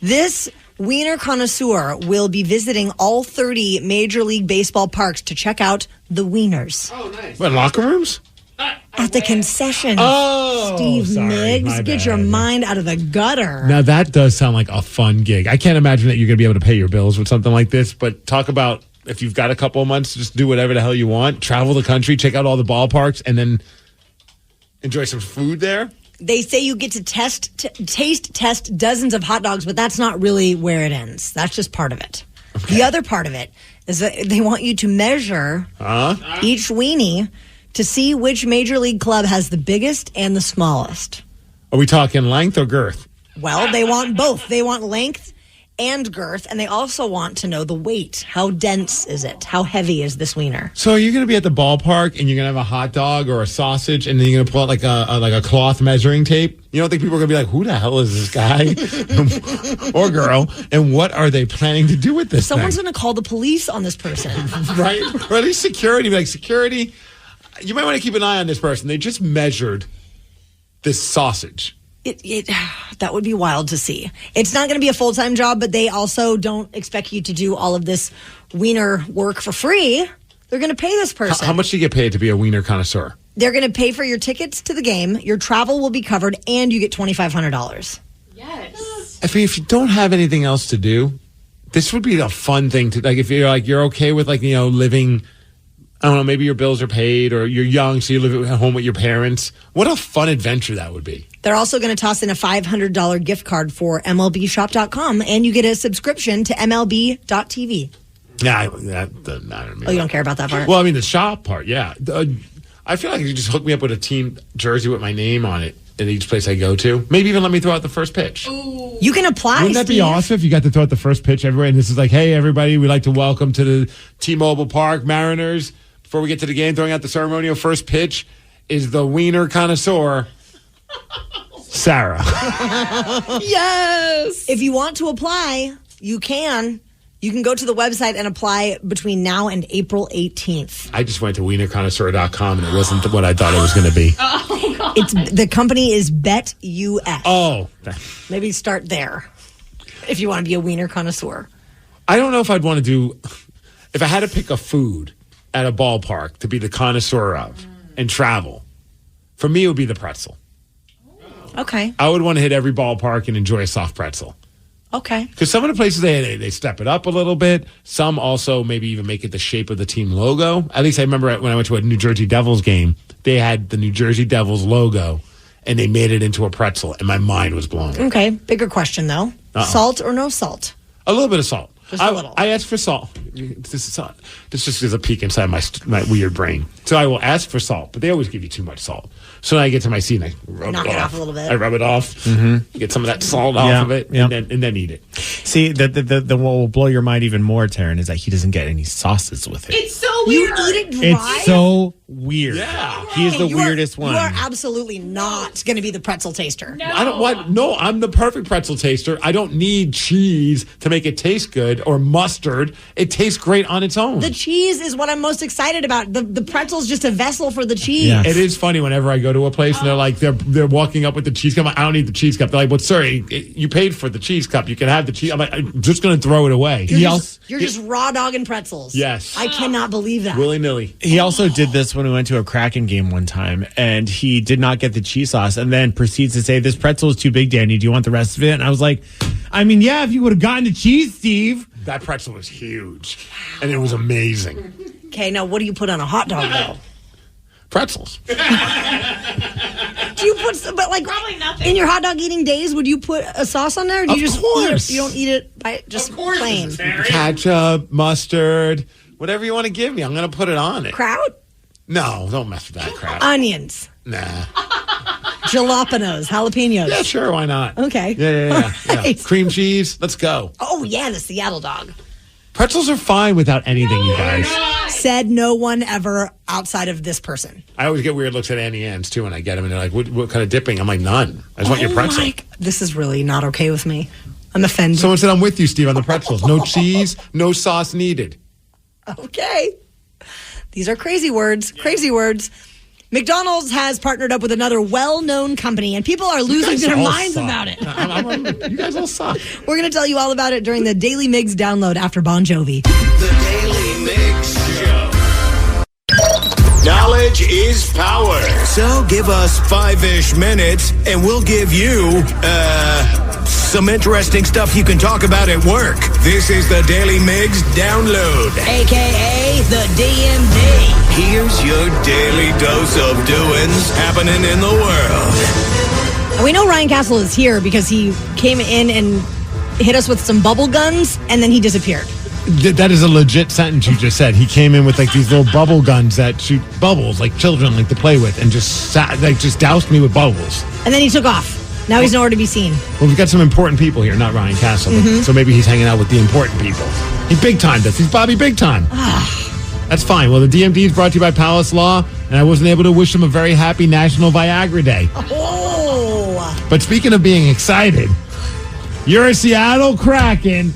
This wiener connoisseur will be visiting all 30 Major League Baseball parks to check out the wieners. Oh, nice. What, locker rooms? At the concession. Oh, Steve sorry, Migs, my get bad. your mind out of the gutter. Now, that does sound like a fun gig. I can't imagine that you're going to be able to pay your bills with something like this, but talk about if you've got a couple of months, just do whatever the hell you want, travel the country, check out all the ballparks, and then enjoy some food there. They say you get to taste test dozens of hot dogs, but that's not really where it ends. That's just part of it. Okay. The other part of it is that they want you to measure each weenie to see which major league club has the biggest and the smallest. Are we talking length or girth? Well, they want both. They want length and girth, and they also want to know the weight. How dense is it? How heavy is this wiener? So you're going to be at the ballpark, and you're going to have a hot dog or a sausage, and then you're going to pull out like a cloth measuring tape. You don't think people are going to be like, who the hell is this guy or girl, and what are they planning to do with this Someone's thing? going to call the police on this person. Right? Or at least security. Be like, security, you might want to keep an eye on this person. They just measured this sausage. That would be wild to see. It's not going to be a full-time job, but they also don't expect you to do all of this wiener work for free. They're going to pay this person. How much do you get paid to be a wiener connoisseur? They're going to pay for your tickets to the game. Your travel will be covered, and you get $2,500. Yes. I mean, if you don't have anything else to do, this would be a fun thing to, like, if you're okay with, like, living, I don't know, maybe your bills are paid or you're young, so you live at home with your parents. What a fun adventure that would be. They're also going to toss in a $500 gift card for MLBshop.com, and you get a subscription to MLB.tv. Yeah, that doesn't matter to me. Oh, you don't care about that part? Well, I mean, the shop part, yeah. I feel like you just hook me up with a team jersey with my name on it in each place I go to. Maybe even let me throw out the first pitch. Ooh. You can apply, Wouldn't that be awesome if you got to throw out the first pitch everywhere? And this is like, hey, everybody, we'd like to welcome to the T-Mobile Park Mariners. Before we get to the game, throwing out the ceremonial first pitch is the wiener connoisseur, Sarah. Yes. If you want to apply, you can. You can go to the website and apply between now and April 18th. I just went to wienerconnoisseur.com and it wasn't what I thought it was going to be. Oh, God. The company is BetUS. Oh. Maybe start there if you want to be a wiener connoisseur. I don't know if I'd want to do, if I had to pick a food at a ballpark to be the connoisseur of and travel, for me it would be the pretzel. Okay. I would want to hit every ballpark and enjoy a soft pretzel. Okay. Because some of the places, they step it up a little bit. Some also maybe even make it the shape of the team logo. At least I remember when I went to a New Jersey Devils game, they had the New Jersey Devils logo, and they made it into a pretzel, and my mind was blown. Okay. Bigger question, though. Salt or no salt? A little bit of salt. Just a little. I asked for salt. This just is a peek inside my weird brain. So I will ask for salt, but they always give you too much salt. So then I get to my seat and I knock it off a little bit. I rub it off, get some of that salt off of it, and then eat it. See, the what will blow your mind even more, Taryn, is that he doesn't get any sauces with it. It's so weird. You eat it dry? It's so weird. Yeah. He is the weirdest one. You are absolutely not going to be the pretzel taster. No. I don't want. No, I'm the perfect pretzel taster. I don't need cheese to make it taste good or mustard. It tastes great on its own. The cheese is what I'm most excited about. The pretzel's just a vessel for the cheese. Yeah. It is funny whenever I go to a place and they're like they're walking up with the cheese cup. I don't need the cheese cup. They're like, "Well, sir, you paid for the cheese cup. You can have the cheese." I'm like, "I'm just going to throw it away." You're just raw dogging pretzels. Yes. I cannot believe that. Willy nilly. He also did this when we went to a Kraken game one time, and he did not get the cheese sauce, and then proceeds to say, "This pretzel is too big, Danny. Do you want the rest of it?" And I was like, "I mean, yeah, if you would have gotten the cheese, Steve." That pretzel was huge, and it was amazing. Okay, now what do you put on a hot dog, though? Pretzels. Do you put, but like, probably nothing. In your hot dog eating days, would you put a sauce on there? Or do you Of just course. Eat it, you don't eat it by just plain? Ketchup, mustard, whatever you want to give me, I'm going to put it on it. Kraut? No, don't mess with that crap. Onions. Nah. Jalapenos, jalapenos. Yeah, sure, why not? Okay. Yeah. Right. Cream cheese, let's go. Oh, yeah, the Seattle dog. Pretzels are fine without anything, you guys. Said no one ever outside of this person. I always get weird looks at Annie Ann's, too, when I get them, and they're like, what kind of dipping? I'm like, none. I just want your pretzel. This is really not okay with me. I'm offended. Someone said, I'm with you, Steve, on the pretzels. No cheese, no sauce needed. Okay. These are crazy words. Crazy words. McDonald's has partnered up with another well-known company, and people are losing their minds about it. You guys all suck. We're going to tell you all about it during the Daily Migs download after Bon Jovi. The Daily Migs Show. Knowledge is power. So give us 5-ish minutes, and we'll give you, some interesting stuff you can talk about at work. This is the Daily Migs download. AKA the DMD. Here's your daily dose of doings happening in the world. And we know Ryan Castle is here because he came in and hit us with some bubble guns, and then he disappeared. That is a legit sentence you just said. He came in with like these little bubble guns that shoot bubbles like children like to play with, and just doused me with bubbles. And then he took off. Now he's nowhere to be seen. Well, we've got some important people here, not Ryan Castle, so maybe he's hanging out with the important people. He big timed us. He's Bobby Big Time. That's fine. Well, the DMD is brought to you by Palace Law, and I wasn't able to wish him a very happy National Viagra Day. Oh. But speaking of being excited, your Seattle Kraken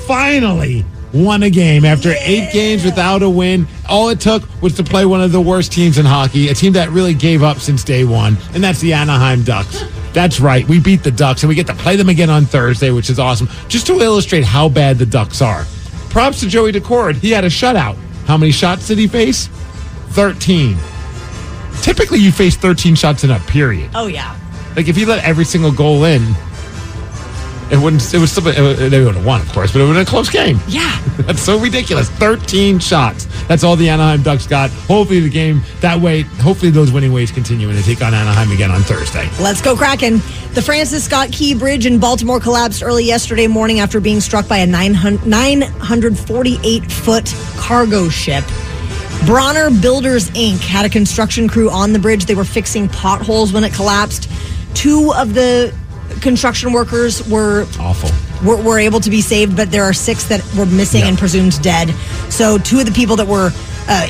finally won a game after 8 games without a win. All it took was to play one of the worst teams in hockey, a team that really gave up since day one, and that's the Anaheim Ducks. That's right. We beat the Ducks, and we get to play them again on Thursday, which is awesome. Just to illustrate how bad the Ducks are. Props to Joey Decord. He had a shutout. How many shots did he face? 13. Typically, you face 13 shots in a period. Oh, yeah. Like, if he let every single goal in, It wouldn't. It was still. They would have won, of course, but it would have been a close game. Yeah. That's so ridiculous. 13 shots. That's all the Anaheim Ducks got. Hopefully the game that way. Hopefully those winning ways continue when they take on Anaheim again on Thursday. Let's go Kraken. The Francis Scott Key Bridge in Baltimore collapsed early yesterday morning after being struck by a 948-foot cargo ship. Bronner Builders, Inc. had a construction crew on the bridge. They were fixing potholes when it collapsed. 2 of the construction workers were able to be saved, but there are 6 that were missing and presumed dead. So 2 of the people that were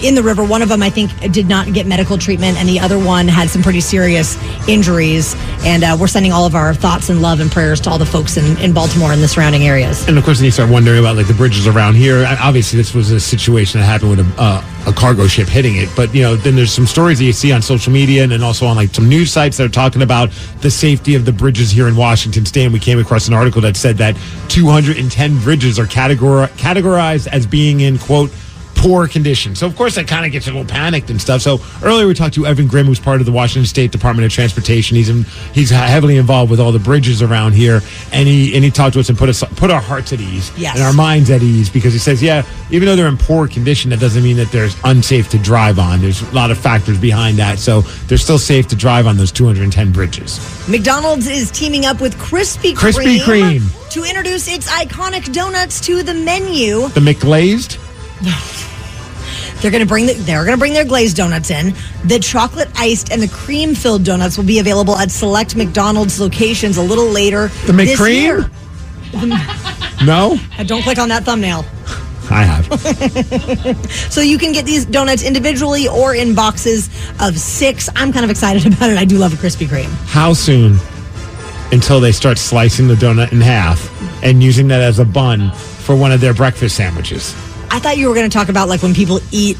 in the river, one of them I think did not get medical treatment, and the other one had some pretty serious injuries. And we're sending all of our thoughts and love and prayers to all the folks in Baltimore and the surrounding areas. And of course, then you start wondering about like the bridges around here. Obviously, this was a situation that happened with a cargo ship hitting it. But then there's some stories that you see on social media and then also on like some news sites that are talking about the safety of the bridges here in Washington State. And we came across an article that said that 210 bridges are categorized as being in, quote, poor condition. So, of course, that kind of gets a little panicked and stuff. So, earlier we talked to Evan Grimm, who's part of the Washington State Department of Transportation. He's heavily involved with all the bridges around here, and he talked to us and put our hearts at ease and our minds at ease, because he says, even though they're in poor condition, that doesn't mean that they're unsafe to drive on. There's a lot of factors behind that. So, they're still safe to drive on those 210 bridges. McDonald's is teaming up with Krispy Kreme to introduce its iconic donuts to the menu. The McGlazed? They're going to bring their glazed donuts in. The chocolate iced and the cream filled donuts will be available at select McDonald's locations a little later. The McCream? No? Don't click on that thumbnail. I have. So you can get these donuts individually or in boxes of 6. I'm kind of excited about it. I do love a Krispy Kreme. How soon until they start slicing the donut in half and using that as a bun for one of their breakfast sandwiches? I thought you were going to talk about like when people eat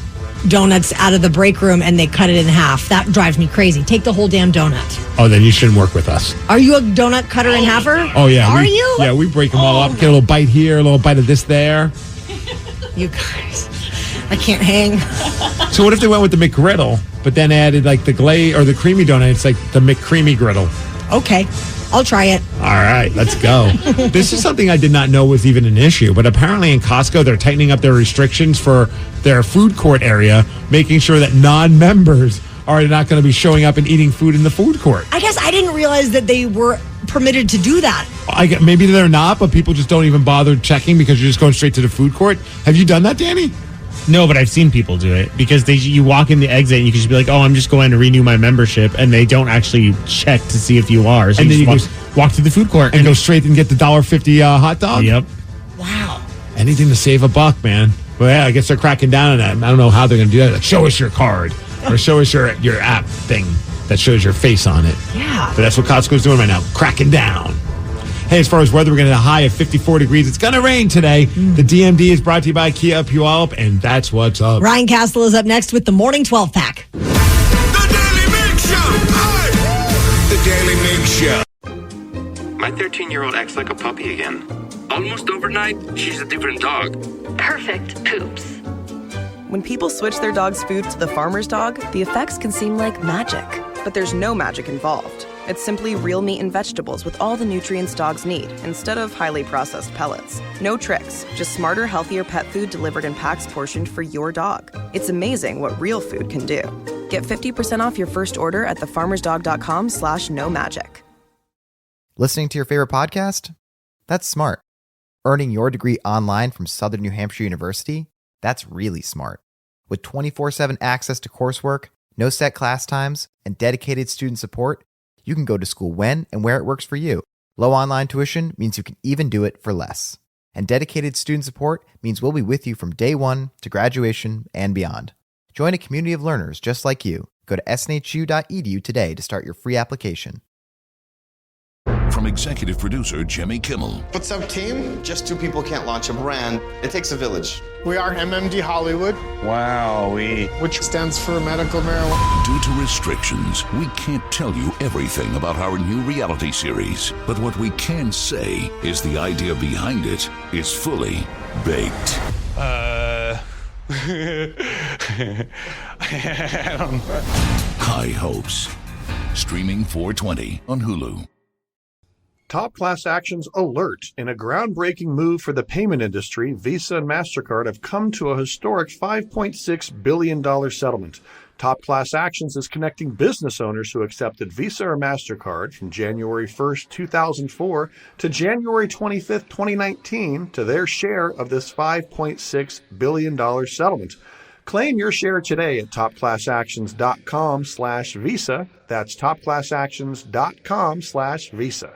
donuts out of the break room and they cut it in half. That drives me crazy. Take the whole damn donut. Oh, then you shouldn't work with us. Are you a donut cutter and halfer? Oh, yeah. Are you? Yeah, we break them all up. Get a little bite here, a little bite of this there. You guys, I can't hang. So what if they went with the McGriddle, but then added like the glaze or the creamy donut? It's like the McCreamy Griddle. Okay. I'll try it. All right, let's go. This is something I did not know was even an issue, but apparently in Costco, they're tightening up their restrictions for their food court area, making sure that non-members are not going to be showing up and eating food in the food court. I guess I didn't realize that they were permitted to do that. Maybe they're not, but people just don't even bother checking because you're just going straight to the food court. Have you done that, Danny? No, but I've seen people do it because you walk in the exit and you can just be like, oh, I'm just going to renew my membership, and they don't actually check to see if you are. So and then you walk to the food court and go straight and get the $1.50 hot dog? Yep. Wow. Anything to save $1, man. Well, yeah, I guess they're cracking down on that. I don't know how they're going to do that. Like, show us your card or show us your app thing that shows your face on it. Yeah. But that's what Costco's doing right now, cracking down. Hey, as far as weather, we're going to have a high of 54 degrees. It's going to rain today. The DMD is brought to you by Kia Puyallup, and that's what's up. Ryan Castle is up next with the Morning 12 Pack. The Daily Migs Show. The Daily Migs Show. My 13-year-old acts like a puppy again. Almost overnight, she's a different dog. Perfect poops. When people switch their dog's food to the farmer's dog, the effects can seem like magic. But there's no magic involved. It's simply real meat and vegetables with all the nutrients dogs need, instead of highly processed pellets. No tricks, just smarter, healthier pet food delivered in packs portioned for your dog. It's amazing what real food can do. Get 50% off your first order at thefarmersdog.com/no-magic. Listening to your favorite podcast? That's smart. Earning your degree online from Southern New Hampshire University? That's really smart. With 24/7 access to coursework, no set class times, and dedicated student support, you can go to school when and where it works for you. Low online tuition means you can even do it for less. And dedicated student support means we'll be with you from day one to graduation and beyond. Join a community of learners just like you. Go to snhu.edu today to start your free application. From executive producer Jimmy Kimmel. What's up, team? Just 2 people can't launch a brand. It takes a village. We are MMD Hollywood. Wow, which stands for medical marijuana. Due to restrictions, we can't tell you everything about our new reality series. But what we can say is the idea behind it is fully baked. I don't know. High Hopes. Streaming 4/20 on Hulu. Top class actions alert. In a groundbreaking move for the payment industry, Visa and MasterCard have come to a historic $5.6 billion settlement. Top class actions is connecting business owners who accepted Visa or MasterCard from January 1st, 2004 to January 25th, 2019 to their share of this $5.6 billion settlement. Claim your share today at topclassactions.com/Visa. That's topclassactions.com/Visa.